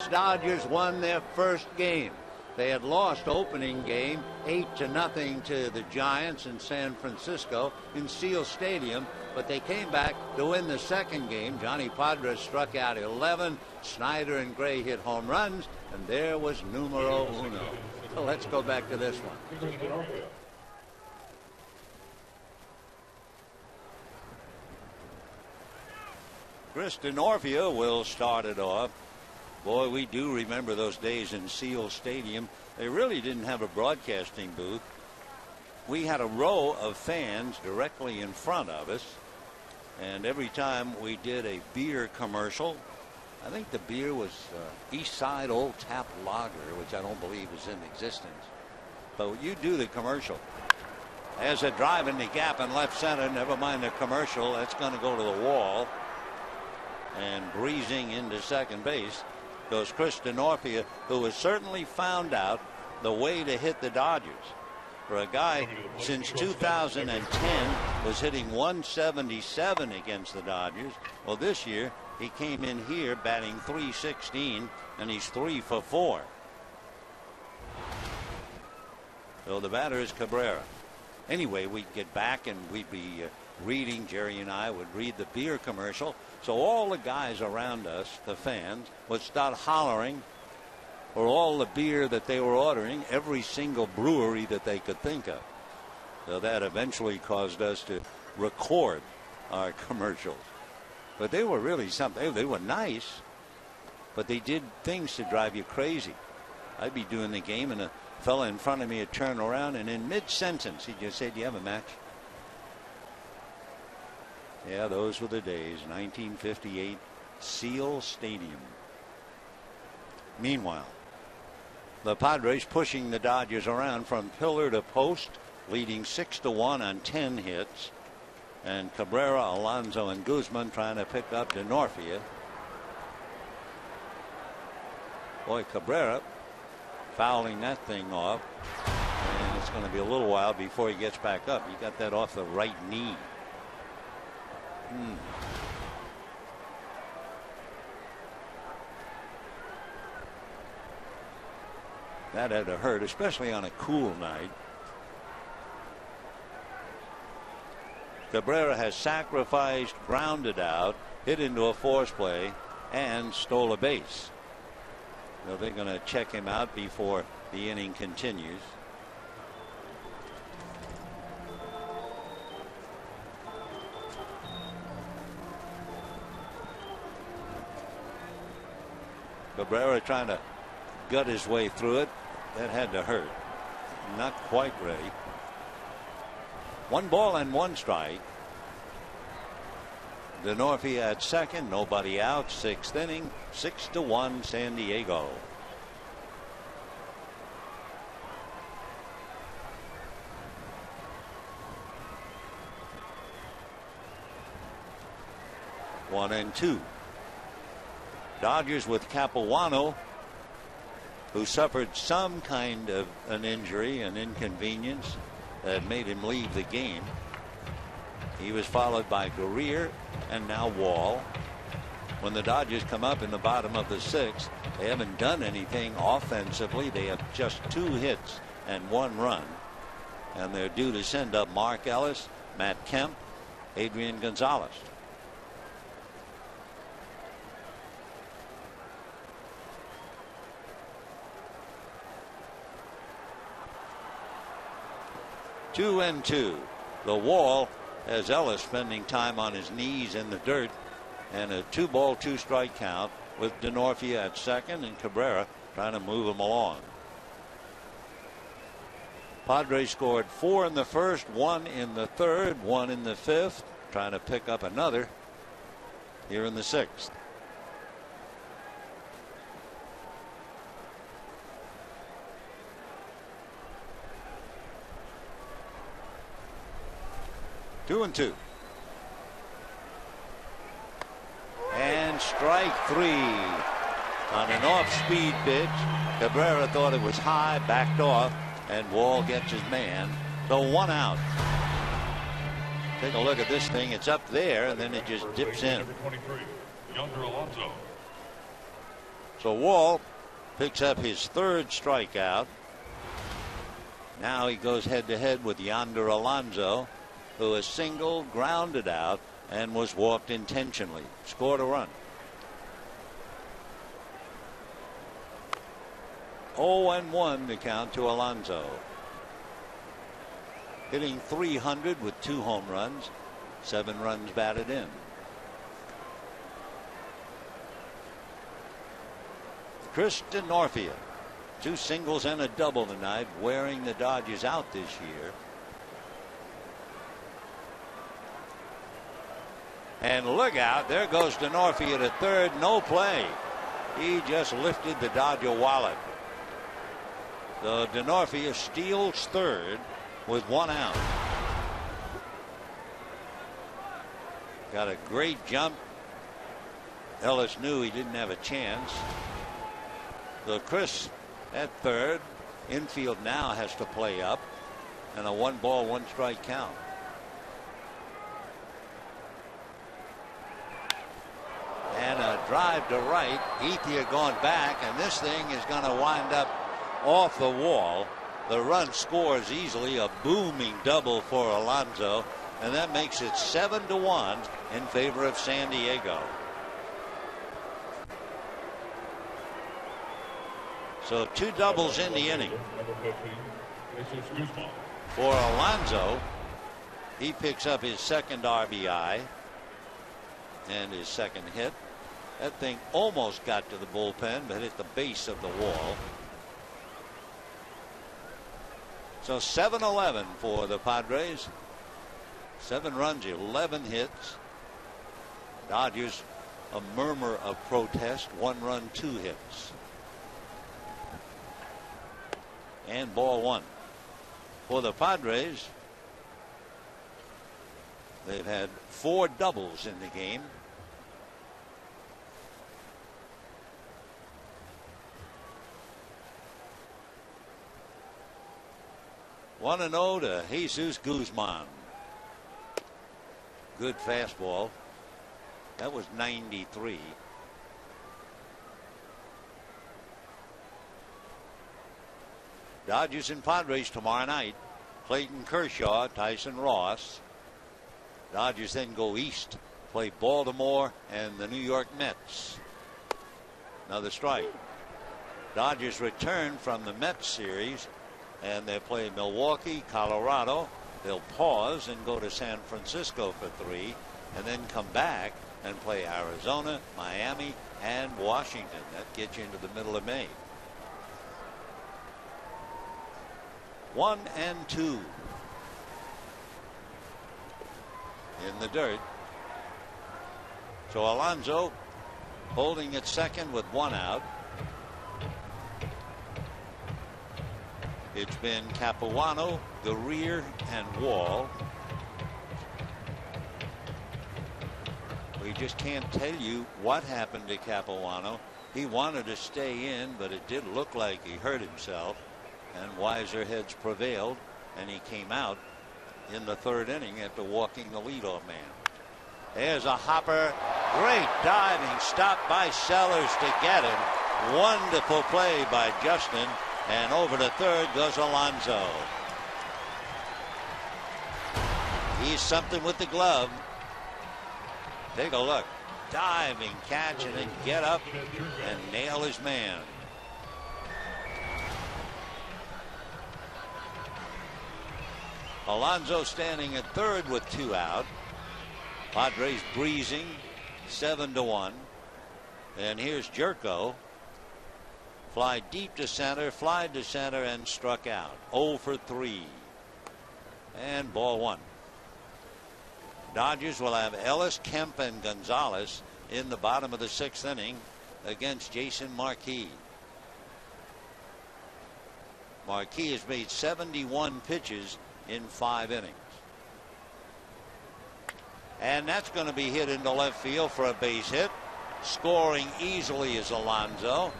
Dodgers won their first game. They had lost opening game 8-0 to the Giants in San Francisco in Seal Stadium, but they came back to win the second game. Johnny Padres struck out 11. Snyder and Gray hit home runs, and there was numero uno. So let's go back to this one. Chris DeNorfia will start it off. Boy, we do remember those days in Seal Stadium. They really didn't have a broadcasting booth. We had a row of fans directly in front of us, and every time we did a beer commercial, I think the beer was East Side Old Tap Lager, which I don't believe is in existence. But you do the commercial. As a drive in the gap in left center, never mind the commercial, that's going to go to the wall. And breezing into second base goes Chris DeNorfia, who has certainly found out the way to hit the Dodgers. For a guy since 2010 was hitting 177 against the Dodgers. Well, this year he came in here batting .316, and he's 3 for 4. So the batter is Cabrera. Anyway, we'd get back and we'd be reading, Jerry and I would read the beer commercial. So all the guys around us, the fans, would start hollering for all the beer that they were ordering, every single brewery that they could think of. So that eventually caused us to record our commercials. But they were really something. They were nice, but they did things to drive you crazy. I'd be doing the game, and a fella in front of me would turn around, and in mid-sentence, he'd just say, "Do you have a match?" Yeah, those were the days. 1958, Seal Stadium. Meanwhile, the Padres pushing the Dodgers around from pillar to post, leading 6-1 on 10 hits. And Cabrera, Alonso, and Guzman trying to pick up DeNorfia. Boy, Cabrera fouling that thing off. And it's going to be a little while before he gets back up. He got that off the right knee. That had to hurt, especially on a cool night. Cabrera has sacrificed, grounded out, hit into a force play, and stole a base. So they're going to check him out before the inning continues. Cabrera trying to gut his way through it. That had to hurt. Not quite ready. 1 ball and 1 strike. DeNorfia at second, nobody out. 6th inning, 6-1 San Diego. One and 2. Dodgers with Capuano, who suffered some kind of an injury, an inconvenience that made him leave the game. He was followed by Guerrier and now Wall. When the Dodgers come up in the bottom of the 6th, they haven't done anything offensively. They have just 2 hits and 1 run. And they're due to send up Mark Ellis, Matt Kemp, Adrian Gonzalez. Two and 2. The Wall has Ellis spending time on his knees in the dirt, and a 2-ball 2-strike count with DeNorfia at second and Cabrera trying to move him along. Padres scored 4 in the first, 1 in the third, 1 in the 5th, trying to pick up another here in the 6th. Two and 2. And strike 3 on an off-speed pitch. Cabrera thought it was high, backed off, and Wall gets his man. So 1 out. Take a look at this thing. It's up there, and then it just dips in. So Wall Picks up his third strikeout. Now he goes head to head with Yonder Alonso, who is singled, grounded out, and was walked intentionally. Scored a run. 0-1 the count to Alonso. Hitting .300 with 2 home runs, 7 runs batted in. Chris DeNorfia, 2 singles and a double tonight, wearing the Dodgers out this year. And look out, there goes DeNorfia to third, no play. He just lifted the Dodger wallet. So DeNorfia steals third with 1 out. Got a great jump. Ellis knew he didn't have a chance. So Chris at third. Infield now has to play up, and a 1-ball, 1-strike count. And a drive to right. Ethier going back, and this thing is going to wind up off the wall. The run scores easily, a booming double for Alonso, and that makes it 7-1 in favor of San Diego. So 2 doubles in the inning. For Alonso, he picks up his second RBI and his second hit. That thing almost got to the bullpen, but hit the base of the wall. So 7-11 for the Padres. 7 runs, 11 hits. Dodgers, a murmur of protest. 1 run, 2 hits. And ball 1. For the Padres, they've had 4 doubles in the game. One and 0 to Jesus Guzman. Good fastball. That was 93. Dodgers and Padres tomorrow night. Clayton Kershaw, Tyson Ross. Dodgers then go east, play Baltimore and the New York Mets. Another strike. Dodgers return from the Mets series, and they play Milwaukee, Colorado. They'll pause and go to San Francisco for 3, and then come back and play Arizona, Miami, and Washington. That gets you into the middle of May. 1-2 in the dirt. So Alonso holding at second with 1 out. It's been Capuano, Guerrier, and Wall. We just can't tell you what happened to Capuano. He wanted to stay in, but it did look like he hurt himself, and wiser heads prevailed, and he came out in the 3rd inning after walking the leadoff man. There's a hopper. Great diving stop by Sellers to get him. Wonderful play by Justin. And over to third goes Alonso. He's something with the glove. Take a look. Diving catch and then get up and nail his man. Alonso standing at third with 2 out. Padres breezing 7-1. And here's Jerko. Fly deep to center, fly to center, and struck out. 0 for 3. And ball 1. Dodgers will have Ellis, Kemp, and Gonzalez in the bottom of the 6th inning against Jason Marquis. Marquis has made 71 pitches in 5 innings. And that's going to be hit into left field for a base hit. Scoring easily is Alonso.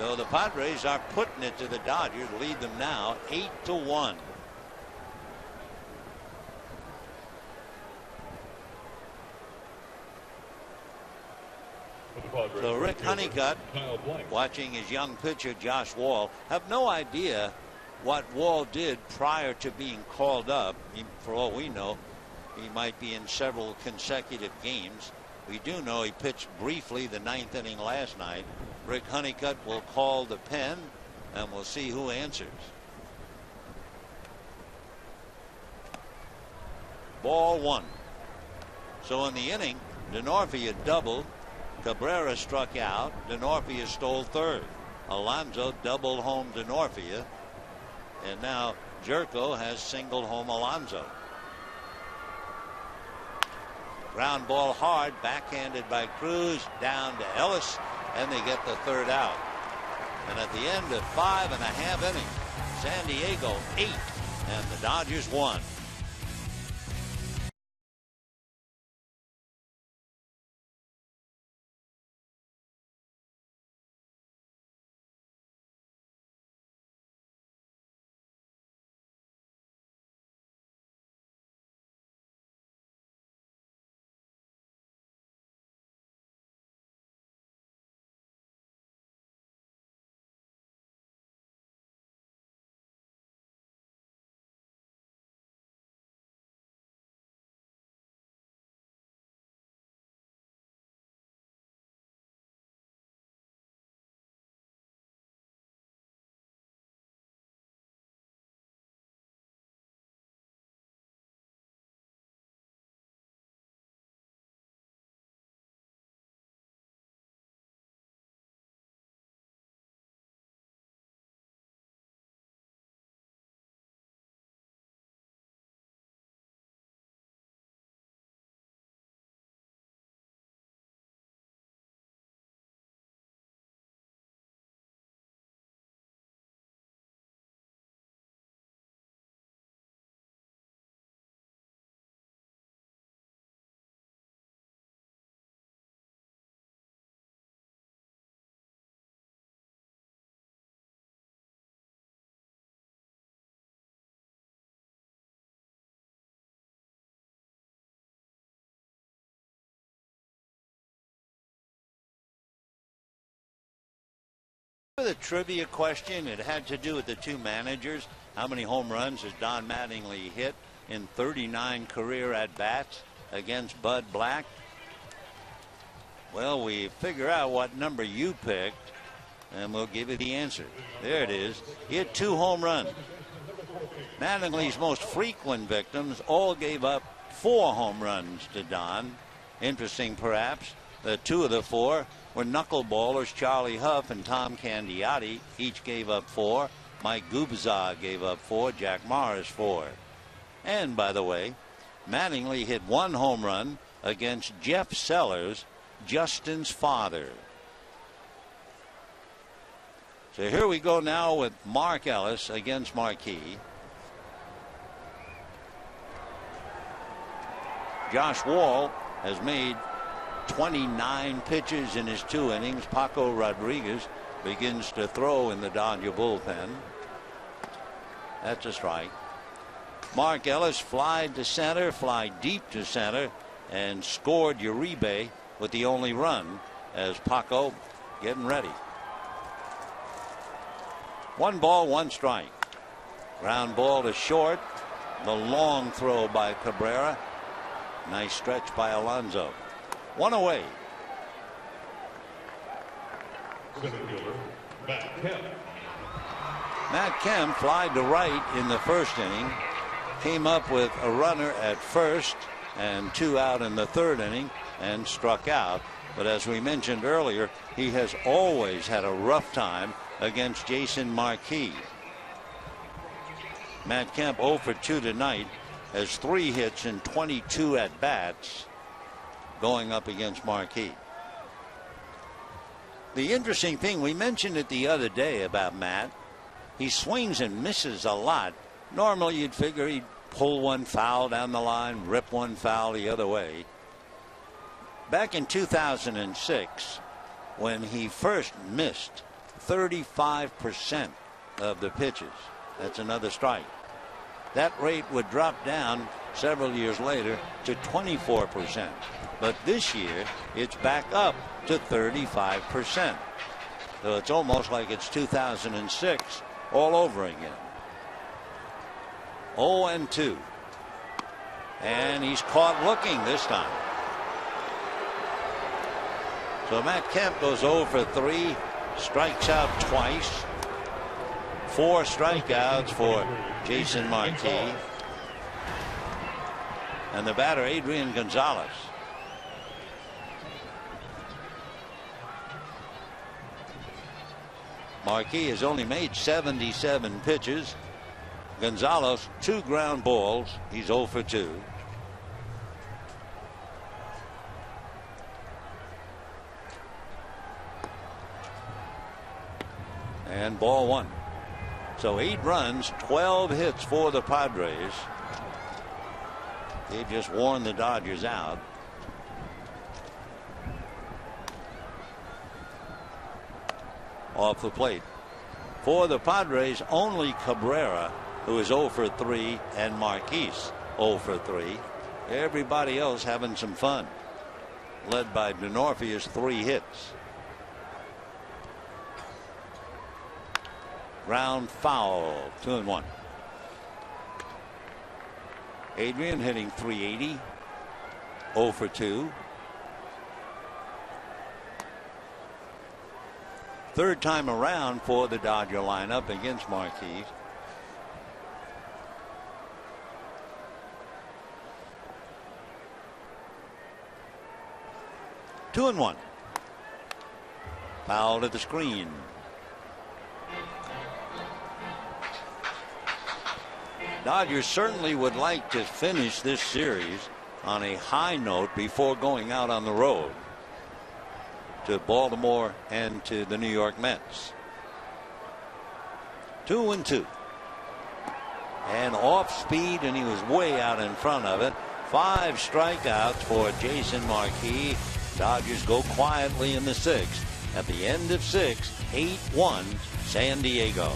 So the Padres are putting it to the Dodgers, lead them now 8-1. Padres. So Rick Honeycutt, Kyle Blank. watching his young pitcher Josh Wall, have no idea what Wall did prior to being called up. For all we know, he might be in several consecutive games. We do know he pitched briefly the 9th inning last night. Rick Honeycutt will call the pen, and we'll see who answers. Ball one. So in the inning, DeNorfia doubled. Cabrera struck out. DeNorfia stole third. Alonso doubled home DeNorfia. And now Jerko has singled home Alonso. Ground ball hard, backhanded by Cruz, down to Ellis, and they get the third out. And at the end of 5.5 innings, San Diego 8 and the Dodgers 1. The trivia question, it had to do with the two managers. How many home runs has Don Mattingly hit in 39 career at-bats against Bud Black? Well, we figure out what number you picked, and we'll give you the answer. There it is. He hit 2 home runs. Mattingly's most frequent victims all gave up 4 home runs to Don. Interesting, perhaps, that 2 of the 4 were knuckleballers. Charlie Huff and Tom Candiotti each gave up 4. Mike Gubza gave up 4. Jack Morris 4. And by the way, Mattingly hit 1 home run against Jeff Sellers, Justin's father. So here we go now with Mark Ellis against Marquis. Josh Wall has made 29 pitches in his 2 innings. Paco Rodriguez begins to throw in the Dodger bullpen. That's a strike. Mark Ellis flied to center, fly deep to center, and scored Uribe with the only run as Paco getting ready. 1 ball, 1 strike. Ground ball to short. The long throw by Cabrera. Nice stretch by Alonso. 1 away. Center fielder, Matt Kemp. Matt Kemp flied to right in the first inning. Came up with a runner at first and 2 out in the 3rd inning and struck out. But as we mentioned earlier, he has always had a rough time against Jason Marquis. Matt Kemp 0 for 2 tonight, has 3 hits in 22 at-bats going up against Marquis. The interesting thing, we mentioned it the other day about Matt, he swings and misses a lot. Normally you'd figure he'd pull 1 foul down the line, rip 1 foul the other way. Back in 2006, when he first missed 35% of the pitches. That's another strike. that rate would drop down several years later to 24%. But this year, it's back up to 35%. So it's almost like it's 2006 all over again. 0-2. And he's caught looking this time. So Matt Kemp goes 0 for 3, strikes out twice. 4 strikeouts for Jason Marquis. And the batter, Adrian Gonzalez. Marquis has only made 77 pitches. Gonzalez, 2 ground balls. He's 0 for 2. And ball 1. So 8 runs, 12 hits for the Padres. They've just worn the Dodgers out. Off the plate. For the Padres, only Cabrera, who is 0 for 3, and Marquis 0 for 3. Everybody else having some fun. Led by Denorfia's 3 hits. Ground foul, 2-1. Adrian hitting .380, 0 for 2. Third time around for the Dodger lineup against Marquis. Two and 1. Foul to the screen. Dodgers certainly would like to finish this series on a high note before going out on the road to Baltimore and to the New York Mets. 2-2. And off speed, and he was way out in front of it. 5 strikeouts for Jason Marquis. Dodgers go quietly in the 6th. At the end of 6, 8-1 San Diego.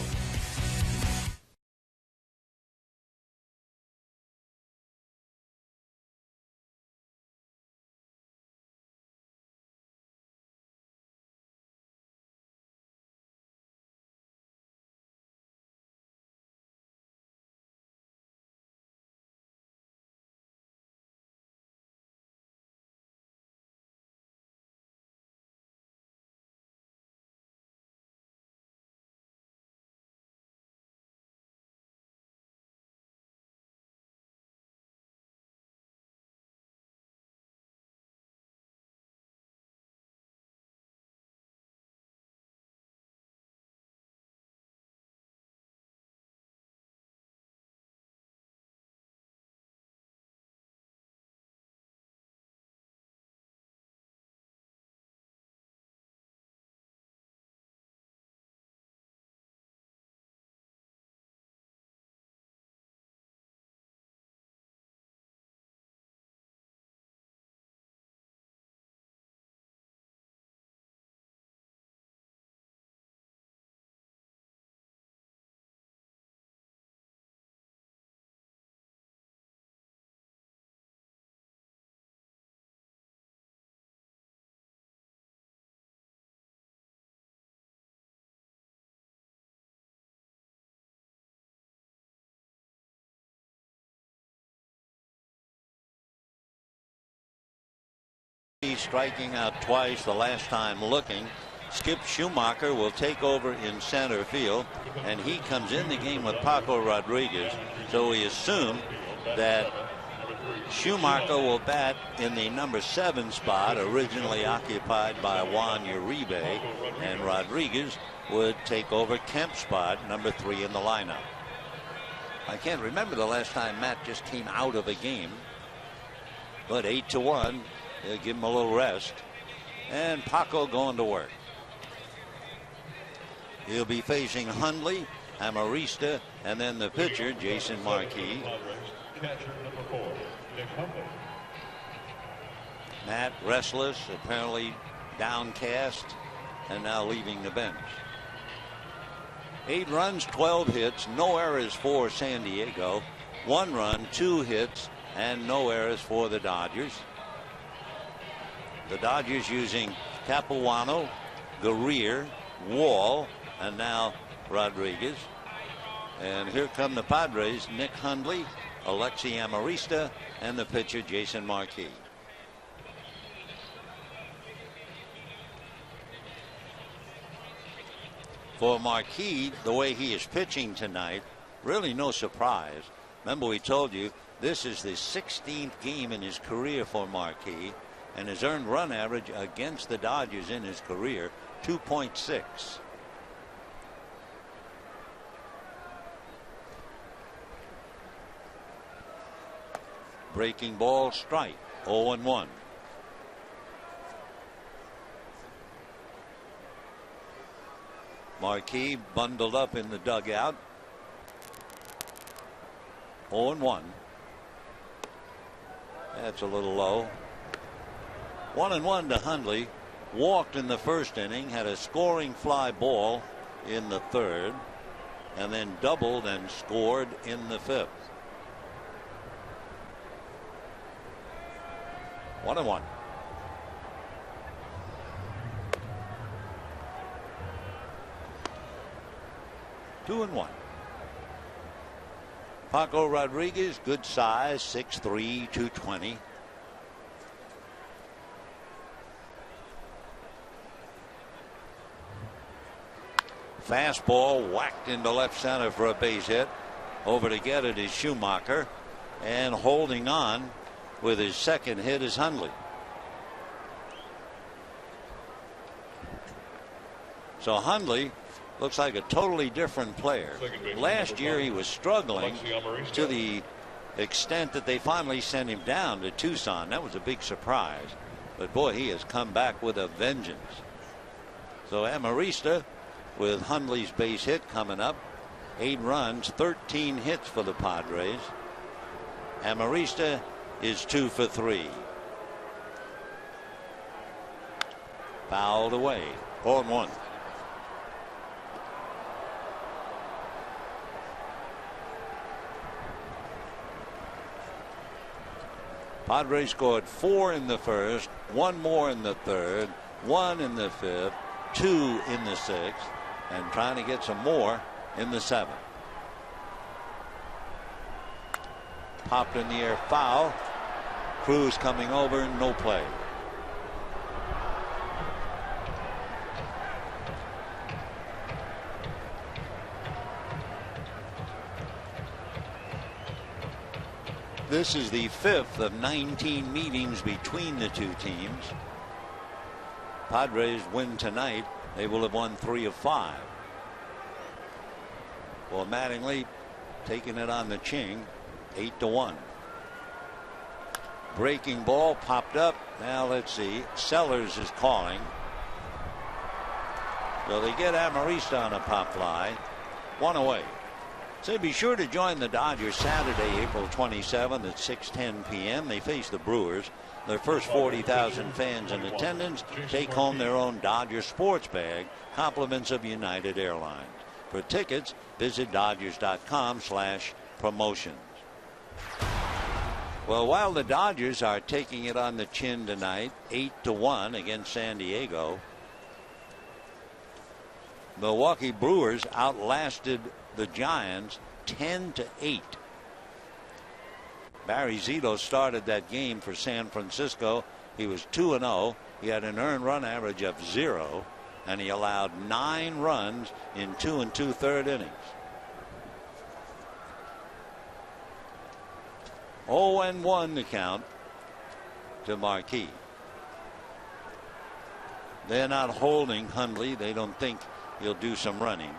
He's striking out twice, the last time looking. Skip Schumacher will take over in center field, and he comes in the game with Paco Rodriguez. So we assume that Schumacher will bat in the number 7 spot, originally occupied by Juan Uribe, and Rodriguez would take over Kemp's spot, number 3 in the lineup. I can't remember the last time Matt just came out of a game, but 8-1. They'll give him a little rest. And Paco going to work. He'll be facing Hundley, Amarista, and then the pitcher, Jason Marquis. Matt restless, apparently downcast, and now leaving the bench. 8 runs, 12 hits, no errors for San Diego. 1 run, 2 hits, and no errors for the Dodgers. The Dodgers using Capuano, Guerrier, Wall, and now Rodriguez. And here come the Padres, Nick Hundley, Alexi Amarista, and the pitcher Jason Marquis. For Marquis, the way he is pitching tonight, really no surprise. Remember, we told you this is the 16th game in his career for Marquis, and his earned run average against the Dodgers in his career, 2.6. Breaking ball, strike, 0-1. Marquis bundled up in the dugout. 0-1. That's a little low. 1-1 to Hundley. Walked in the first inning, had a scoring fly ball in the third, and then doubled and scored in the fifth. 1-1. Two and 1. Paco Rodriguez, good size, 6'3", 220. Fastball whacked into left center for a base hit. Over to get it is Schumacher, and holding on with his second hit is Hundley. So Hundley looks like a totally different player. Last year he was struggling to the extent that they finally sent him down to Tucson. That was a big surprise. But boy, he has come back with a vengeance. So Amarista with Hundley's base hit coming up. 8 runs, 13 hits for the Padres. Amarista is 2 for 3. Fouled away. 0-1. Padres scored 4 in the first, 1 more in the third, 1 in the fifth, 2 in the sixth, and trying to get some more in the seventh. Popped in the air, foul. Cruz coming over, no play. This is the 5th of 19 meetings between the two teams. Padres win tonight, they will have won 3 of 5. Well, Mattingly taking it on the chin, 8-1. Breaking ball popped up. Now let's see. Sellers is calling. So they get Amarista on a pop fly. 1 away. So be sure to join the Dodgers Saturday, April 27th at 6:10 p.m. They face the Brewers. Their first 40,000 fans in attendance take home their own Dodger sports bag, compliments of United Airlines. For tickets, visit Dodgers.com/promotions. Well, while the Dodgers are taking it on the chin tonight, 8-1 against San Diego, Milwaukee Brewers outlasted the Giants 10-8. Barry Zito started that game for San Francisco. He was 2-0. He had an earned run average of 0, and he allowed 9 runs in 2 2/3 innings. 0-1 the count to Marquis. They're not holding Hundley. They don't think he'll do some running.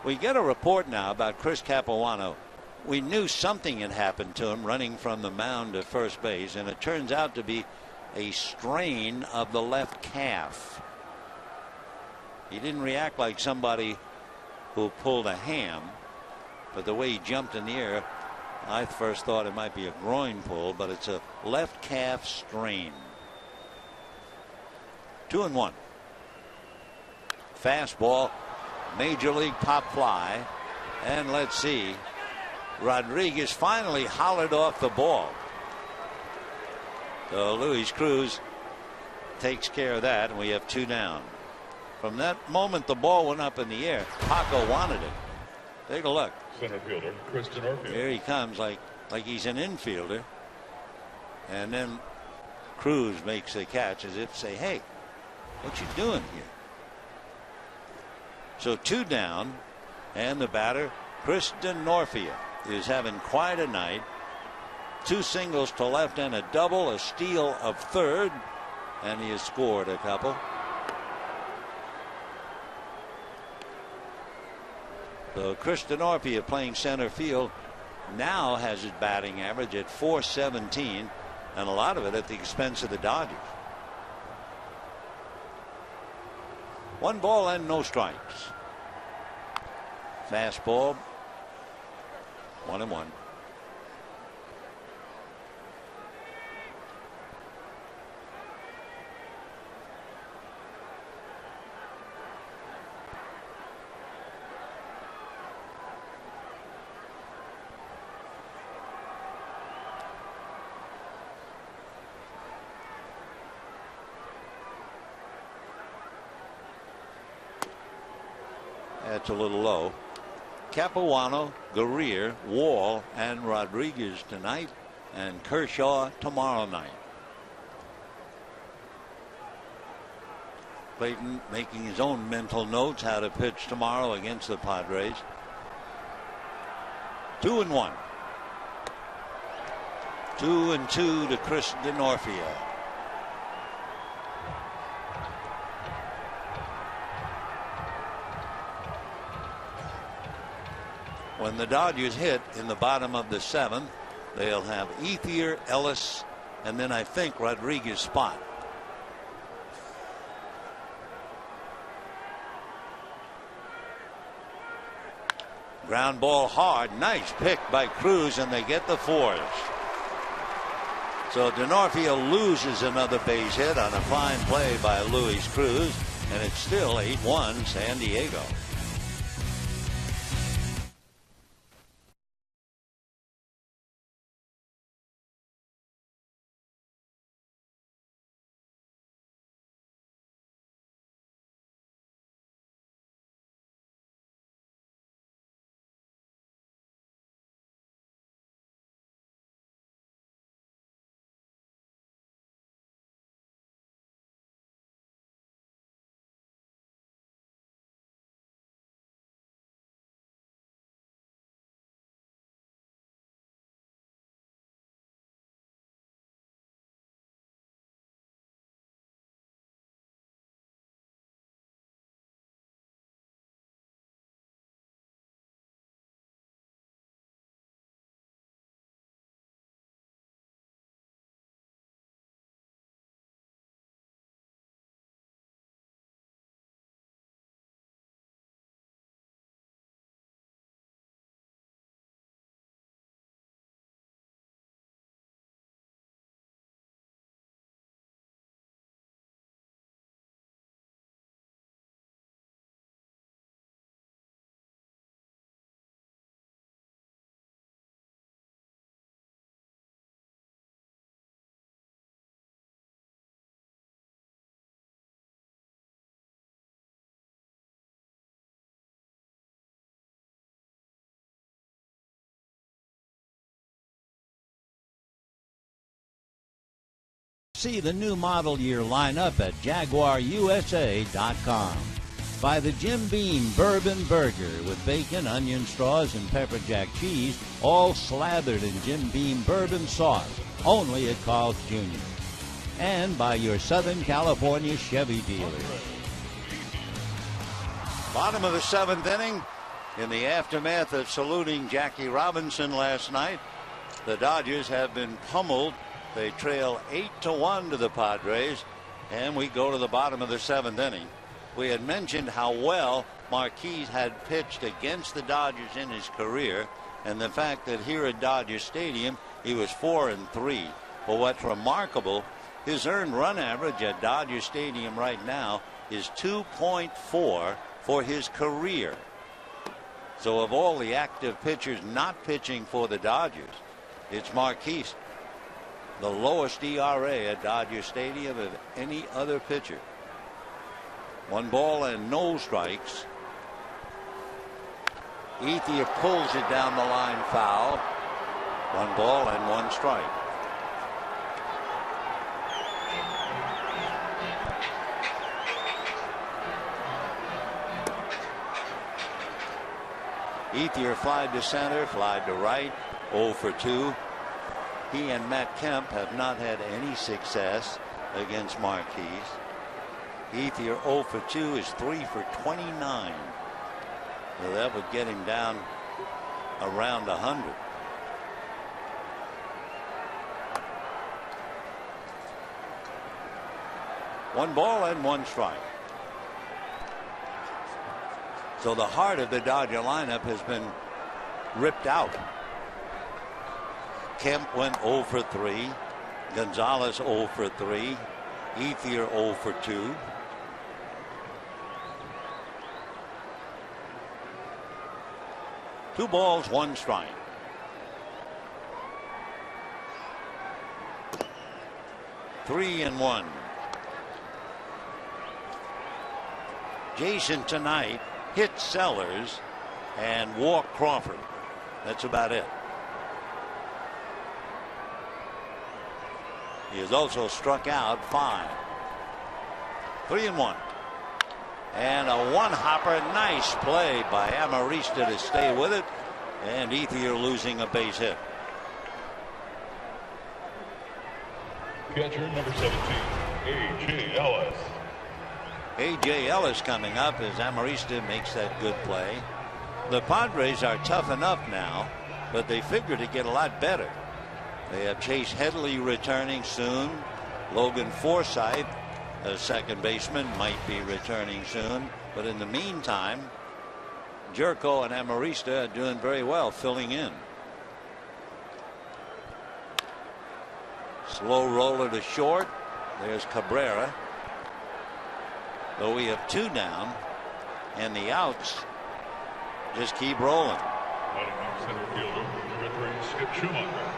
We get a report now about Chris Capuano. We knew something had happened to him running from the mound to first base, and it turns out to be a strain of the left calf. He didn't react like somebody who pulled a ham, but the way he jumped in the air, I first thought it might be a groin pull, but it's a left calf strain. 2-1. Fastball Major League pop fly. And let's see. Rodriguez finally hollered off the ball. So Luis Cruz takes care of that, and we have 2 down. From that moment the ball went up in the air, Paco wanted it. Take a look. Center fielder, Chris Denorfia. Here he comes like he's an infielder. And then Cruz makes a catch as if to say, hey, what you doing here? So 2 down, and the batter, Chris Denorfia, is having quite a night. 2 singles to left and a double, a steal of third, and he has scored a couple. So Chris Denorfia, playing center field, now has his batting average at .417, and a lot of it at the expense of the Dodgers. 1 ball and no strikes. Fastball, 1-1. That's a little low. Capuano, Guerrier, Wall, and Rodriguez tonight, and Kershaw tomorrow night. Clayton making his own mental notes how to pitch tomorrow against the Padres. 2-1. 2-2 to Chris Denorfia. When the Dodgers hit in the bottom of the 7th, they'll have Ethier, Ellis, and then I think Rodriguez spot. Ground ball hard. Nice pick by Cruz, and they get the 4s. So Denorfia loses another base hit on a fine play by Luis Cruz, and it's still 8-1 San Diego. See the new model year lineup at JaguarUSA.com. Buy the Jim Beam Bourbon Burger with bacon, onion straws, and pepper jack cheese, all slathered in Jim Beam Bourbon sauce, only at Carl's Jr. And by your Southern California Chevy dealers. Bottom of the 7th inning. In the aftermath of saluting Jackie Robinson last night, the Dodgers have been pummeled. They trail 8-1 to the Padres, and we go to the bottom of the 7th inning. We had mentioned how well Marquis had pitched against the Dodgers in his career, and the fact that here at Dodger Stadium he was 4-3. But what's remarkable, his earned run average at Dodger Stadium right now is 2.4, for his career. So of all the active pitchers not pitching for the Dodgers, it's Marquis, the lowest ERA at Dodger Stadium of any other pitcher. 1 ball and no strikes. Ethier pulls it down the line foul. 1 ball and 1 strike. Ethier fly to center, fly to right, 0 for 2. He and Matt Kemp have not had any success against Marquis. Ethier 0 for 2 is 3 for 29. So that would get him down around 100. One ball and 1 strike. So the heart of the Dodger lineup has been ripped out. Kemp went 0 for 3. Gonzalez 0 for 3. Ethier 0 for 2. Two balls, 1 strike. Three and 1. Jason tonight hit Sellers and walked Crawford. That's about it. He has also struck out 5. 3 and 1. And a 1-hopper. Nice play by Amarista to stay with it. And Ethier losing a base hit. Catcher number 17, A.J. Ellis. A.J. Ellis coming up as Amarista makes that good play. The Padres are tough enough now, but they figure to get a lot better. They have Chase Headley returning soon. Logan Forsythe, a second baseman, might be returning soon. But in the meantime, Jerko and Amarista are doing very well filling in. Slow roller to short. There's Cabrera. So we have 2 down, and the outs just keep rolling. Center fielder, retiring Skip Schumacher.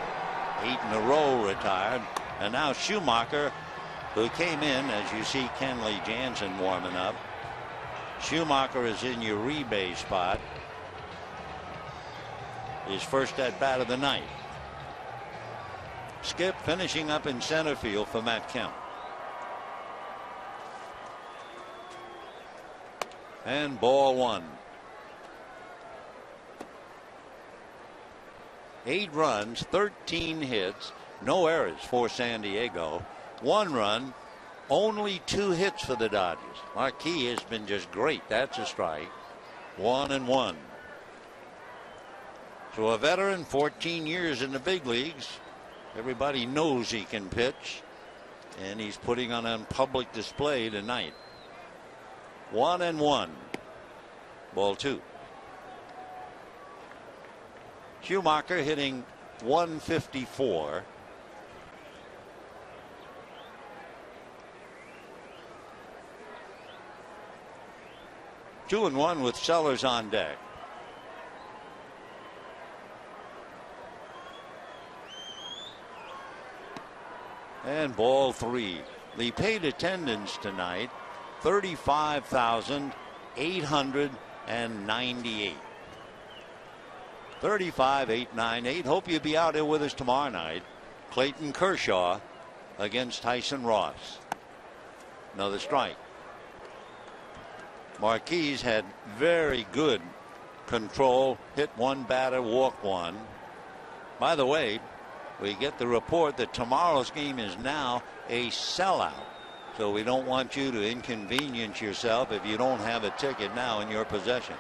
8 in a row retired, and now Schumacher, who came in, as you see Kenley Jansen warming up. Schumacher is in your rebase spot. His first at bat of the night. Skip finishing up in center field for Matt Kemp. And ball 1. 8 runs, 13 hits, no errors for San Diego. 1 run, only 2 hits for the Dodgers. Marquis has been just great. That's a strike. 1 and 1. So a veteran, 14 years in the big leagues. Everybody knows he can pitch, and he's putting on public display tonight. 1 and 1. Ball 2. Schumacher hitting 154. Two and 1 with Sellers on deck. And ball 3. The paid attendance tonight, 35,898. 35,898. Hope you'll be out here with us tomorrow night. Clayton Kershaw against Tyson Ross. Another strike. Marquis had very good control. Hit 1 batter, walk 1. By the way, we get the report that tomorrow's game is now a sellout. So we don't want you to inconvenience yourself if you don't have a ticket now in your possession.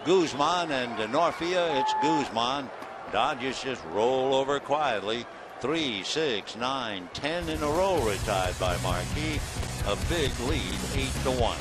Guzman and Denorfia. It's Guzman. Dodgers just roll over quietly. 3, 6, 9, 10 in a row retired by Marquis. A big lead, 8-1.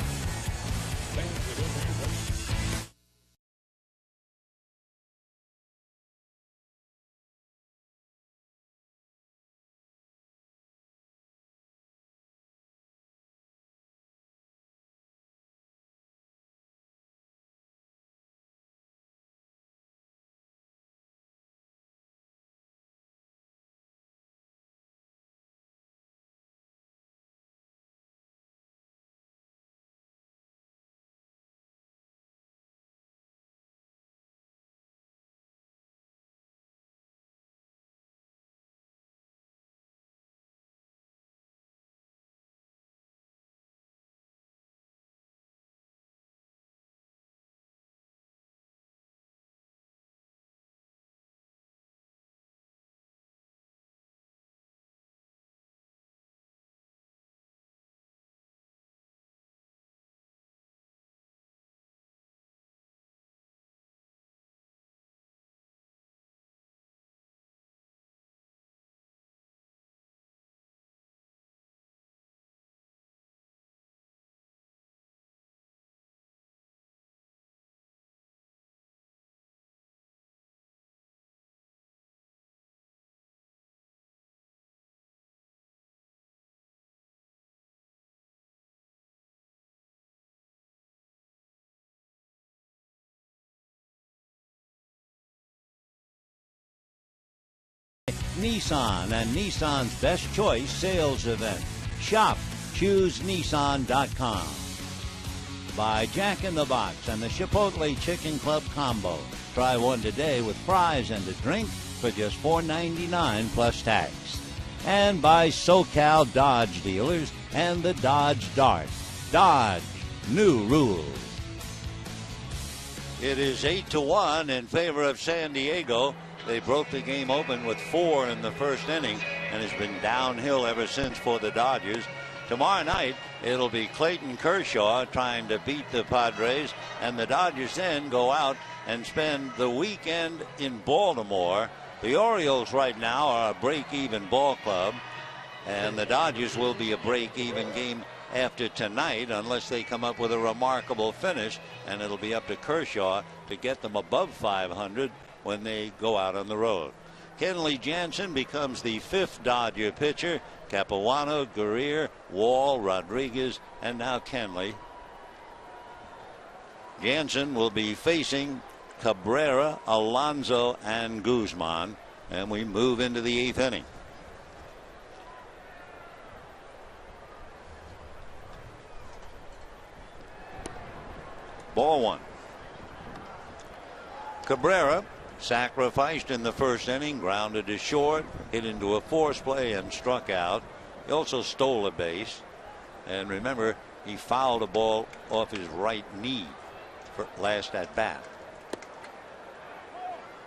Nissan and Nissan's Best Choice sales event. Shop ChooseNissan.com. By Jack in the Box and the Chipotle Chicken Club Combo. Try one today with fries and a drink for just $4.99 plus tax. And by SoCal Dodge Dealers and the Dodge Dart. Dodge, new rules. It is 8-1 in favor of San Diego. They broke the game open with 4 in the first inning, and it's been downhill ever since for the Dodgers. Tomorrow night, it'll be Clayton Kershaw trying to beat the Padres, and the Dodgers then go out and spend the weekend in Baltimore. The Orioles right now are a break-even ball club, and the Dodgers will be a break-even game after tonight unless they come up with a remarkable finish, and it'll be up to Kershaw to get them above 500 when they go out on the road. Kenley Jansen becomes the 5th Dodger pitcher. Capuano, Guerrier, Wall, Rodriguez, and now Kenley. Jansen will be facing Cabrera, Alonso, and Guzman, and we move into the 8th inning. Ball 1. Cabrera sacrificed in the first inning, grounded to short, hit into a force play and struck out. He also stole a base, and remember, he fouled a ball off his right knee for last at bat.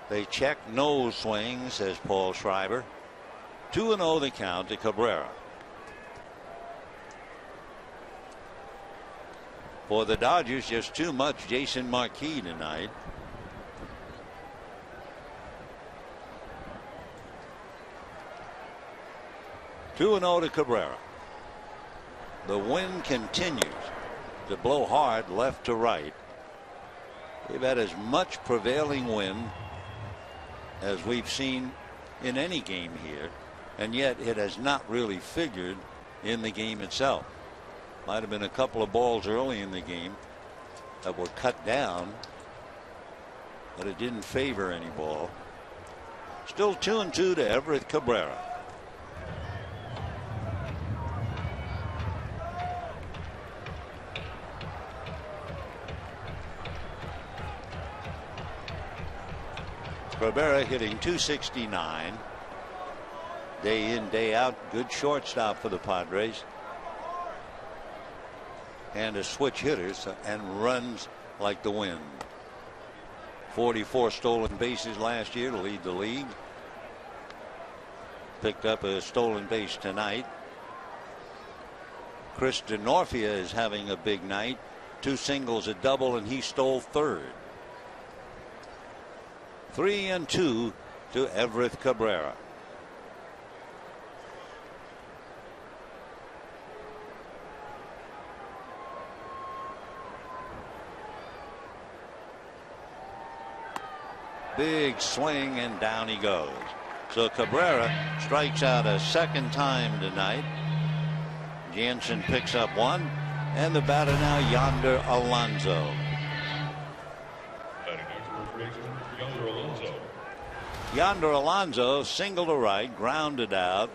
They check nose swing, says Paul Schreiber. 2-0 the count to Cabrera. For the Dodgers, just too much Jason Marquis tonight. Two 2-0 to Cabrera. The wind continues to blow hard left to right. We've had as much prevailing wind as we've seen in any game here, and yet it has not really figured in the game itself. Might have been a couple of balls early in the game that were cut down, but it didn't favor any ball. Still 2-2 to Everett Cabrera. Cabrera hitting .269. Day in, day out. Good shortstop for the Padres. And a switch hitter and runs like the wind. 44 stolen bases last year to lead the league. Picked up a stolen base tonight. Chris DeNorfia is having a big night. 2 singles, a double, and he stole third. 3-2 to Everett Cabrera. Big swing, and down he goes. So Cabrera strikes out a second time tonight. Jansen picks up one, and the batter now Yonder Alonso. Yonder Alonso single to right, grounded out,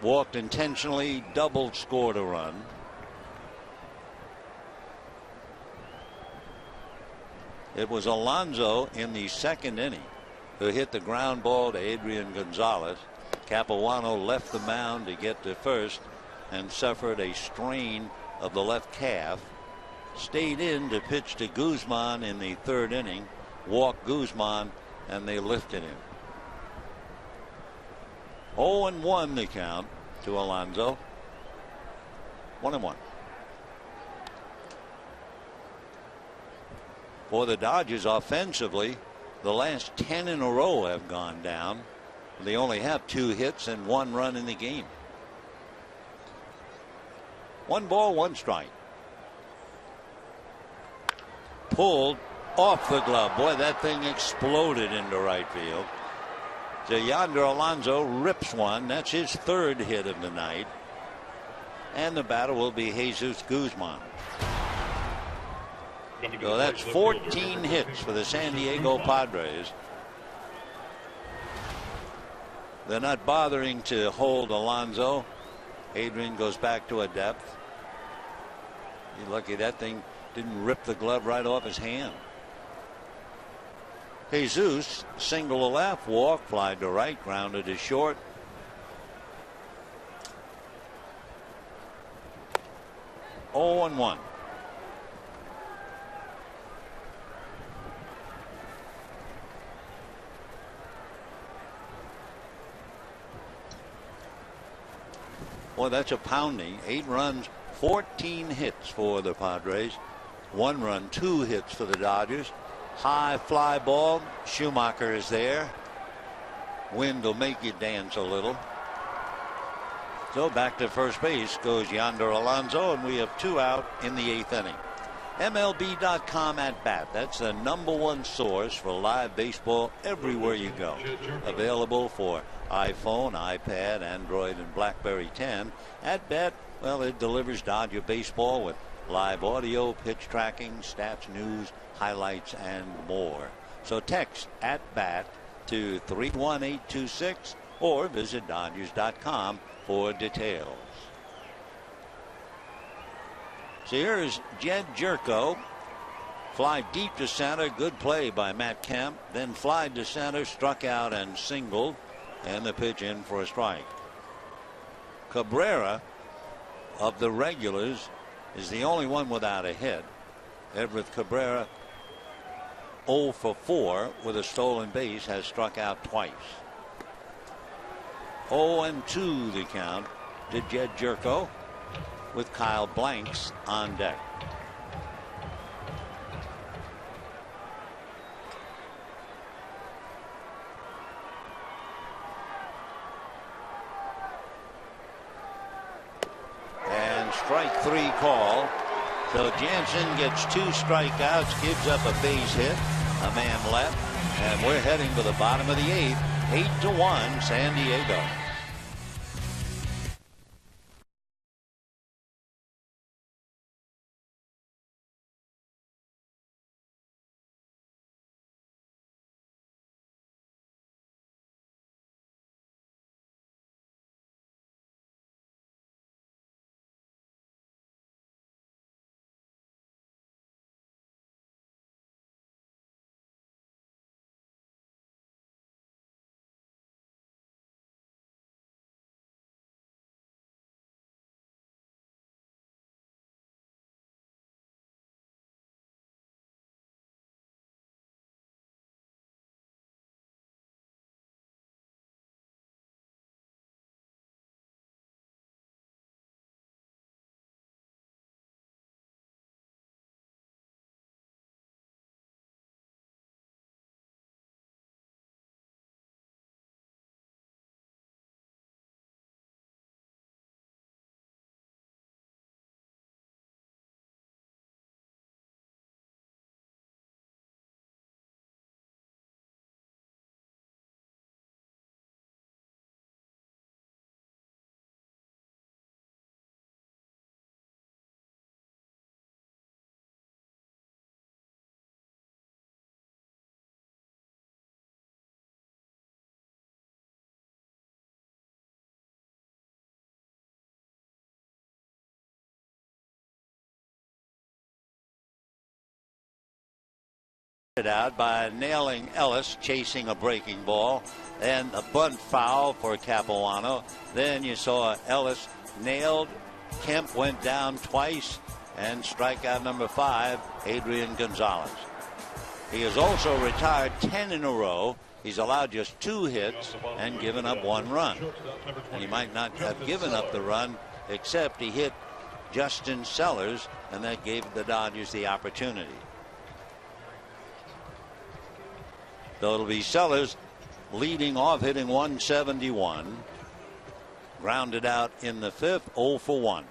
walked intentionally, doubled, scored a run. It was Alonso in the second inning who hit the ground ball to Adrian Gonzalez. Capuano left the mound to get to first and suffered a strain of the left calf. Stayed in to pitch to Guzman in the third inning, walked Guzman, and they lifted him. 0-1 the count to Alonso. 1-1. For the Dodgers offensively, the last 10 in a row have gone down. They only have 2 hits and 1 run in the game. 1 ball, 1 strike. Pulled off the glove. Boy, that thing exploded into right field. So Yonder Alonso rips one. That's his 3rd hit of the night. And the batter will be Jesus Guzman. So that's 14 hits for the San Diego Padres. They're not bothering to hold Alonso. Adrian goes back to a depth. You're lucky that thing didn't rip the glove right off his hand. Jesus, single to left, walk, fly to right, grounded to short. Oh and 1. Boy, that's a pounding. 8 runs, 14 hits for the Padres. 1 run, 2 hits for the Dodgers. High fly ball. Schumacher is there. Wind will make you dance a little. So back to first base goes Yonder Alonso, and we have 2 out in the 8th inning. MLB.com at bat. That's the #1 source for live baseball everywhere you go. Available for iPhone, iPad, Android, and BlackBerry 10. At bat, well, it delivers Dodger baseball with live audio, pitch tracking, stats, news, highlights, and more. So text at bat to 31826 or visit Dodgers.com for details. So here's Jed Jerko. Fly deep to center. Good play by Matt Kemp. Then fly to center, struck out and singled. And the pitch in for a strike. Cabrera of the regulars is the only one without a hit. Everett Cabrera 0 for 4 with a stolen base, has struck out twice. 0 and 2 the count to Jed Jerko with Kyle Blanks on deck. And strike 3 call. So Jansen gets 2 strikeouts, gives up a base hit, a man left, and we're heading for the bottom of the 8th. 8-1 San Diego. Out by nailing Ellis, chasing a breaking ball, and a bunt foul for Capuano. Then you saw Ellis nailed. Kemp went down twice, and strikeout number 5, Adrian Gonzalez. He has also retired 10 in a row. He's allowed just 2 hits and given up 1 run. And he might not have given up the run, except he hit Justin Sellers, and that gave the Dodgers the opportunity. So it'll be Sellers leading off, hitting 171. Grounded out in the 5th, 0 for 1.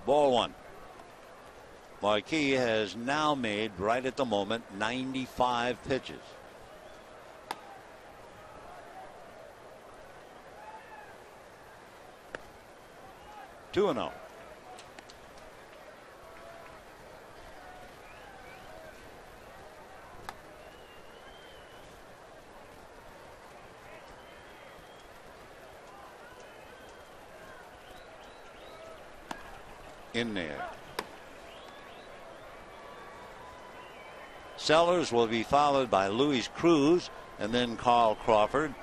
Ball 1. Marquis has now made, right at the moment, 95 pitches. Two and 0. in there. Sellers will be followed by Luis Cruz and then Carl Crawford.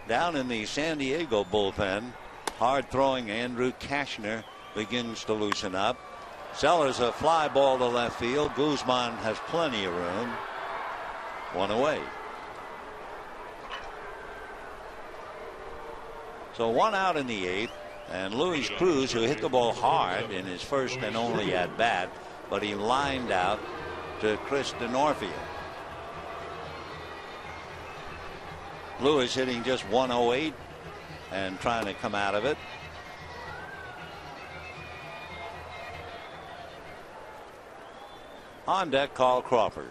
Down in the San Diego bullpen, hard throwing Andrew Kashner begins to loosen up. Sellers a fly ball to left field. Guzman has plenty of room. One away. So one out in the eighth, and Luis Cruz, who hit the ball hard in his first and only at bat, but he lined out to Chris DeNorfia. Lewis hitting just 108 and trying to come out of it. On deck, Carl Crawford.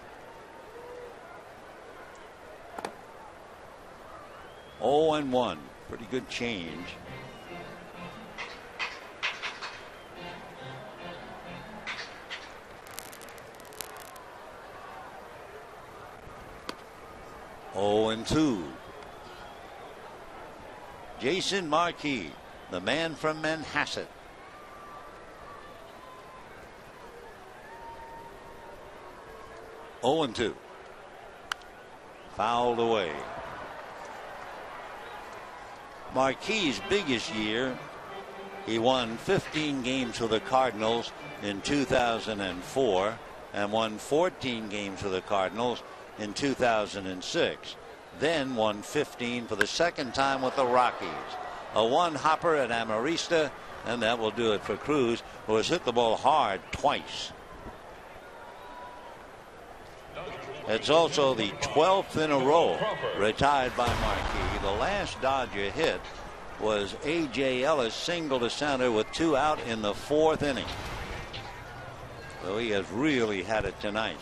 0-1. Pretty good change. And 2. Jason Marquis, the man from Manhasset. And 2. Fouled away. Marquis' biggest year, he won 15 games for the Cardinals in 2004 and won 14 games for the Cardinals in 2006. Then won 15 for the second time with the Rockies. A one hopper at Amarista, and that will do it for Cruz, who has hit the ball hard twice. It's also the 12th in a row retired by Marquis. The last Dodger hit was A.J. Ellis, single to center with 2 out in the 4th inning. So he has really had it tonight.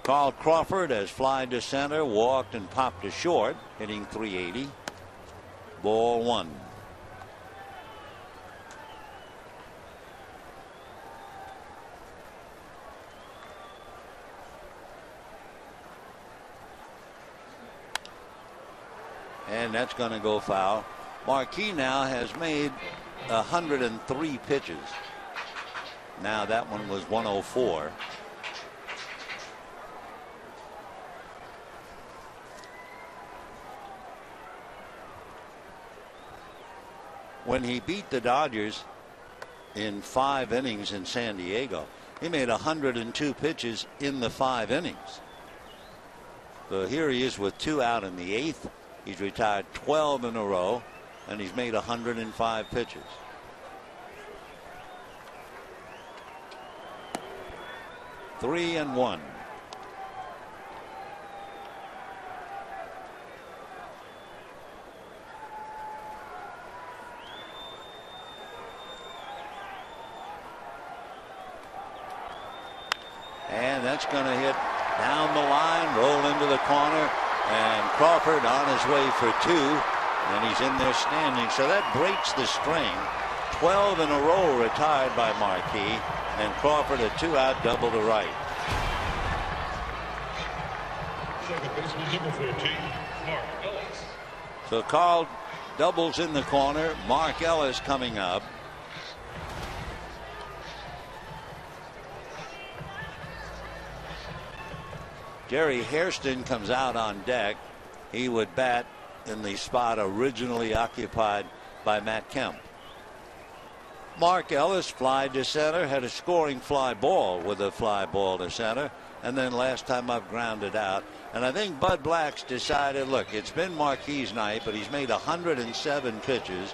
Carl Crawford has fly to center, walked and popped to short, hitting .380. Ball 1. And that's going to go foul. Marquis now has made 103 pitches. Now that one was 104. When he beat the Dodgers in 5 innings in San Diego, he made 102 pitches in the 5 innings. So here he is with 2 out in the 8th. He's retired 12 in a row, and he's made 105 pitches. Three and 1. And that's going to hit down the line, roll into the corner, and Crawford on his way for 2, and he's in there standing. So that breaks the string. 12 in a row retired by Marquis, and Crawford a 2-out double to right. Second baseman number 14, Mark Ellis. So Carl doubles in the corner. Mark Ellis coming up. Jerry Hairston comes out on deck. He would bat in the spot originally occupied by Matt Kemp. Mark Ellis flied to center, had a scoring fly ball with a fly ball to center, and then last time I've grounded out. And I think Bud Black's decided, look, it's been Marquis' night, but he's made 107 pitches,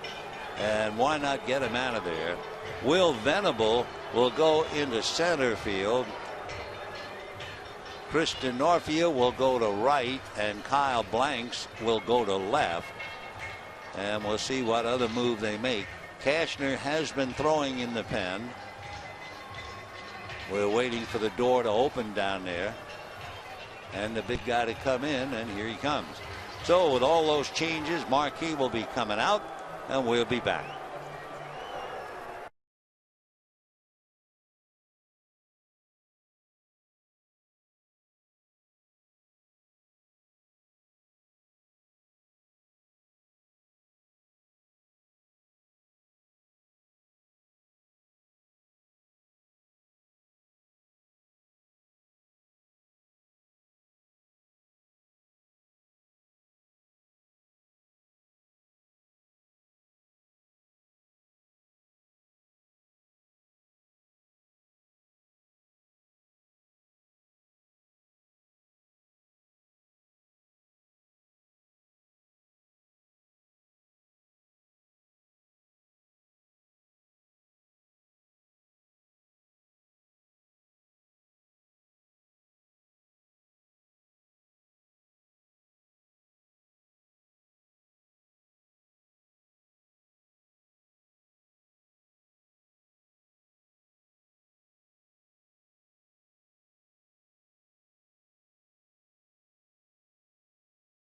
and why not get him out of there? Will Venable will go into center field. Chris DeNorfia will go to right, and Kyle Blanks will go to left. And we'll see what other move they make. Kashner has been throwing in the pen. We're waiting for the door to open down there, and the big guy to come in, and here he comes. So with all those changes, Marquis will be coming out, and we'll be back.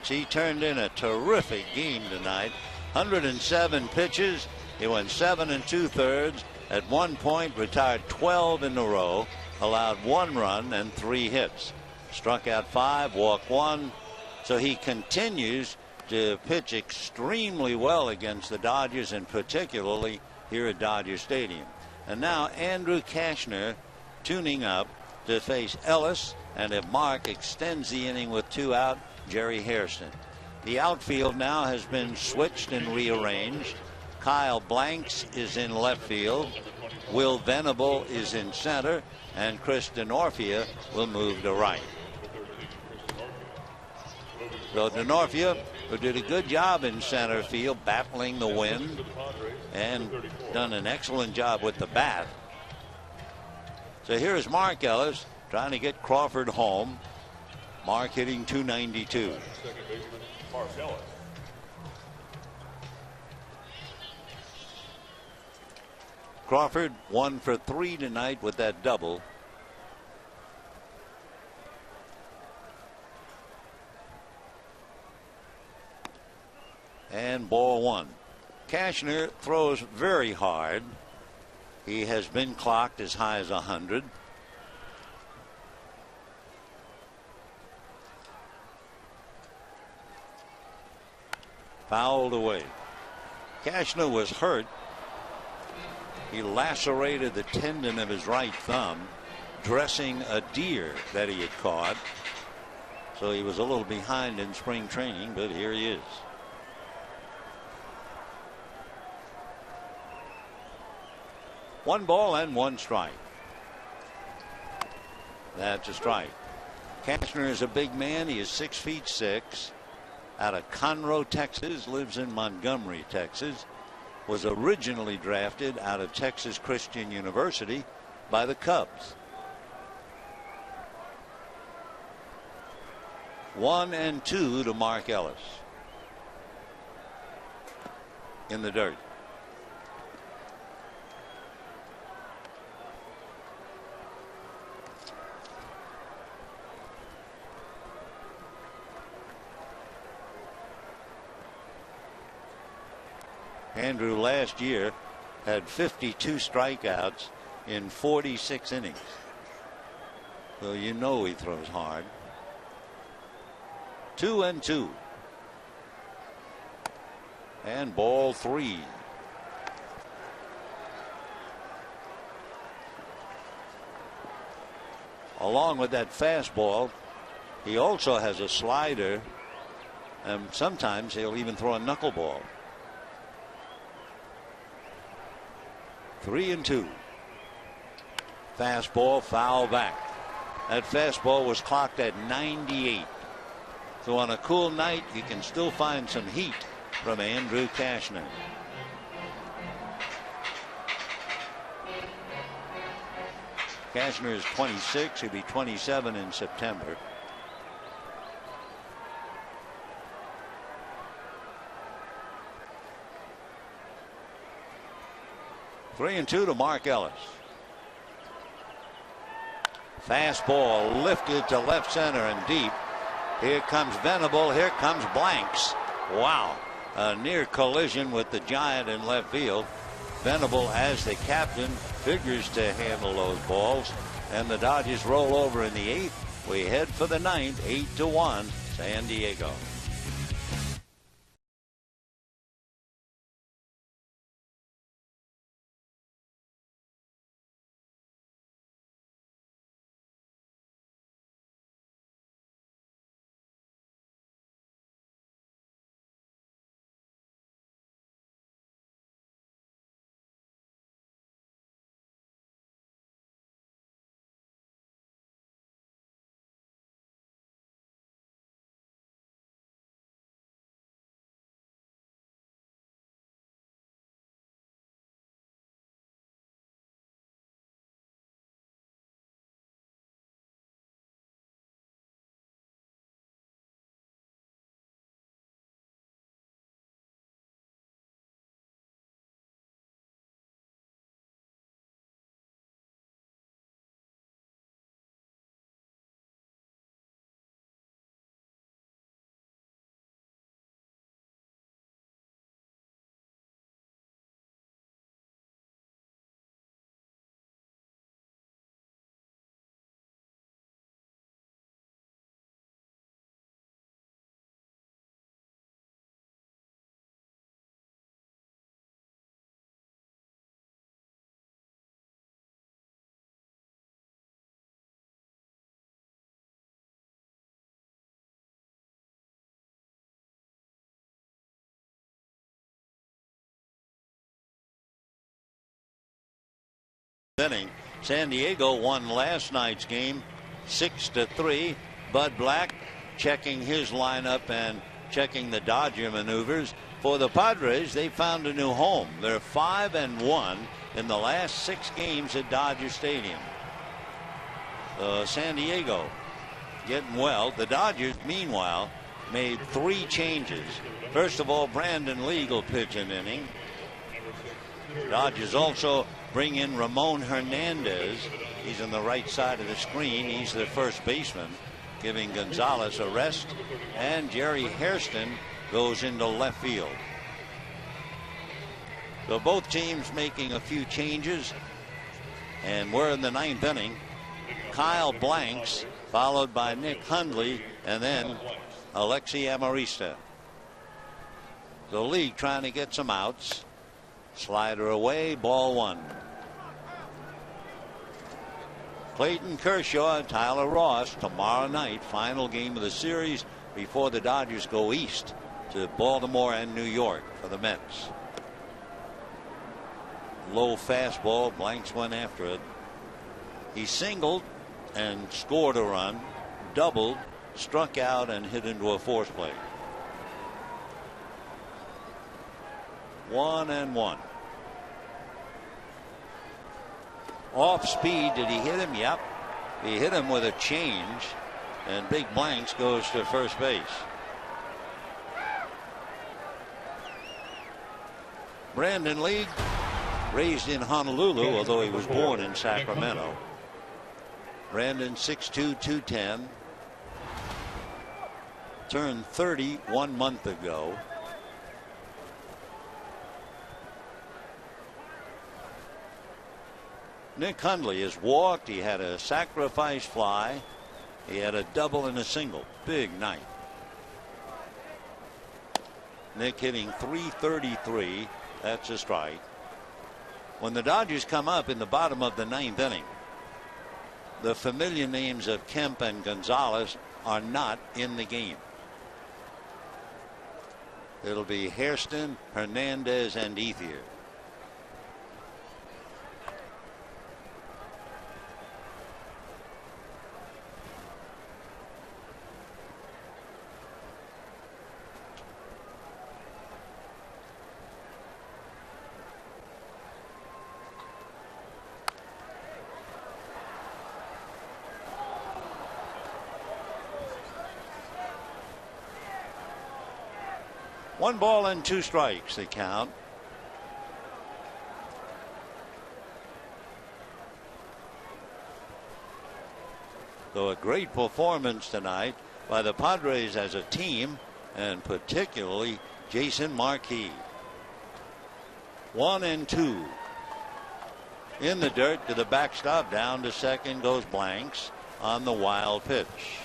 pitch. He turned in a terrific game tonight. 107 pitches. He went 7 2/3. At one point retired 12 in a row, allowed 1 run and 3 hits. Struck out 5, walked 1. So he continues to pitch extremely well against the Dodgers, and particularly here at Dodger Stadium. And now Andrew Cashner tuning up to face Ellis, and if Mark extends the inning with 2 out, Jerry Hairston. The outfield now has been switched and rearranged. Kyle Blanks is in left field. Will Venable is in center, and Chris Denorfia will move to right. So Denorfia, who did a good job in center field battling the wind and done an excellent job with the bat. So here's Mark Ellis trying to get Crawford home. Mark hitting .292. Crawford 1 for 3 tonight with that double. And ball 1. Cashner throws very hard. He has been clocked as high as 100. Fouled away. Cashner was hurt. He lacerated the tendon of his right thumb dressing a deer that he had caught. So he was a little behind in spring training, but here he is. One ball and 1 strike. That's a strike. Cashner is a big man. He is 6'6". Out of Conroe, Texas, lives in Montgomery, Texas. Was originally drafted out of Texas Christian University by the Cubs. 1-2 to Mark Ellis. In the dirt. Andrew last year had 52 strikeouts in 46 innings. So you know he throws hard. 2-2. And ball 3. Along with that fastball, he also has a slider, and sometimes he'll even throw a knuckleball. 3-2. Fastball foul back. That fastball was clocked at 98. So on a cool night you can still find some heat from Andrew Cashner. Cashner is 26. He'll be 27 in September. Three and 2 to Mark Ellis. Fastball lifted to left center and deep. Here comes Venable. Here comes Blanks. Wow. A near collision with the giant in left field. Venable, as the captain, figures to handle those balls. And the Dodgers roll over in the 8th. We head for the 9th, 8-1, San Diego. inning. San Diego won last night's game 6-3. Bud Black checking his lineup and checking the Dodger maneuvers. For the Padres, they found a new home. They're 5-1 in the last 6 games at Dodger Stadium. San Diego getting well. The Dodgers, meanwhile, made 3 changes. First of all, Brandon Lee will pitch an inning. Dodgers also bring in Ramon Hernandez. He's on the right side of the screen. He's the first baseman, giving Gonzalez a rest. And Jerry Hairston goes into left field. So both teams making a few changes. And we're in the 9th inning. Kyle Blanks, followed by Nick Hundley, and then Alexi Amarista. The league trying to get some outs. Slider away, ball 1. Clayton Kershaw and Tyler Ross tomorrow night, final game of the series before the Dodgers go east to Baltimore and New York for the Mets. Low fastball, Blanks went after it. He singled and scored a run, doubled, struck out, and hit into a force play. 1-1. Off speed, did he hit him? Yep. He hit him with a change, and Big Blanks goes to first base. Brandon Lee, raised in Honolulu, although he was born in Sacramento. Brandon 6'2", 210. Turned 30 1 month ago. Nick Hundley has walked. He had a sacrifice fly. He had a double and a single. Big night. Nick hitting .333. That's a strike. When the Dodgers come up in the bottom of the 9th inning, the familiar names of Kemp and Gonzalez are not in the game. It'll be Hairston, Hernandez, and Ethier. One ball and 2 strikes, the count. So a great performance tonight by the Padres as a team, and particularly Jason Marquis. 1-2. In the dirt to the backstop, down to second goes Blanks on the wild pitch.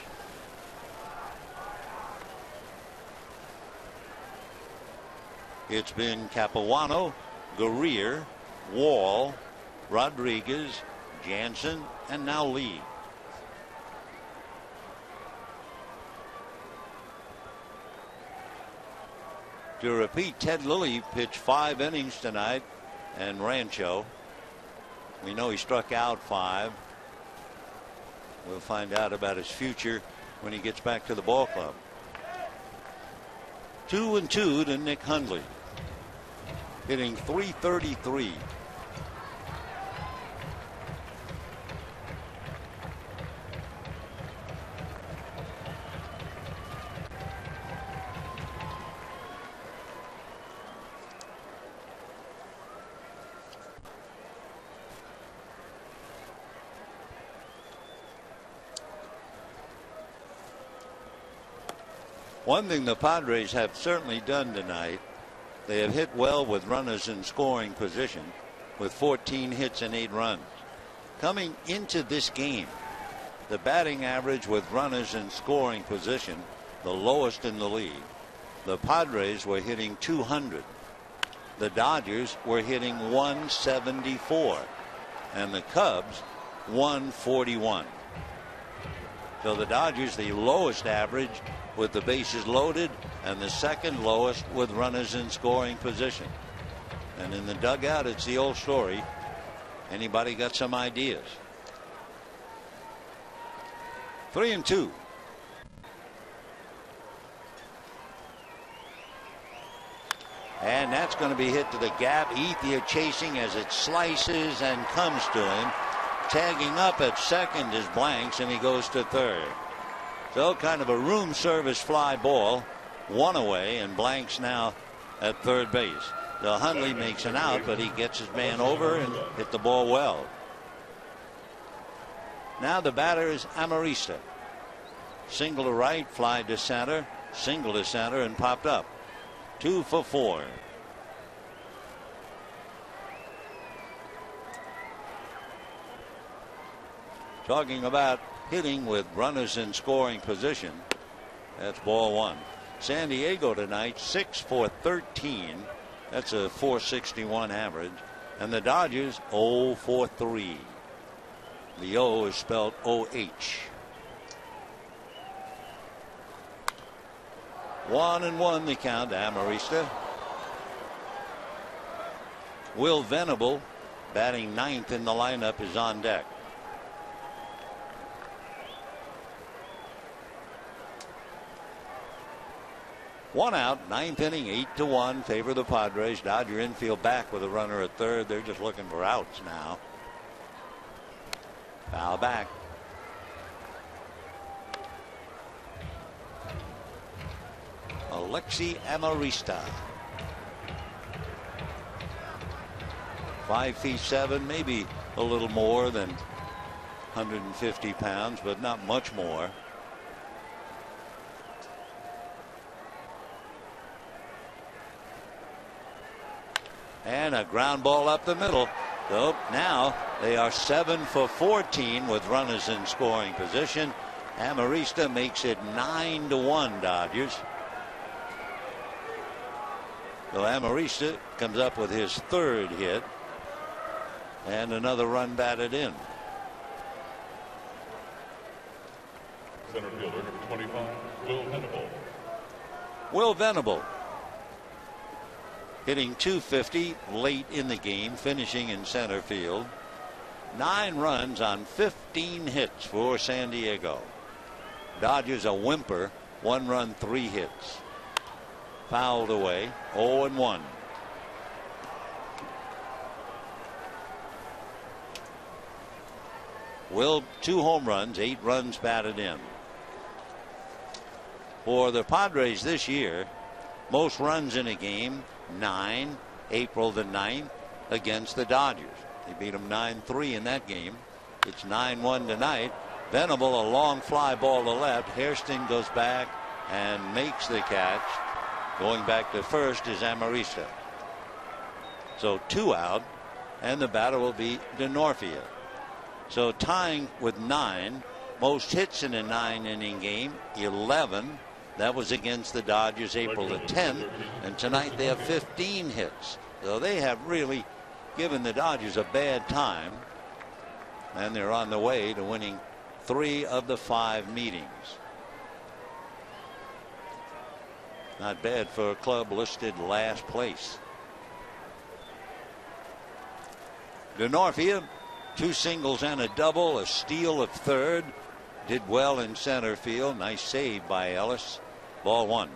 It's been Capuano, Guerrier, Wall, Rodriguez, Jansen, and now Lee. To repeat, Ted Lilly pitched 5 innings tonight, and Rancho. We know he struck out 5. We'll find out about his future when he gets back to the ball club. 2-2 to Nick Hundley, hitting .333. One thing the Padres have certainly done tonight, they have hit well with runners in scoring position with 14 hits and 8 runs. Coming into this game, the batting average with runners in scoring position, the lowest in the league. The Padres were hitting 200. The Dodgers were hitting 174. And the Cubs 141. So the Dodgers the lowest average with the bases loaded, and the second lowest with runners in scoring position. And in the dugout, it's the old story. Anybody got some ideas? 3-2. And that's going to be hit to the gap. Ethier chasing as it slices and comes to him. Tagging up at second is Blanks, and he goes to third. So kind of a room service fly ball. One away, and Blanks now at third base. So Hundley makes an out, but he gets his man over and hit the ball well. Now the batter is Amarista. Single to right, fly to center, single to center, and popped up. 2 for 4. Talking about hitting with runners in scoring position. That's ball one. San Diego tonight 6 for 13. That's a .461 average. And the Dodgers 0 for 3. The O is spelled O-H. 1-1 the count to Amarista. Will Venable, batting ninth in the lineup, is on deck. One out, ninth inning, 8-1, favor the Padres. Dodger infield back with a runner at third. They're just looking for outs now. Foul back. Alexi Amarista. 5'7", maybe a little more than 150 pounds, but not much more. And a ground ball up the middle. So now they are 7 for 14 with runners in scoring position. Amarista makes it 9-1 Dodgers. So Amarista comes up with his third hit and another run batted in. Center fielder number 25, Will Venable. Will Venable hitting .250 late in the game, finishing in center field. 9 runs on 15 hits for San Diego. Dodgers a whimper, 1 run, 3 hits. Fouled away, 0-1. Will 2 home runs, 8 runs batted in. For the Padres this year, most runs in a game, 9, April the 9th against the Dodgers. They beat them 9-3 in that game. It's 9-1 tonight. Venable, a long fly ball to left. Hairston goes back and makes the catch. Going back to first is Amarista. So 2 out, and the batter will be DeNorfia. So tying with 9, most hits in a 9-inning game, 11. That was against the Dodgers April the 10th, and tonight they have 15 hits. So they have really given the Dodgers a bad time, and they're on the way to winning 3 of the 5 meetings. Not bad for a club listed last place. DeNorfia, 2 singles and a double, a steal of third. Did well in center field. Nice save by Ellis. Ball 1.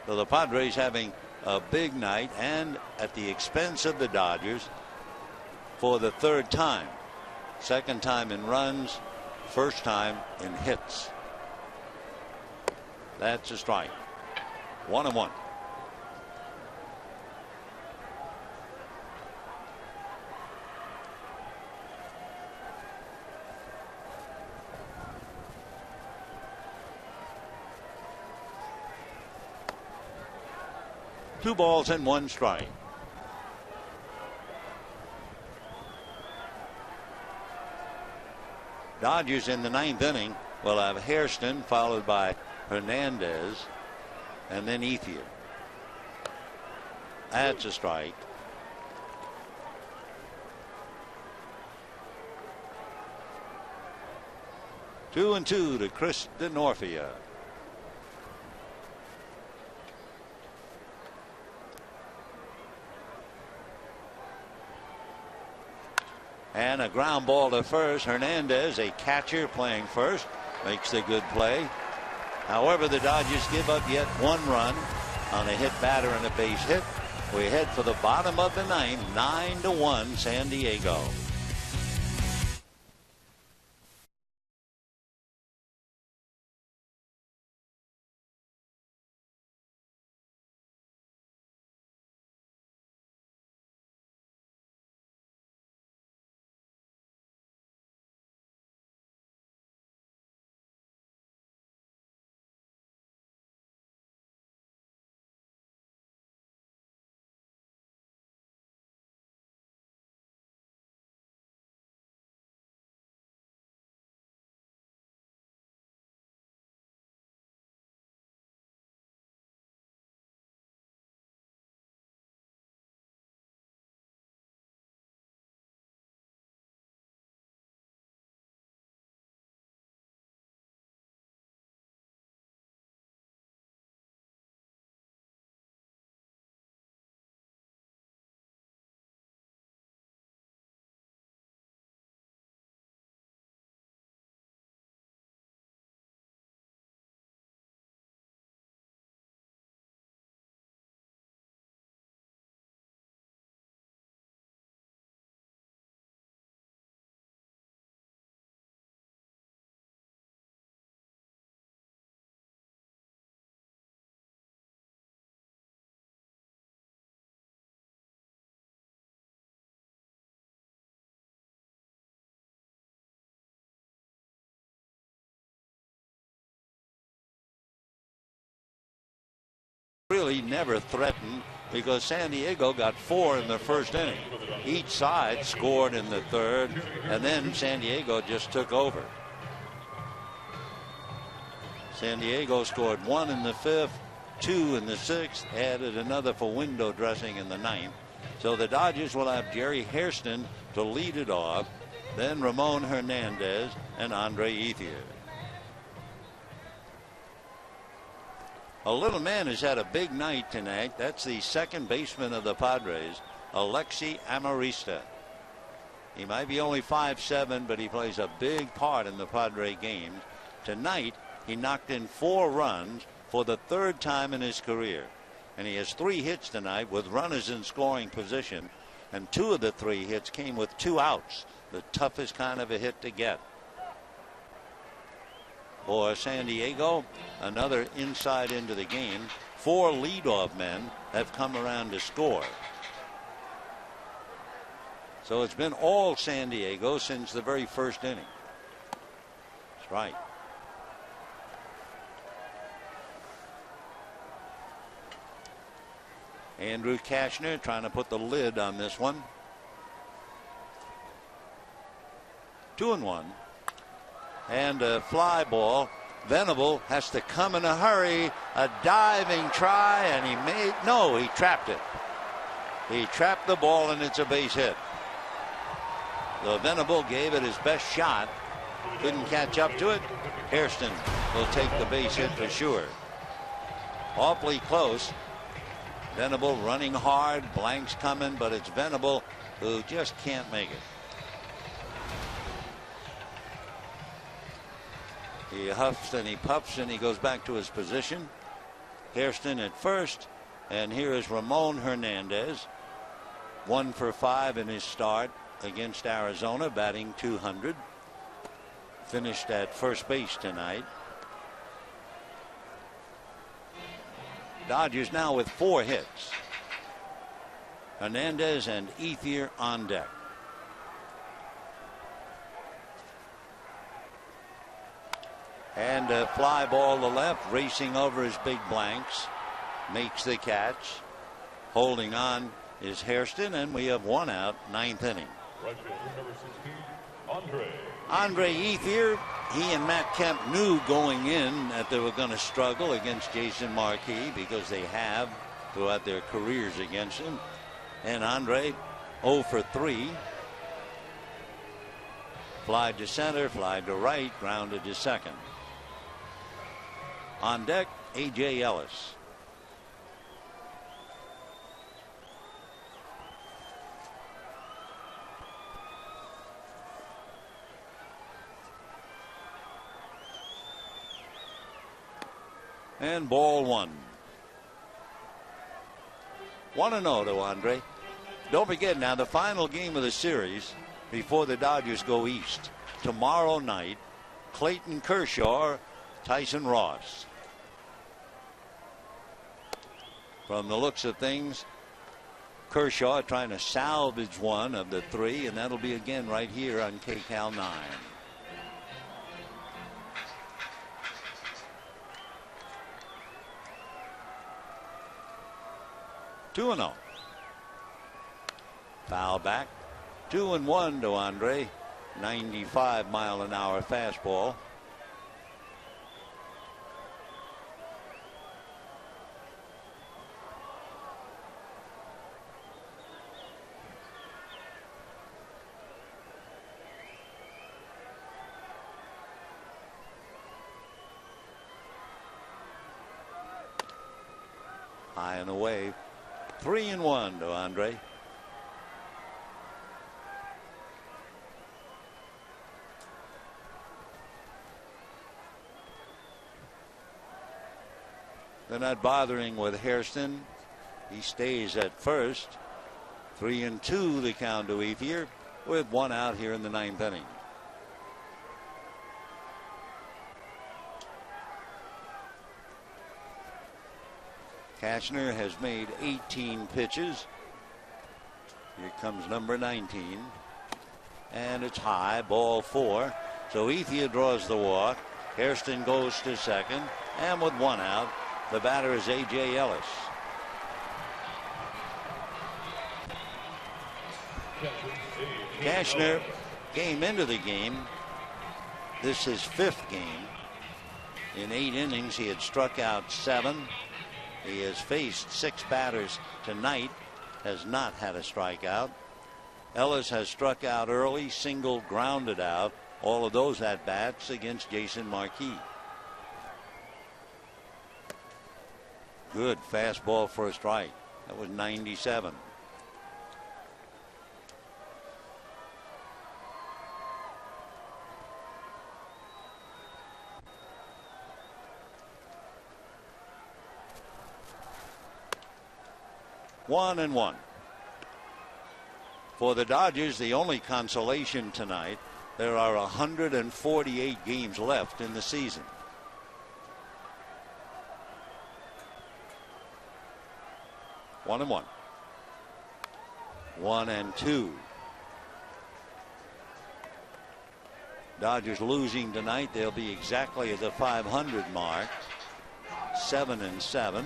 So the Padres having a big night, and at the expense of the Dodgers for the 3rd time. 2nd time in runs, 1st time in hits. That's a strike. 1-1. Two balls and 1 strike. Dodgers in the 9th inning will have Hairston, followed by Hernandez, and then Ethier. That's a strike. Two and 2 to Chris DeNorfia. And a ground ball to first. Hernandez, a catcher playing first, makes the good play. However, the Dodgers give up yet one run on a hit batter and a base hit. We head for the bottom of the ninth, 9-1 San Diego. Really never threatened because San Diego got 4 in the first inning. Each side scored in the third, and then San Diego just took over. San Diego scored 1 in the 5th, 2 in the 6th, added another for window dressing in the 9th. So the Dodgers will have Jerry Hairston to lead it off, then Ramon Hernandez and Andre Ethier. A little man has had a big night tonight. That's the second baseman of the Padres, Alexi Amarista. He might be only 5'7", but he plays a big part in the Padre games. Tonight, he knocked in 4 runs for the 3rd time in his career. And he has 3 hits tonight with runners in scoring position. And 2 of the 3 hits came with 2 outs, the toughest kind of a hit to get. For San Diego, another insight into the game. 4 leadoff men have come around to score. So it's been all San Diego since the very first inning. That's right. Andrew Kashner trying to put the lid on this one. 2-1. And a fly ball. Venable has to come in a hurry. A diving try, and he trapped it. He trapped the ball, and it's a base hit. So Venable gave it his best shot. Couldn't catch up to it. Hairston will take the base hit for sure. Awfully close. Venable running hard. Blanks coming, but it's Venable who just can't make it. He huffs and he puffs and he goes back to his position. Hairston at first, and here is Ramon Hernandez, 1 for 5 in his start against Arizona, batting .200. Finished at first base tonight. Dodgers now with 4 hits. Hernandez and Ethier on deck. And a fly ball to left, racing over his big blanks. Makes the catch. Holding on is Hairston, and we have 1 out, 9th inning. Right fielder, number 16, Andre Ethier. He and Matt Kemp knew going in that they were going to struggle against Jason Marquis because they have throughout their careers against him. And Andre 0 for 3. Fly to center, fly to right, grounded to second. On deck, A.J. Ellis. And ball one. 1-0 to Andre. Don't forget now the final game of the series before the Dodgers go east. Tomorrow night, Clayton Kershaw, Tyson Ross. From the looks of things, Kershaw trying to salvage one of the three, and that'll be again right here on KCAL 9. Two and 0. Foul back. 2-1 to Andre. 95-mile-an-hour fastball. High and away. 3-1 to Andre. They're not bothering with Hairston. He stays at first. 3-2 the count to Ethier with one out here in the ninth inning. Cashner has made 18 pitches. Here comes number 19. And it's high, ball 4. So Ethier draws the walk. Hairston goes to second. And with one out, the batter is A.J. Ellis. Cashner came into the game. This is his 5th game. In 8 innings, he had struck out 7. He has faced 6 batters tonight, has not had a strikeout. Ellis has struck out early, single, grounded out. All of those at bats against Jason Marquis. Good fastball for a strike. That was 97. One and one. For the Dodgers, the only consolation tonight, there are 148 games left in the season. One and one. 1-2. Dodgers losing tonight. They'll be exactly at the 500 mark. 7-7.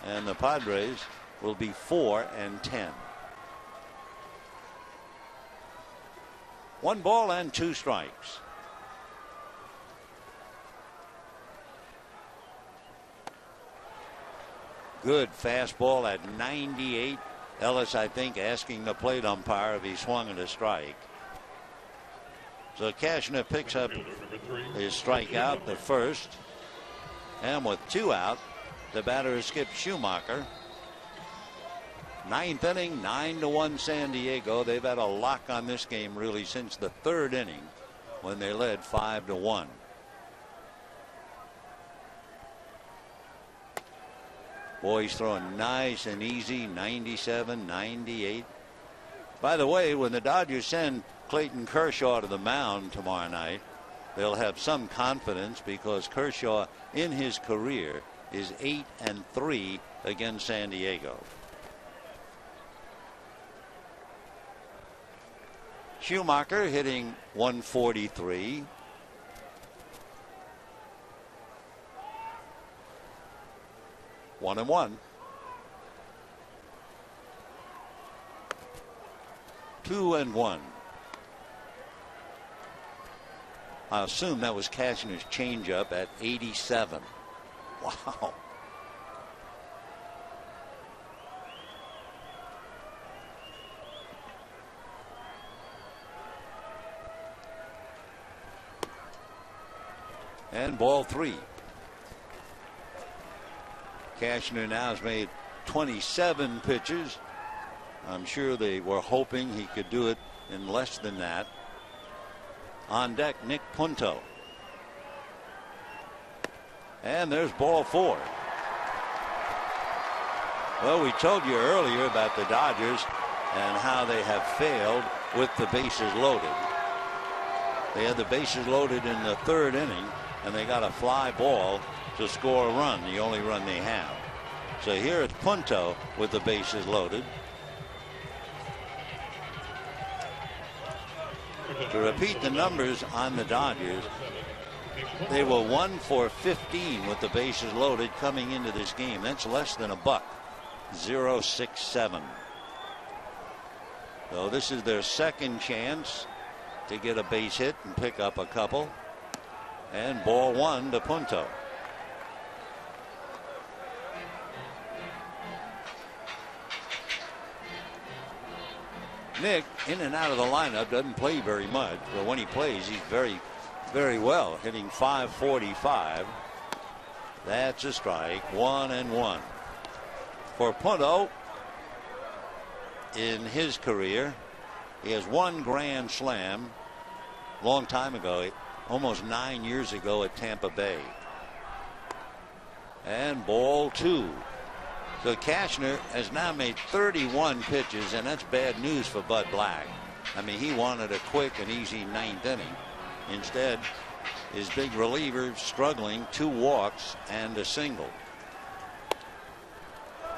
And the Padres will be 4-10. 1 ball and 2 strikes. Good fastball at 98. Ellis, I think, asking the plate umpire if he swung at a strike. So Cashner picks up his strikeout, the first. And with 2 out, the batter is Skip Schumacher. 9th inning, 9-1 San Diego. They've had a lock on this game really since the 3rd inning when they led 5-1. Boy, he's throwing nice and easy. 97, 98. By the way, when the Dodgers send Clayton Kershaw to the mound tomorrow night, they'll have some confidence because Kershaw in his career is 8-3 against San Diego. Schumacher hitting 143. One and one. 2-1. I assume that was Cashner's changeup at 87. Wow. And ball 3. Cashner now has made 27 pitches. I'm sure they were hoping he could do it in less than that. On deck, Nick Punto. And there's ball 4. Well, we told you earlier about the Dodgers and how they have failed with the bases loaded. They had the bases loaded in the 3rd inning, and they got a fly ball to score a run, the only run they have. So here it's Punto with the bases loaded. To repeat the numbers on the Dodgers, they were 1 for 15 with the bases loaded coming into this game. That's less than a buck. 0.67. So this is their second chance to get a base hit and pick up a couple. And ball 1 to Punto. Nick, in and out of the lineup, doesn't play very much, but when he plays, he's very, very well, hitting .545. That's a strike. 1-1. For Punto, in his career, he has 1 grand slam long time ago, almost 9 years ago at Tampa Bay. And ball 2. So Cashner has now made 31 pitches, and that's bad news for Bud Black. I mean, he wanted a quick and easy 9th inning. Instead, his big reliever struggling, 2 walks and a single.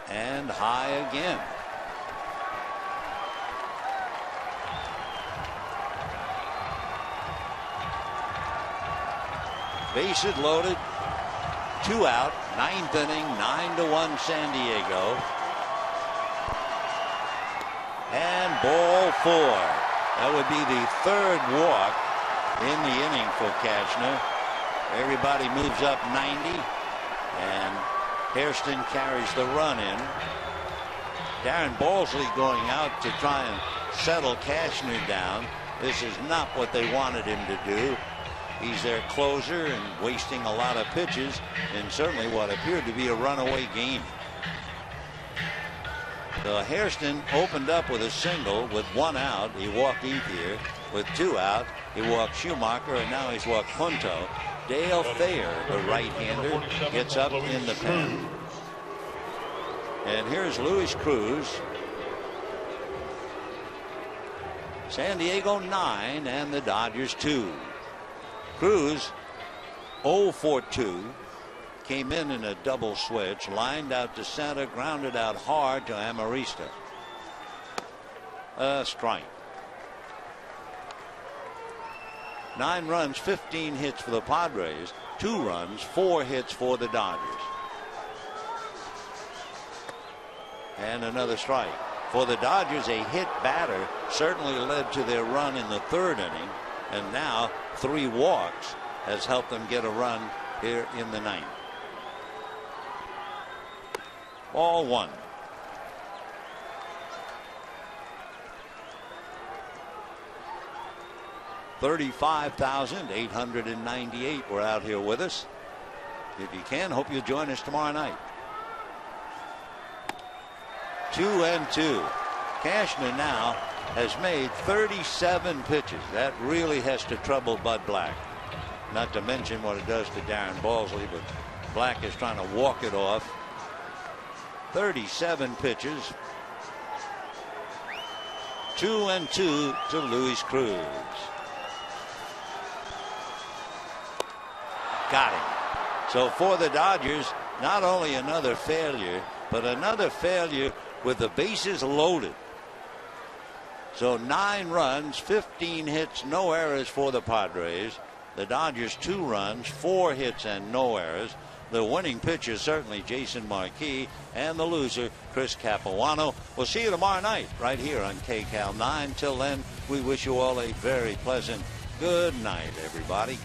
And high again. Bases loaded, 2 out, 9th inning, 9-1 San Diego. And ball 4. That would be the 3rd walk in the inning for Cashner. Everybody moves up 90, and Hairston carries the run in. Darren Balsley going out to try and settle Cashner down. This is not what they wanted him to do. He's their closer and wasting a lot of pitches in certainly what appeared to be a runaway game. So Hairston opened up with a single with 1 out. He walked Ethier. With 2 out, he walked Schumacher, and now he's walked Punto. Dale Thayer, the right-hander, gets up in the pen. And here's Luis Cruz. San Diego 9 and the Dodgers 2. Cruz 0 for 2. Came in a double switch, lined out to center, grounded out hard to Amarista. A strike. 9 runs, 15 hits for the Padres, 2 runs, 4 hits for the Dodgers. And another strike. For the Dodgers, a hit batter certainly led to their run in the 3rd inning, and now 3 walks has helped them get a run here in the 9th. Ball 1. $35,898 were out here with us. If you can, hope you'll join us tomorrow night. 2-2. Cashner now has made 37 pitches. That really has to trouble Bud Black. Not to mention what it does to Darren Balsley, but Black is trying to walk it off. 37 pitches. 2-2 to Luis Cruz. Got him. So for the Dodgers, not only another failure, but another failure with the bases loaded. So 9 runs, 15 hits, no errors for the Padres. The Dodgers 2 runs, 4 hits and no errors. The winning pitcher certainly Jason Marquis, and the loser Chris Capuano. We'll see you tomorrow night right here on KCAL 9. Till then, we wish you all a very pleasant good night, everybody.